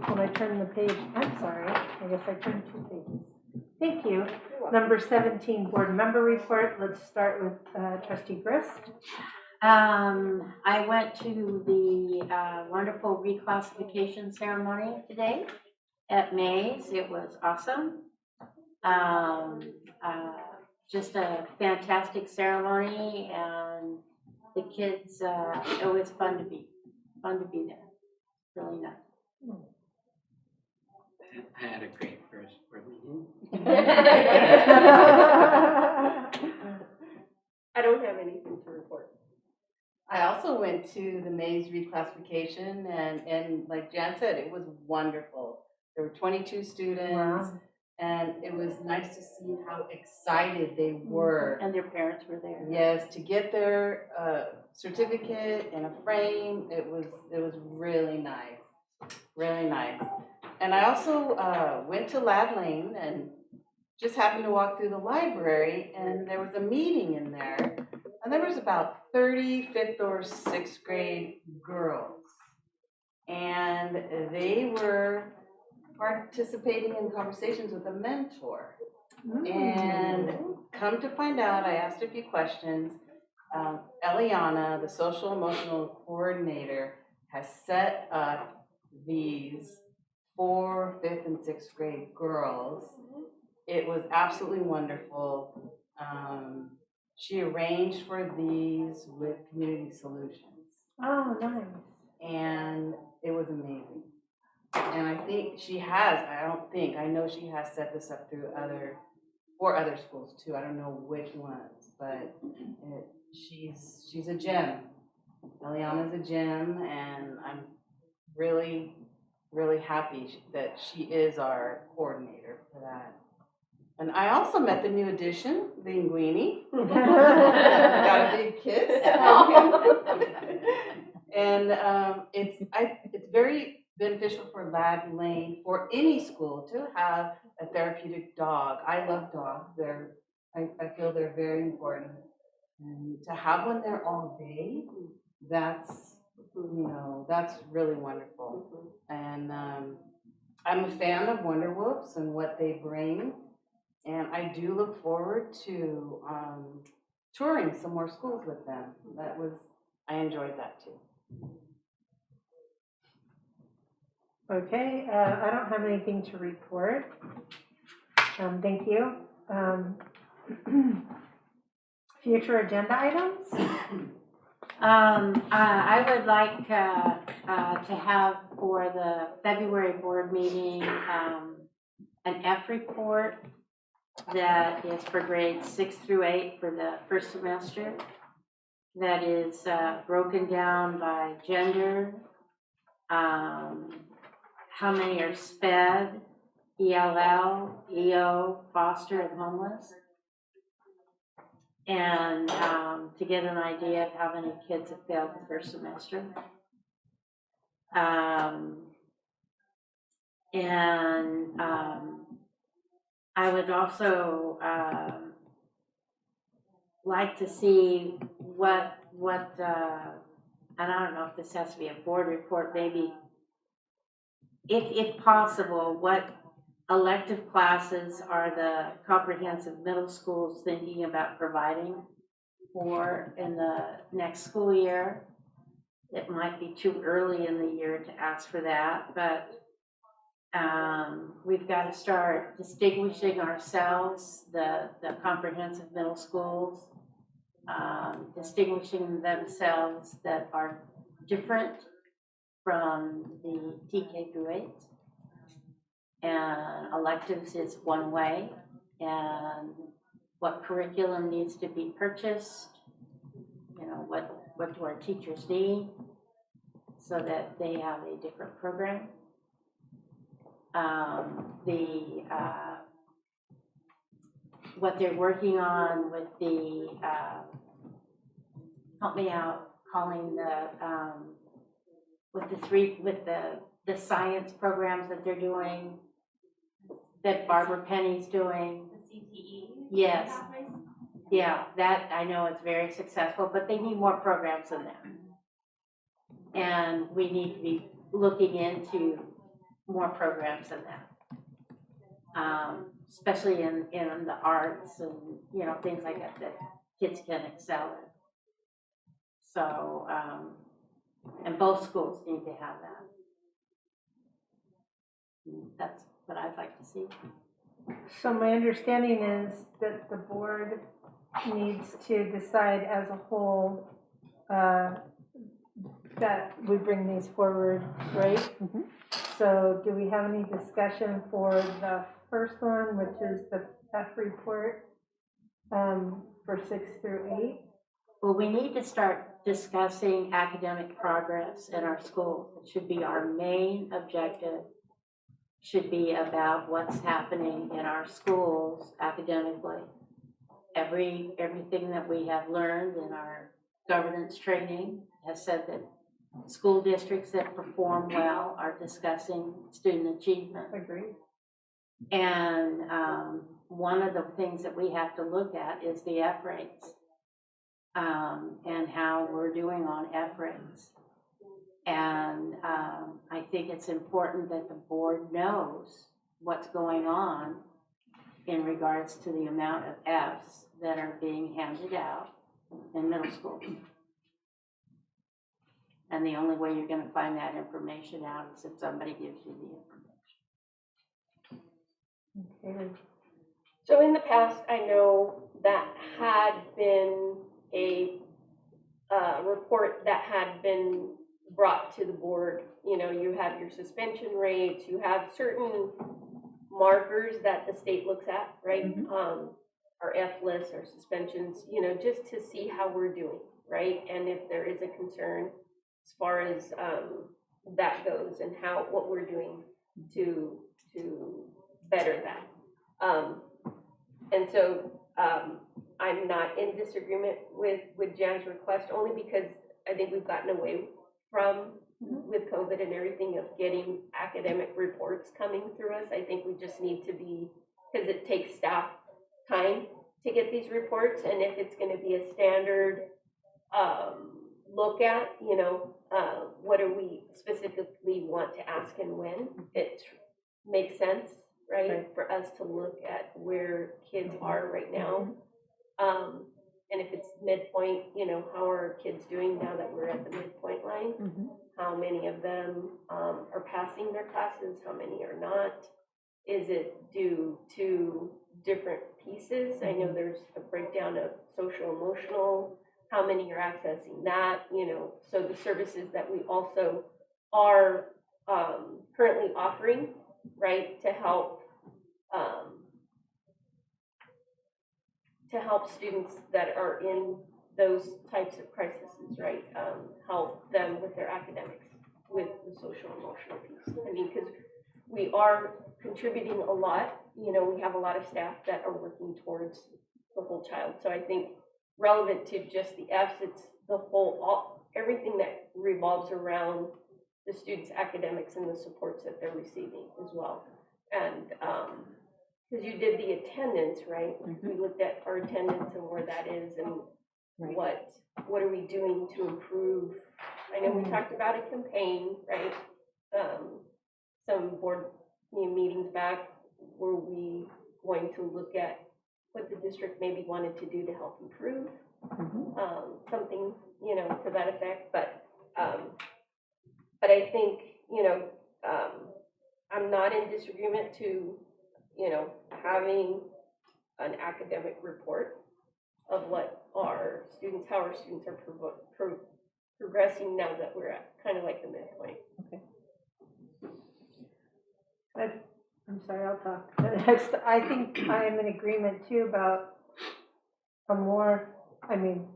when I turn the page, I'm sorry, I guess I turned 2 pages. Thank you. Number 17, board member report. Let's start with trustee Grist. I went to the wonderful reclassification ceremony today at Mays. It was awesome. Just a fantastic ceremony, and the kids, it was fun to be there. Really nice. I had a great first board meeting. also went to the Maze reclassification, and like Jan said, it was wonderful. There were 22 students, and it was nice to see how excited they were. And their parents were there. Yes, to get their certificate in a frame, it was really nice, really nice. And I also went to Lad Lane and just happened to walk through the library, and there was a meeting in there, and there was about 30 5th or 6th grade girls, and they were participating in conversations with a mentor. And come to find out, I asked a few questions. Eliana, the social emotional coordinator, has set up these for 5th and 6th grade girls. It was absolutely wonderful. She arranged for these with Community Solutions, Oh, nice. and it was amazing. And I think she has, I know she has set this up through for other schools too. I don't know which ones, but she's a gem. Eliana's a gem, and I'm really, really happy that she is our coordinator for that. And I also met the new addition, Linguini. Got a big kiss. And it's very beneficial for Lad Lane, for any school, to have a therapeutic dog. I love dogs. I feel they're very important. And to have one there all day, that's really wonderful. And I'm a fan of Wonder Wolves and what they bring. And I do look forward to touring some more schools with them. I enjoyed that too. Okay, I don't have anything to report. Thank you. Future agenda items? I would like to have for the February board meeting, an F report that is for grades 6 through 8 for the first semester. That is broken down by gender, how many are SPED, ELL, EO, foster, and homeless. And to get an idea of how many kids have failed the first semester. I would also like to see what and I don't know if this has to be a board report, maybe, if possible, what elective classes are the comprehensive middle schools thinking about providing for in the next school year. It might be too early in the year to ask for that, but we've got to start distinguishing ourselves, the comprehensive middle schools, distinguishing themselves that are different from the TK through 8. And electives is one way, and what curriculum needs to be purchased, what do our teachers need so that they have a different program. What they're working on with the, help me out, calling with the science programs that they're doing, that Barbara Penny's doing. The CTE? Yes. Yeah, that, I know it's very successful, but they need more programs than that. And we need to be looking into more programs than that. Especially in the arts and, things like that kids can excel in. So, and both schools need to have that. That's what I'd like to see. So my understanding is that the board needs to decide as a whole that we bring these forward, right? Mhm. So do we have any discussion for the first one, which is the F report for 6 through 8? Well, we need to start discussing academic progress in our schools. It should be our main objective, should be about what's happening in our schools academically. Everything that we have learned in our governance training has said that school districts that perform well are discussing student achievement. Agreed. And one of the things that we have to look at is the F rates, and how we're doing on F rates. And I think it's important that the board knows what's going on in regards to the amount of Fs that are being handed out in middle school. And the only way you're gonna find that information out is if somebody gives you the information. Okay. So in the past, I know that had been a report that had been brought to the board. You know, you have your suspension rates, you have certain markers that the state looks at, right? Our F lists, our suspensions, you know, just to see how we're doing, right? And if there is a concern as far as that goes and what we're doing to better that. And so I'm not in disagreement with Jan's request, only because I think we've gotten away from, with COVID and everything, of getting academic reports coming through us. I think we just need to be, because it takes staff time to get these reports, and if it's going to be a standard look at, you know, what do we specifically want to ask and when, it makes sense, right, for us to look at where kids are right now. And if it's midpoint, you know, how are our kids doing now that we're at the midpoint line? How many of them are passing their classes? How many are not? Is it due to different pieces? I know there's a breakdown of social emotional, how many are accessing that, you know, so the services that we also are currently offering, right, to help students that are in those types of crises, right? Help them with their academics, with the social emotional piece. I mean, because we are contributing a lot, you know, we have a lot of staff that are working towards the whole child. So I think relevant to just the Fs, it's the whole, everything that revolves around the students' academics and the supports that they're receiving as well. And because you did the attendance, right? We looked at our attendance and where that is, and what are we doing to improve. I know we talked about a campaign, right? Some board meetings back, were we going to look at what the district maybe wanted to do to help improve something, you know, to that effect. But I think, you know, I'm not in disagreement to, you know, having an academic report of what our students, how our students are progressing now that we're at kind of like the midpoint. I'm sorry, I'll talk next. I think I am in agreement too about a more, I mean,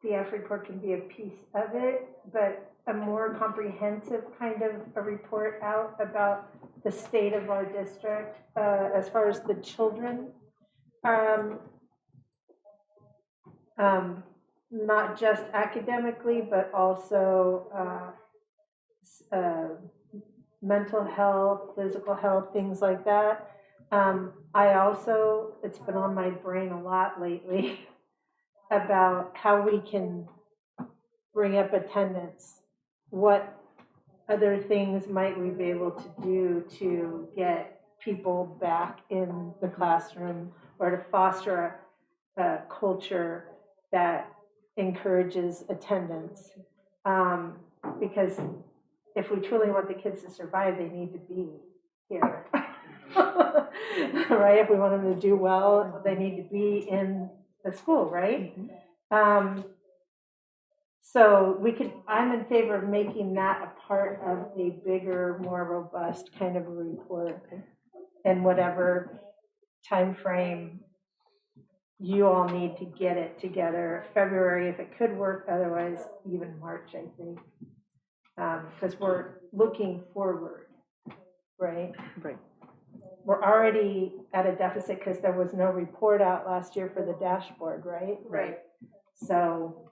the F report can be a piece of it, but a more comprehensive kind of a report out about the state of our district as far as the children. Not just academically, but also mental health, physical health, things like that. I also, it's been on my brain a lot lately about how we can bring up attendance. What other things might we be able to do to get people back in the classroom, or to foster a culture that encourages attendance? Because if we truly want the kids to survive, they need to be here. Right? If we want them to do well, they need to be in the school, right? So I'm in favor of making that a part of a bigger, more robust kind of a report, and whatever time frame you all need to get it together. February, if it could work, otherwise even March, I think. Because we're looking forward, right? Right. We're already at a deficit because there was no report out last year for the dashboard, right? Right. So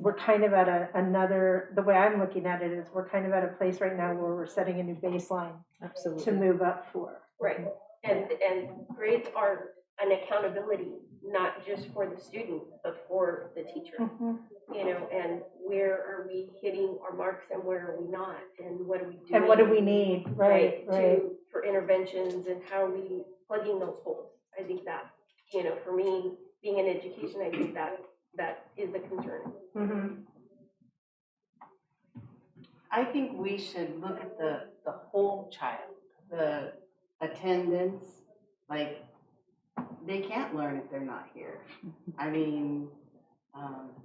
we're kind of at another, the way I'm looking at it is we're kind of at a place right now where we're setting a new baseline Absolutely. to move up for. Right, and grades are an accountability, not just for the student, but for the teacher. You know, and where are we hitting our marks and where are we not, and what are we doing? And what do we need, right. For interventions, and how are we plugging those holes? I think that, you know, for me, being in education, I think that is a concern. I think we should look at the whole child, the attendance, like, they can't learn if they're not here. I mean,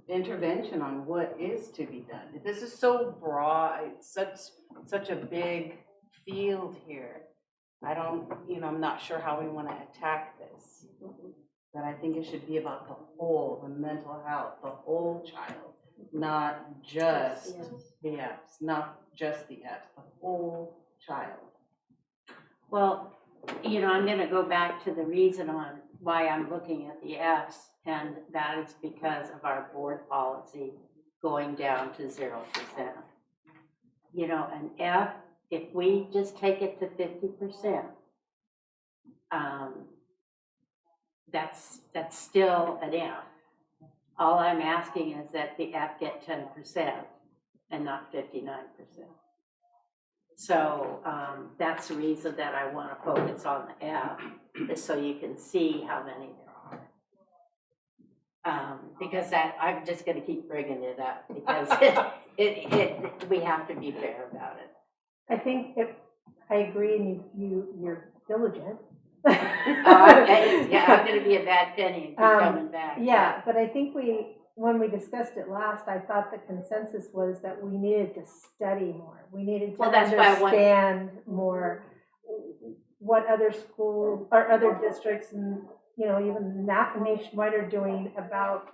intervention on what is to be done. This is so broad, it's such a big field here. I'm not sure how we want to attack this. But I think it should be about the whole, the mental health, the whole child, not just the F's, not just the F's, the whole child. Well, I'm going to go back to the reason on why I'm looking at the Fs, and that is because of our board policy going down to 0%. An F, if we just take it to 50%, that's still an F. All I'm asking is that the F get 10% and not 59%. So that's the reason that I want to focus on the F, is so you can see how many there are. Because I'm just going to keep bringing it up because we have to be fair about it. I think I agree, and you're diligent. I'm going to be a bad penny and keep coming back. Yeah, but I think when we discussed it last, I thought the consensus was that we needed to study more. We needed to understand more what other schools or other districts and, even nationwide are doing about,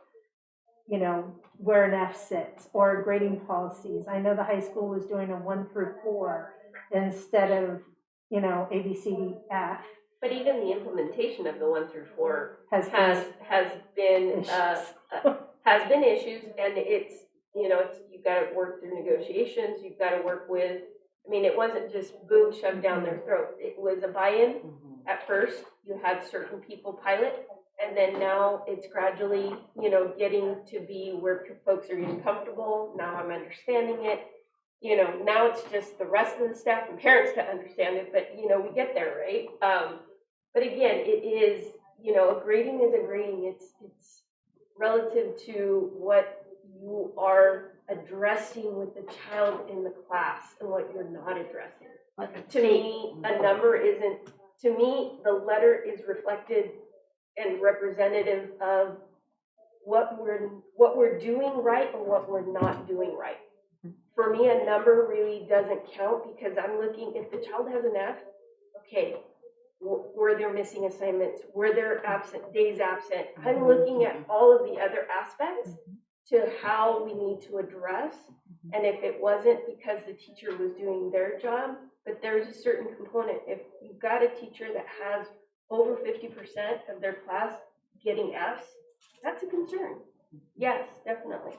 where an F sits or grading policies. I know the high school was doing a 1 through 4 instead of, A, B, C, D, F. But even the implementation of the 1 through 4 has been issues, and it's you've got to work through negotiations. You've got to work with. I mean, it wasn't just boom shoved down their throat. It was a buy-in. At first, you had certain people pilot, and then now it's gradually getting to be where folks are getting comfortable. Now I'm understanding it. Now it's just the rest of the staff and parents to understand it, but we get there, right? But again, it is, a grading is a grading. It's relative to what you are addressing with the child in the class and what you're not addressing. To me, a number isn't, to me, the letter is reflected and representative of what we're doing right and what we're not doing right. For me, a number really doesn't count because I'm looking, if the child has an F, okay, were there missing assignments? Were there days absent? I'm looking at all of the other aspects to how we need to address. And if it wasn't because the teacher was doing their job, but there's a certain component. If you've got a teacher that has over 50% of their class getting Fs, that's a concern. Yes, definitely.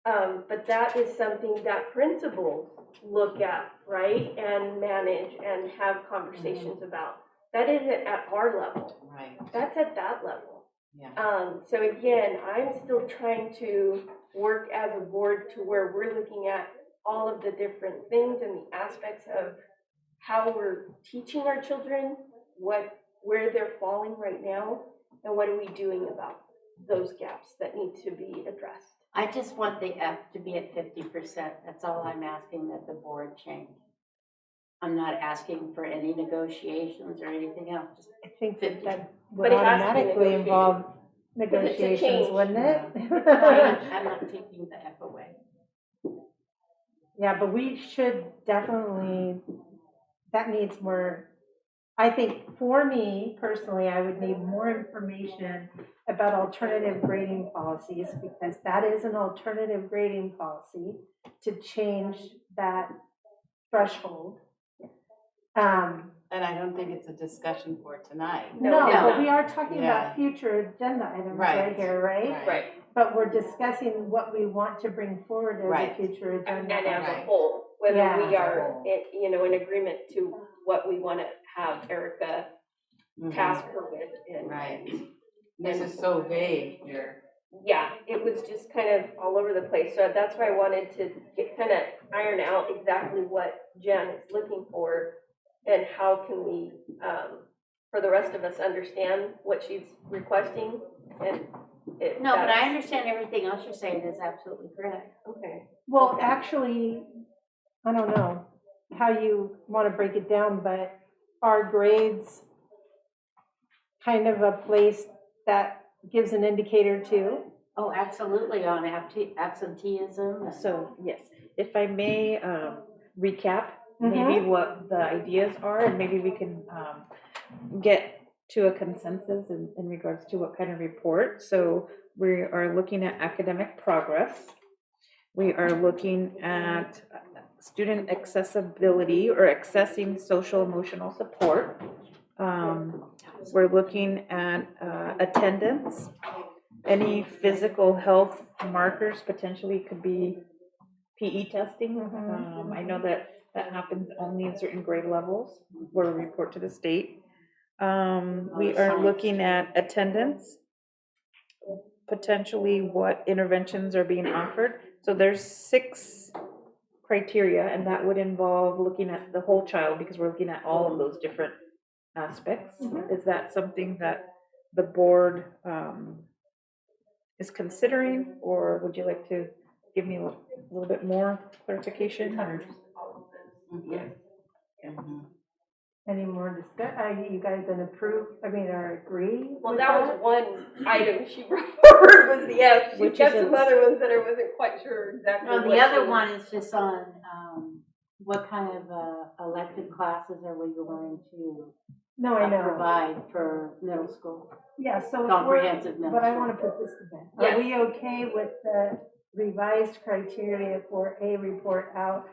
But that is something that principals look at, right, and manage and have conversations about. That isn't at our level. Right. That's at that level. Yeah. So again, I'm still trying to work as a board to where we're looking at all of the different things and the aspects of how we're teaching our children, where they're falling right now, and what are we doing about those gaps that need to be addressed. I just want the F to be at 50%. That's all I'm asking that the board change. I'm not asking for any negotiations or anything else. Just I think that would But it has to be automatically negotiated. involve Because it's a negotiations, change. wouldn't it? I'm not taking the F away. Yeah, but we should definitely, that needs more, I think for me personally, I would need more information about alternative grading policies, because that is an alternative grading policy to change that threshold. And I don't think it's a discussion for tonight. No, it's but not. we are talking Yeah. about future agenda items right Right. here, right? Right, But we're discussing what we want to bring forward as a Right. future agenda. and as a Right. whole, whether Yeah. we are, in agreement to what we wanna have Erica Mhm. task her with, and. Right. This is so vague here. Yeah, it was just kind of all over the place, so that's why I wanted to kind of iron out exactly what Jen is looking for, and how can we, for the rest of us, understand what she's requesting, and it. No, but I that's- understand everything else you're saying is absolutely correct. Okay. Well, actually, I don't know how you want to break it down, but are grades kind of a place that gives an indicator too? Oh, absolutely, on absenteeism. So, yes, if I may recap maybe what the ideas are, and maybe we can get to a consensus in regards to what kind of report. So we are looking at academic progress. We are looking at student accessibility or accessing social emotional support. We're looking at attendance. Any physical health markers potentially could be PE testing. I know that happens only in certain grade levels where we report to the state. We are looking at attendance, potentially what interventions are being offered. So there's 6 criteria, and that would involve looking at the whole child, because we're looking at all of those different aspects. Is that something that the board is considering, or would you like to give me a little bit more clarification? Or? Yes. Mhm. Any more you guys gonna approve, or agree? Well, with that was one item she brought forward, was the F. She's Which got is some other ones that I wasn't quite sure exactly Well, what the she other was- one is just on, what kind of, elective classes are we going to No, I know. provide for middle school? Yeah, so if we're, Comprehensive middle but I school. wanna put this to bed. Yes. Are we okay with the revised criteria for a report out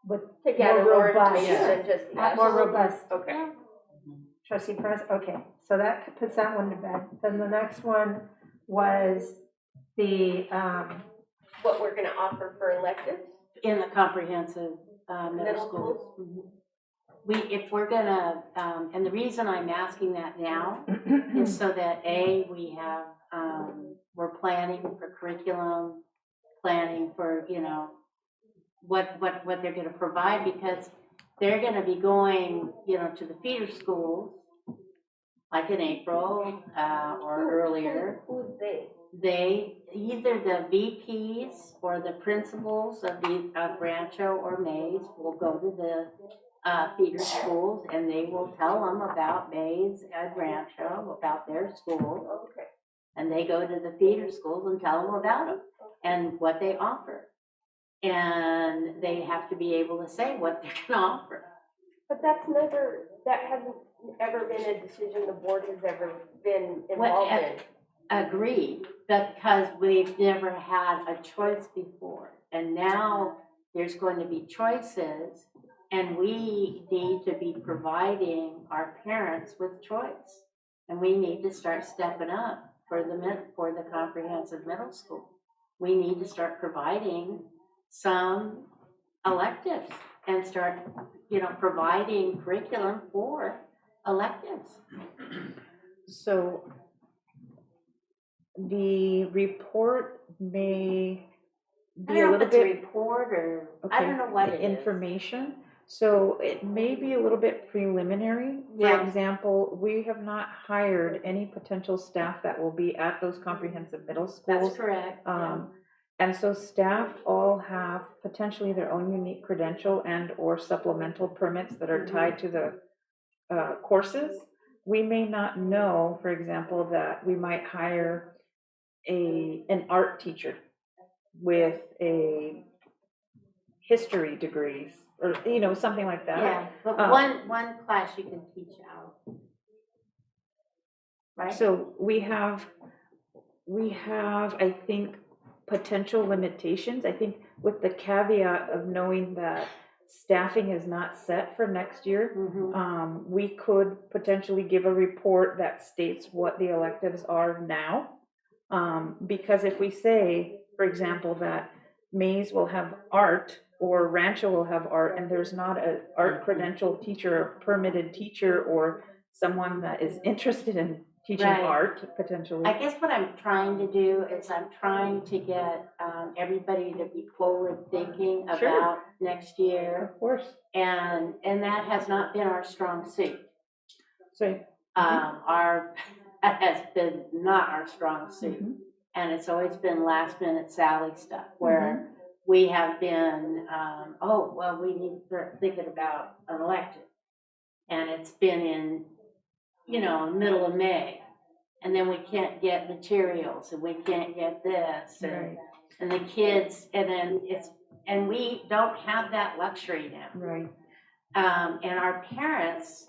with To gather more more robust? information than just the F. More robust? Okay. Trustee Perez, okay, so that puts that one to bed. Then the next one was the, What we're gonna offer for electives? In the comprehensive, middle Middle schools. Mhm. If we're gonna, and the reason I'm asking that now is so that we have, we're planning for curriculum, planning for, what they're gonna provide, because they're gonna be going, to the feeder schools, like in April, or earlier. Who's they? They, either the VPs or the principals of Rancho or Mays will go to the feeder schools, and they will tell them about Mays and Rancho, about their school. Okay. And they go to the feeder schools and tell them about them and what they offer. And they have to be able to say what they're gonna offer. But that hasn't ever been a decision the board has ever been involved in. Agreed, because we've never had a choice before. And now there's going to be choices, and we need to be providing our parents with choice. And we need to start stepping up for the comprehensive middle school. We need to start providing some electives and start, providing curriculum for electives. So the report may I be a don't know if little it's a bit report or, I don't know what it is. information. So it may be a little bit preliminary. For Yeah. example, we have not hired any potential staff that will be at those comprehensive middle schools. That's correct. And so staff all have potentially their own unique credential and or supplemental permits that are tied to the courses. We may not know, for example, that we might hire an art teacher with a history degrees or, you know, something like that. Yeah, but one class you can teach out. Right? So we have, I think, potential limitations. I think with the caveat of knowing that staffing is not set for next year, Mhm. we could potentially give a report that states what the electives are now. Because if we say, for example, that Mays will have art or Rancho will have art, and there's not an art credentialed teacher, a permitted teacher, or someone that is interested in teaching Right. art potentially. I guess what I'm trying to do is I'm trying to get everybody to be forward thinking Sure. about next year. Of course. And that has not been our strong suit. So, That has been not our strong suit. And it's always been last minute Sally stuff where we have been, we need to start thinking about an elective. And it's been in, middle of May. And then we can't get materials and we can't get this right, and the kids, and we don't have that luxury now. right. And our parents,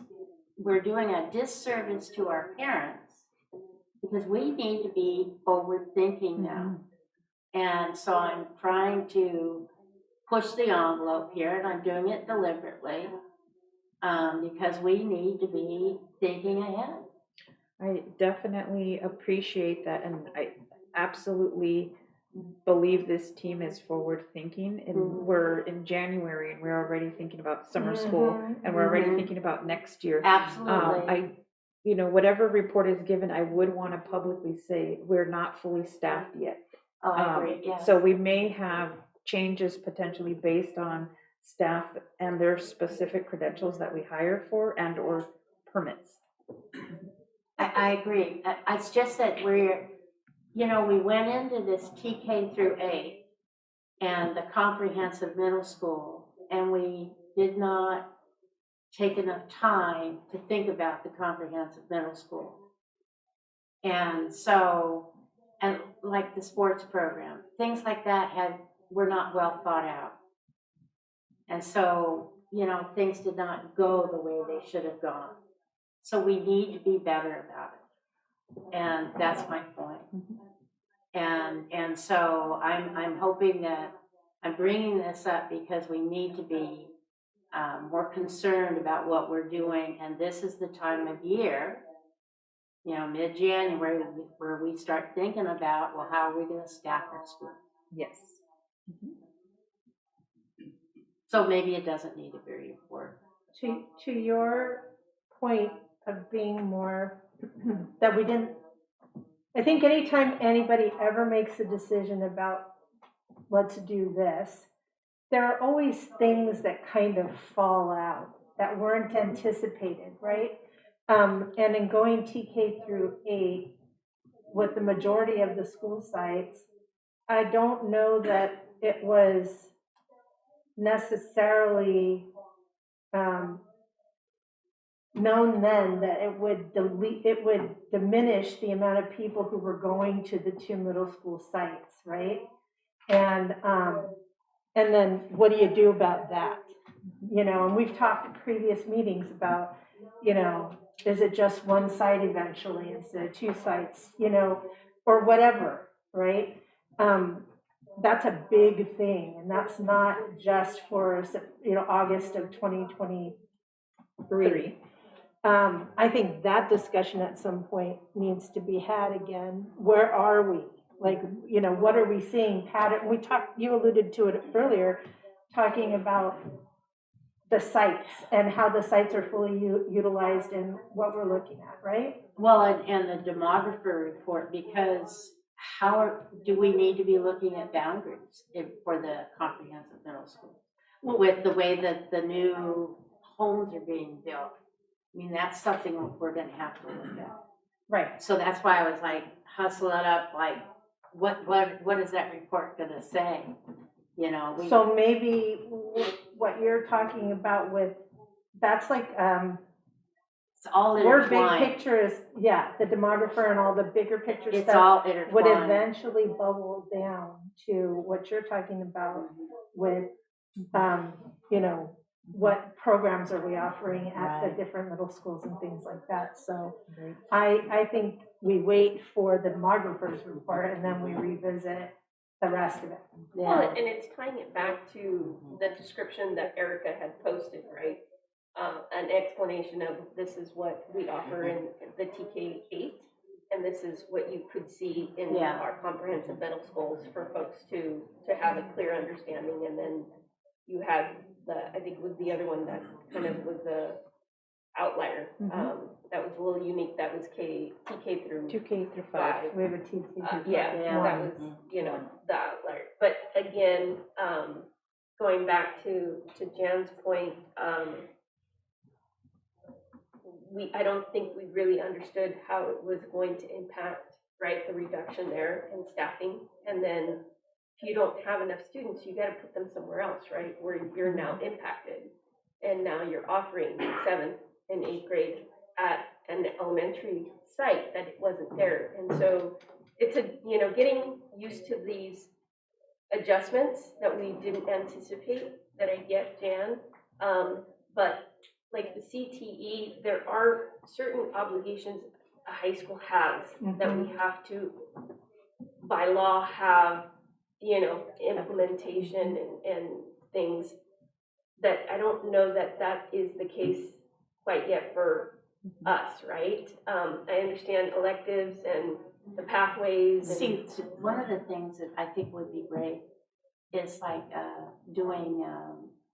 we're doing a disservice to our parents because we need to be forward thinking now. And so I'm trying to push the envelope here, and I'm doing it deliberately because we need to be thinking ahead. I definitely appreciate that, and I absolutely believe this team is forward thinking. And we're in January, and we're already thinking about summer school, and we're already thinking about next year. Absolutely. Whatever report is given, I would want to publicly say we're not fully staffed yet. Oh, I agree, yeah. So we may have changes potentially based on staff and their specific credentials that we hire for and or permits. I agree. It's just that we went into this TK through 8 and the comprehensive middle school, and we did not take enough time to think about the comprehensive middle school. And so, and like the sports program, things like that were not well thought out. And so, things did not go the way they should have gone. So we need to be better about it. And that's my point. And so I'm hoping that I'm bringing this up because we need to be more concerned about what we're doing. And this is the time of year, mid-January, where we start thinking about, well, how are we going to staff our school? Yes. So maybe it doesn't need a very report. To your point of being more, that we didn't, I think anytime anybody ever makes a decision about let's do this, there are always things that kind of fall out that weren't anticipated, right? And in going TK through 8, with the majority of the school sites, I don't know that it was necessarily known then that it would diminish the amount of people who were going to the 2 middle school sites, right? And then what do you do about that? And we've talked at previous meetings about, is it just one site eventually instead of 2 sites, or whatever, right? That's a big thing, and that's not just for, August of 2023. I think that discussion at some point needs to be had again. Where are we? Like, what are we seeing? Pattern. You alluded to it earlier, talking about the sites and how the sites are fully utilized and what we're looking at, right? Well, and the demographer report, because how do we need to be looking at boundaries for the comprehensive middle school? With the way that the new homes are being built. I mean, that's something we're going to have to look at. Right. So that's why I was like, hustle it up, like, what is that report going to say? So maybe what you're talking about that's like, it's all your intertwined. big picture is, the demographer and all the bigger picture It's stuff all intertwined. would eventually bubble down to what you're talking about with you know, what programs are we offering at the Right. different middle schools and things like that. So I think we wait for the demographers report and then we revisit the rest of it. Well, and it's tying it back to the description that Erica had posted, right? An explanation of this is what we offer in the TK-8, and this is what you could see in Yeah. our comprehensive middle schools for folks to have a clear understanding. And then you had I think was the other one that kind of was the outlier. That was a little unique. That was TK through 2K through 5. We have a TK through 5. yeah, that was, the outlier. But again, going back to Jan's point, I don't think we really understood how it was going to impact, right, the reduction there in staffing. And then if you don't have enough students, you gotta put them somewhere else, right, where you're now impacted. And now you're offering 7th and 8th grade at an elementary site that it wasn't there. And so it's getting used to these adjustments that we didn't anticipate, that I get, Jan. But like the CTE, there are certain obligations a high school has that we have to, by law, have, implementation and things that I don't know that is the case quite yet for us, right? I understand electives and the pathways. See, one of the things that I think would be great is like doing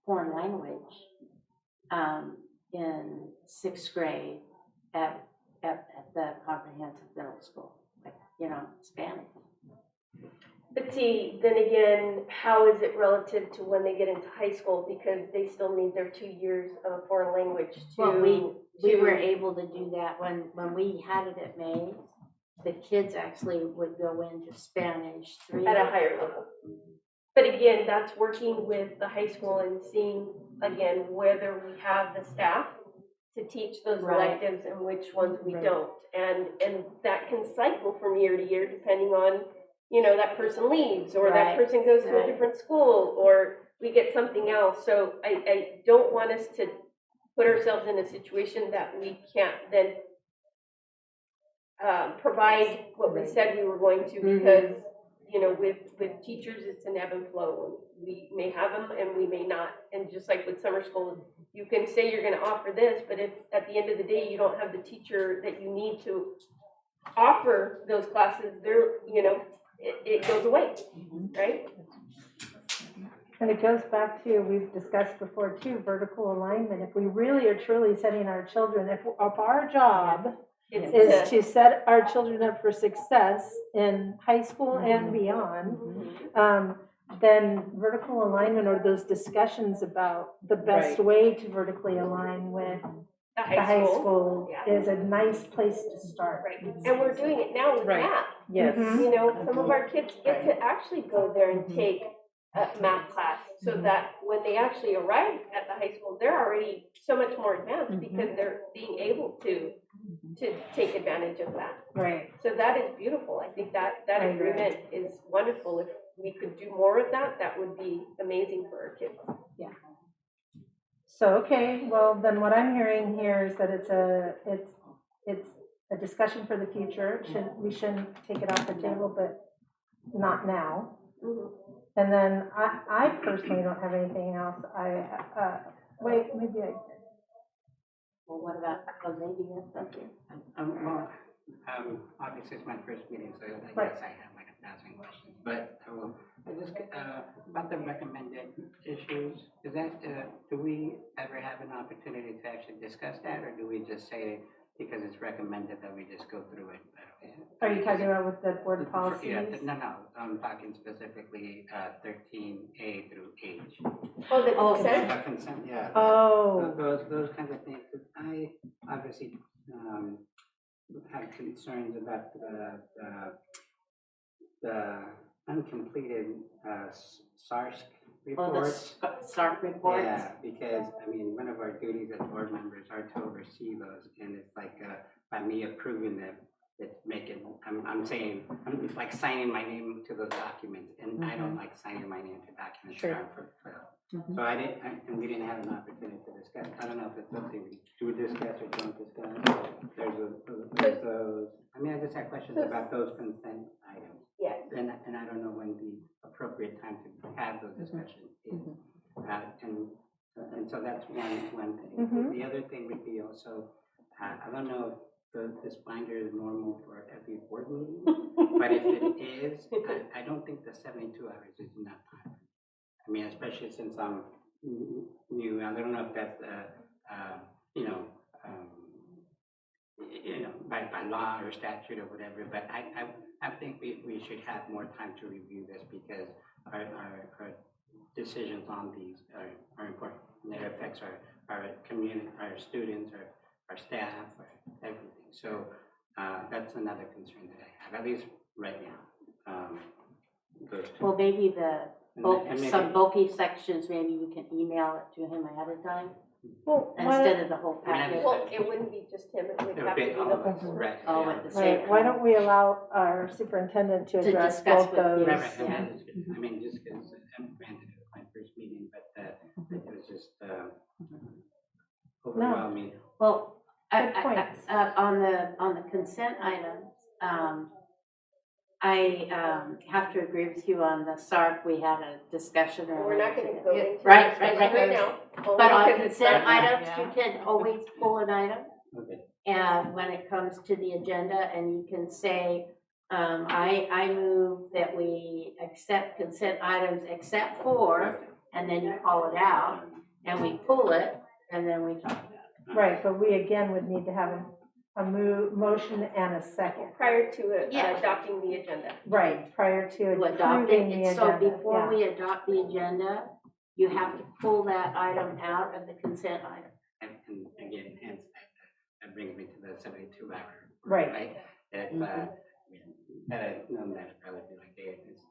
foreign language in 6th grade at the comprehensive middle school, like, Spanish. But see, then again, how is it relative to when they get into high school? Because they still need their 2 years of foreign language to. Well, we were able to do that when we had it at Mays. The kids actually would go into Spanish 3. At a higher level. But again, that's working with the high school and seeing, again, whether we have the staff to teach those Right. electives and which ones we Right. don't. And that can cycle from year to year depending on, that person leaves or that Right. person goes to a Right. different school or we get something else. So I don't want us to put ourselves in a situation that we can't then provide what we said we were going to, because, with teachers, it's an ebb and flow. We may have them and we may not. And just like with summer school, you can say you're gonna offer this, but if at the end of the day, you don't have the teacher that you need to offer those classes, it goes away, right? And it goes back to, we've discussed before too, vertical alignment. If we really are truly setting our children, if our job is to set our children up for success in high school and beyond, then vertical alignment, or those discussions about the best way to vertically align with The the high school yeah. is a nice place to start. Right, and we're doing it now with Right. math. Yes. Some of our kids get to actually go there and take a math class, so that when they actually arrive at the high school, they're already so much more advanced because they're being able to take advantage of that. Right. So that is beautiful. I think that I agree. agreement is wonderful. If we could do more of that, that would be amazing for our kids. So, okay, well, then what I'm hearing here is that it's a discussion for the future. We shouldn't take it off the table, but not now. And then I personally don't have anything else. Wait, maybe I. Well, what about, maybe you have something? Obviously it's my first meeting, so I Right. guess I have like 1,000 questions, but about the recommended issues, is that, do we ever have an opportunity to actually discuss that, or do we just say, because it's recommended that we just go through it? Are you talking about with the board Yeah, policies? no, I'm talking specifically 13A through H. Oh, the consent? Consent, yeah. Oh, Those kinds of things, 'cause I obviously have concerns about the uncompleted SARS reports. SARC reports? Yeah, because, one of our duties as board members are to oversee those, and it's like, by me approving them, it's making, I'm saying, I'm like signing my name to those documents, and I don't like signing my name to documents that Sure. aren't fulfilled. So and we didn't have an opportunity to discuss, I don't know if it's something we do discuss or don't discuss. There's those, I mean, I just had questions about those consent items. Yes. And I don't know when the appropriate time to have those discussions is. And so that's one thing. The other thing would be also, I don't know if this binder is normal for every board meeting, but if it is, I don't think the 72 hours is enough time. I mean, especially since I'm new, I don't know if that's, by law or statute or whatever, but I think we should have more time to review this because our decisions on these are important. And it affects our community, our students, our staff, everything. So that's another concern that I have, at least right now. Those two. Well, maybe And maybe- some bulky sections, maybe you can email it to him ahead of time Well, instead of the whole I mean, I packet. just- Well, it wouldn't be just him, it would It would have to be be all the of us, whole. right? All yeah. at the same right, why don't we allow our superintendent to To address discuss both with those? you. Right, right, Yeah. and that is good. I mean, just because, granted, it was my first meeting, but it was just overwhelming. Well, Good points. on the consent items, I have to agree with you on the SARC. We had a discussion. We're not gonna go into Right, discussion right, right. now. But on only because it's consent not- items, you can always pull an item. Okay. And when it comes to the agenda, and you can say, I move that we accept consent items except for, and then you call it out, and we pull it, and then we talk about it. Right, but we again would need to have a motion and a second. Prior to Yeah. adopting the agenda. Right, prior to To adopt approving it, the and so agenda, before yeah. we adopt the agenda, you have to pull that item out of the consent item. And again, hence, that brings me to the 72 hour. Right. If, had I known that, I'd probably be like, hey, it's.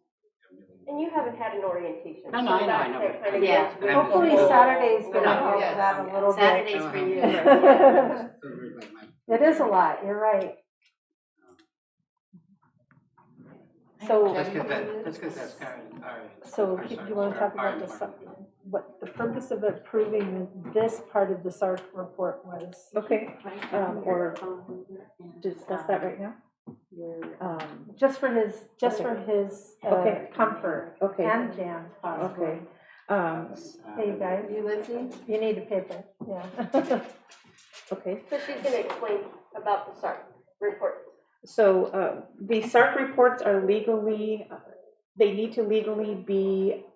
And you haven't had an orientation. No, no, so I know, that I know. kind of Yeah. gets rid But of I'm the Hopefully whole- Saturday's gonna No, help yes. that a little bit. Saturdays for you. Those were like my- It is a lot, you're right. So, Just because that's our. so our do SARC you wanna talk are about the, important. what the purpose of approving this part of the SARC report was? Okay, or discuss that right now? Just for his, Okay. comfort Okay, and Jan's possibly. okay. Hey, you guys, You listening? you need a paper, yeah. Okay, So she's gonna explain about the SARC report. so the SARC reports are legally, they need to legally be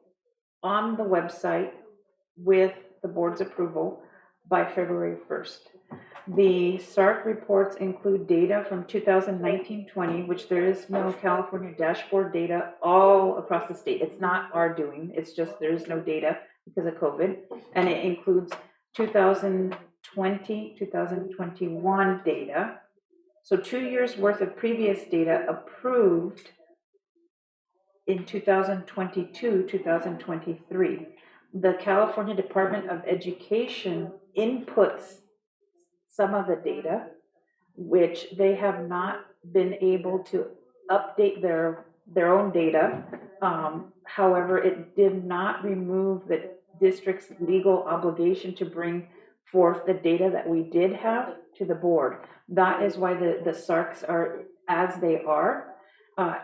on the website with the board's approval by February 1st. The SARC reports include data from 2019-20, which there is no California dashboard data all across the state. It's not our doing, it's just there is no data because of COVID. And it includes 2020, 2021 data. So 2 years worth of previous data approved in 2022, 2023. The California Department of Education inputs some of the data, which they have not been able to update their own data. However, it did not remove the district's legal obligation to bring forth the data that we did have to the board. That is why the SARCs are as they are.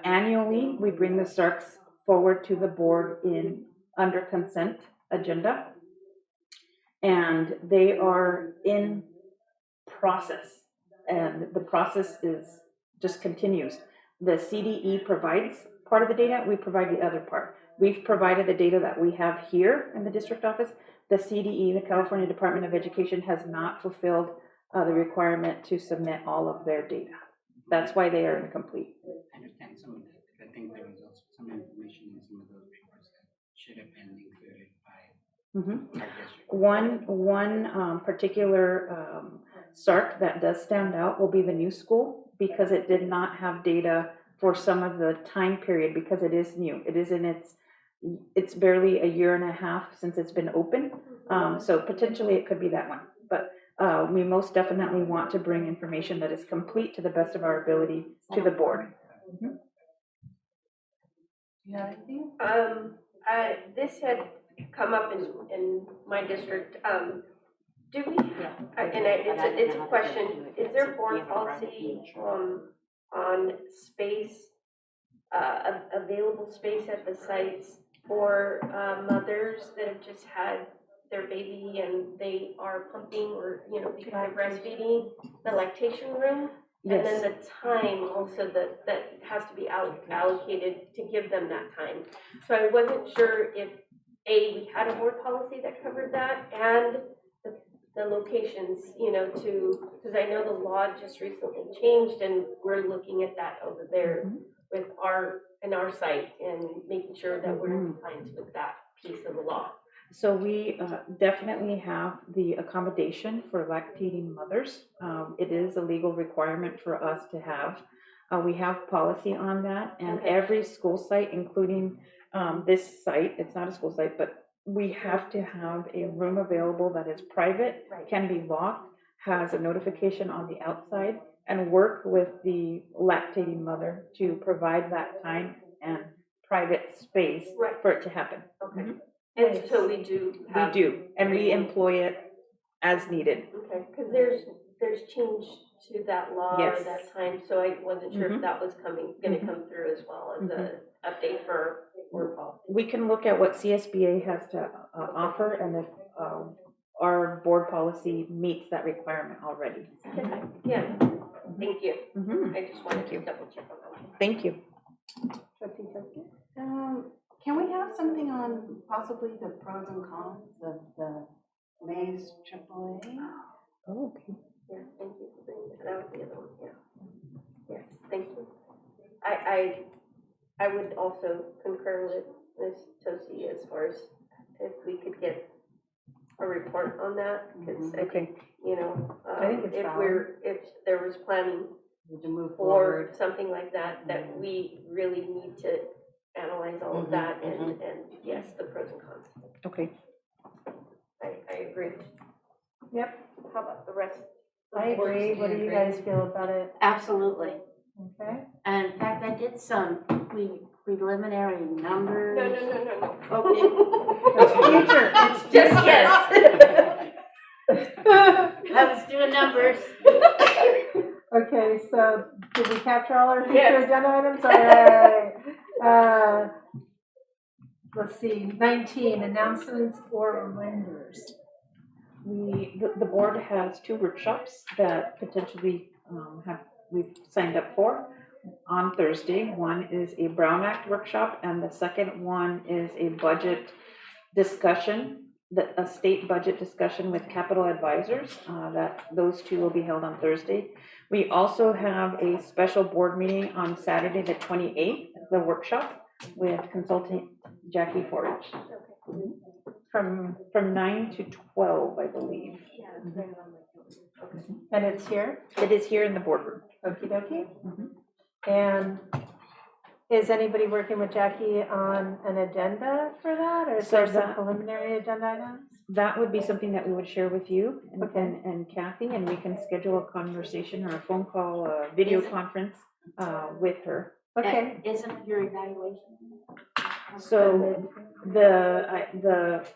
Annually, we bring the SARCs forward to the board under consent agenda. And they are in process, and the process just continues. The CDE provides part of the data, we provide the other part. We've provided the data that we have here in the district office. The CDE, the California Department of Education, has not fulfilled the requirement to submit all of their data. That's why they are incomplete. I understand some of that. I think there was also some information in some of those reports that should have been included by our district. One particular SARC that does stand out will be the new school, because it did not have data for some of the time period, because it is new. It is in it's barely a year and a half since it's been open. So potentially it could be that one. But we most definitely want to bring information that is complete to the best of our ability to the board. Do you have anything? This had come up in my district. Do we, it's a question, is there board policy, on space, available space at the sites for, mothers that have just had their baby and they are pumping or, because they're breastfeeding, the lactation room? And then Yes, the time also that has to be allocated to give them that time. So I wasn't sure if, we had a board policy that covered that and the locations, because I know the law just recently changed and we're looking at that over there with our site and making sure that we're in compliance with that piece of the law. so we definitely have the accommodation for lactating mothers. It is a legal requirement for us to have. We have policy on that, and Okay. every school site, including this site, it's not a school site, but we have to have a room available that is private, Right. can be locked, has a notification on the outside, and work with the lactating mother to provide that time and private space Right. for it to happen. Okay. And so we do We have. do, and we employ it as needed. Okay, because there's change to that law or Yes. that time, so I wasn't sure if that was gonna Mhm. come through as well as a update for board policy. We can look at what CSBA has to offer, and if our board policy meets that requirement already. Okay, yeah, thank you. Mhm. I just wanted to double check on that. Thank you. Trustee Trustee? Can we have something on possibly the pros and cons of the Maze AAA? Oh, okay. Yeah, thank you for bringing that. That was the other one, yeah. Yes, thank you. I would also concur with Ms. Tosi as far as if we could get a report on that, because I think, I think it's if there was planning To move for forward? something like that, that we really need to analyze all of that and yes, the pros and cons. Okay. I agree. Yep. How about the rest? I agree. What do you guys feel about it? Absolutely. Okay. And in fact, I did some preliminary numbers. No. Okay. It's future. It's Just yes. I was doing numbers. Okay, so did we capture all our future Yes. agenda items? All right. Let's see, 19, announcements or reminders. The board has 2 workshops that potentially we've signed up for on Thursday. One is a Brown Act workshop, and the second one is a budget discussion, a state budget discussion with capital advisors. Those 2 will be held on Thursday. We also have a special board meeting on Saturday, the 28th, the workshop with consultant Jackie Forge. From 9 to 12, I believe. And it's here? It is here in the boardroom. Okie dokie. And is anybody working with Jackie on an agenda for that? Or is So there some that- preliminary agenda items? That would be something that we would share with you Okay. and Kathy, and we can schedule a conversation or a phone call, a video conference with her. Okay. And isn't your evaluation? So the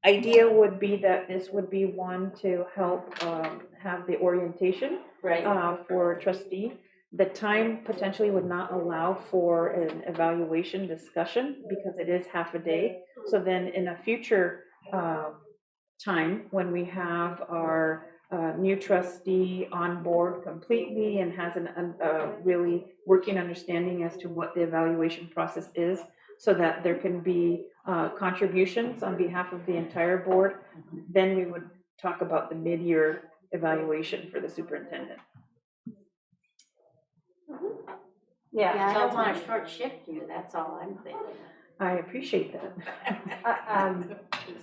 idea would be that this would be one to help have the orientation Right. for trustee. The time potentially would not allow for an evaluation discussion because it is half a day. So then in a future time, when we have our new trustee on board completely and has a really working understanding as to what the evaluation process is, so that there can be contributions on behalf of the entire board, then we would talk about the mid-year evaluation for the superintendent. Yeah, I don't want to short shift you, that's all I'm thinking. I appreciate that.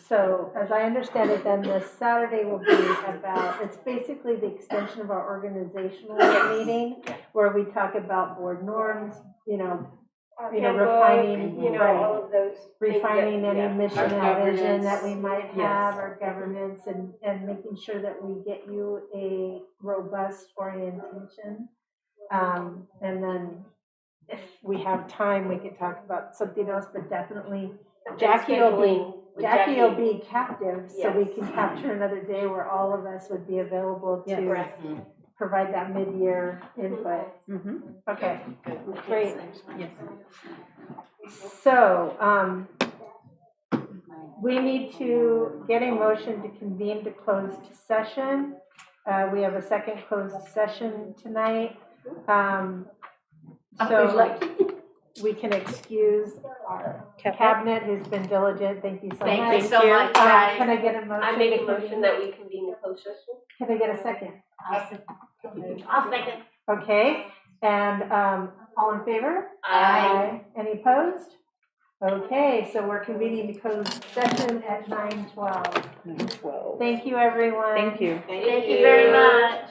So as I understand it, then this Saturday will be about, it's basically the extension of our organizational meeting where we talk about board norms, our You know, handbook, refining, you know, right. all of those. things that- refining any yeah. mission Our and vision that governance. we might Yes. have, our governance, and making sure that we get you a robust orientation. And then if we have time, we could talk about something else, but definitely Jackie will Scheduling with Jackie will Jackie. be captive, so we Yes. can capture another day where all of us would be available Yes. to Correct. provide that mid-year input. Mhm. Okay, great. Yes. So, we need to get a motion to convene to closed session. We have a second closed session tonight. So we can excuse our cabinet who's been diligent. Thank you so much. Thank you so much, Can guys. I get a motion? I make to a motion convene? that we convene the closed session. Can I get a second? I'll second. Okay, and, all in favor? Aye. Any opposed? Okay, so we're convening the closed session at 9:12. 9:12. Thank you, everyone. Thank you. Thank you very much.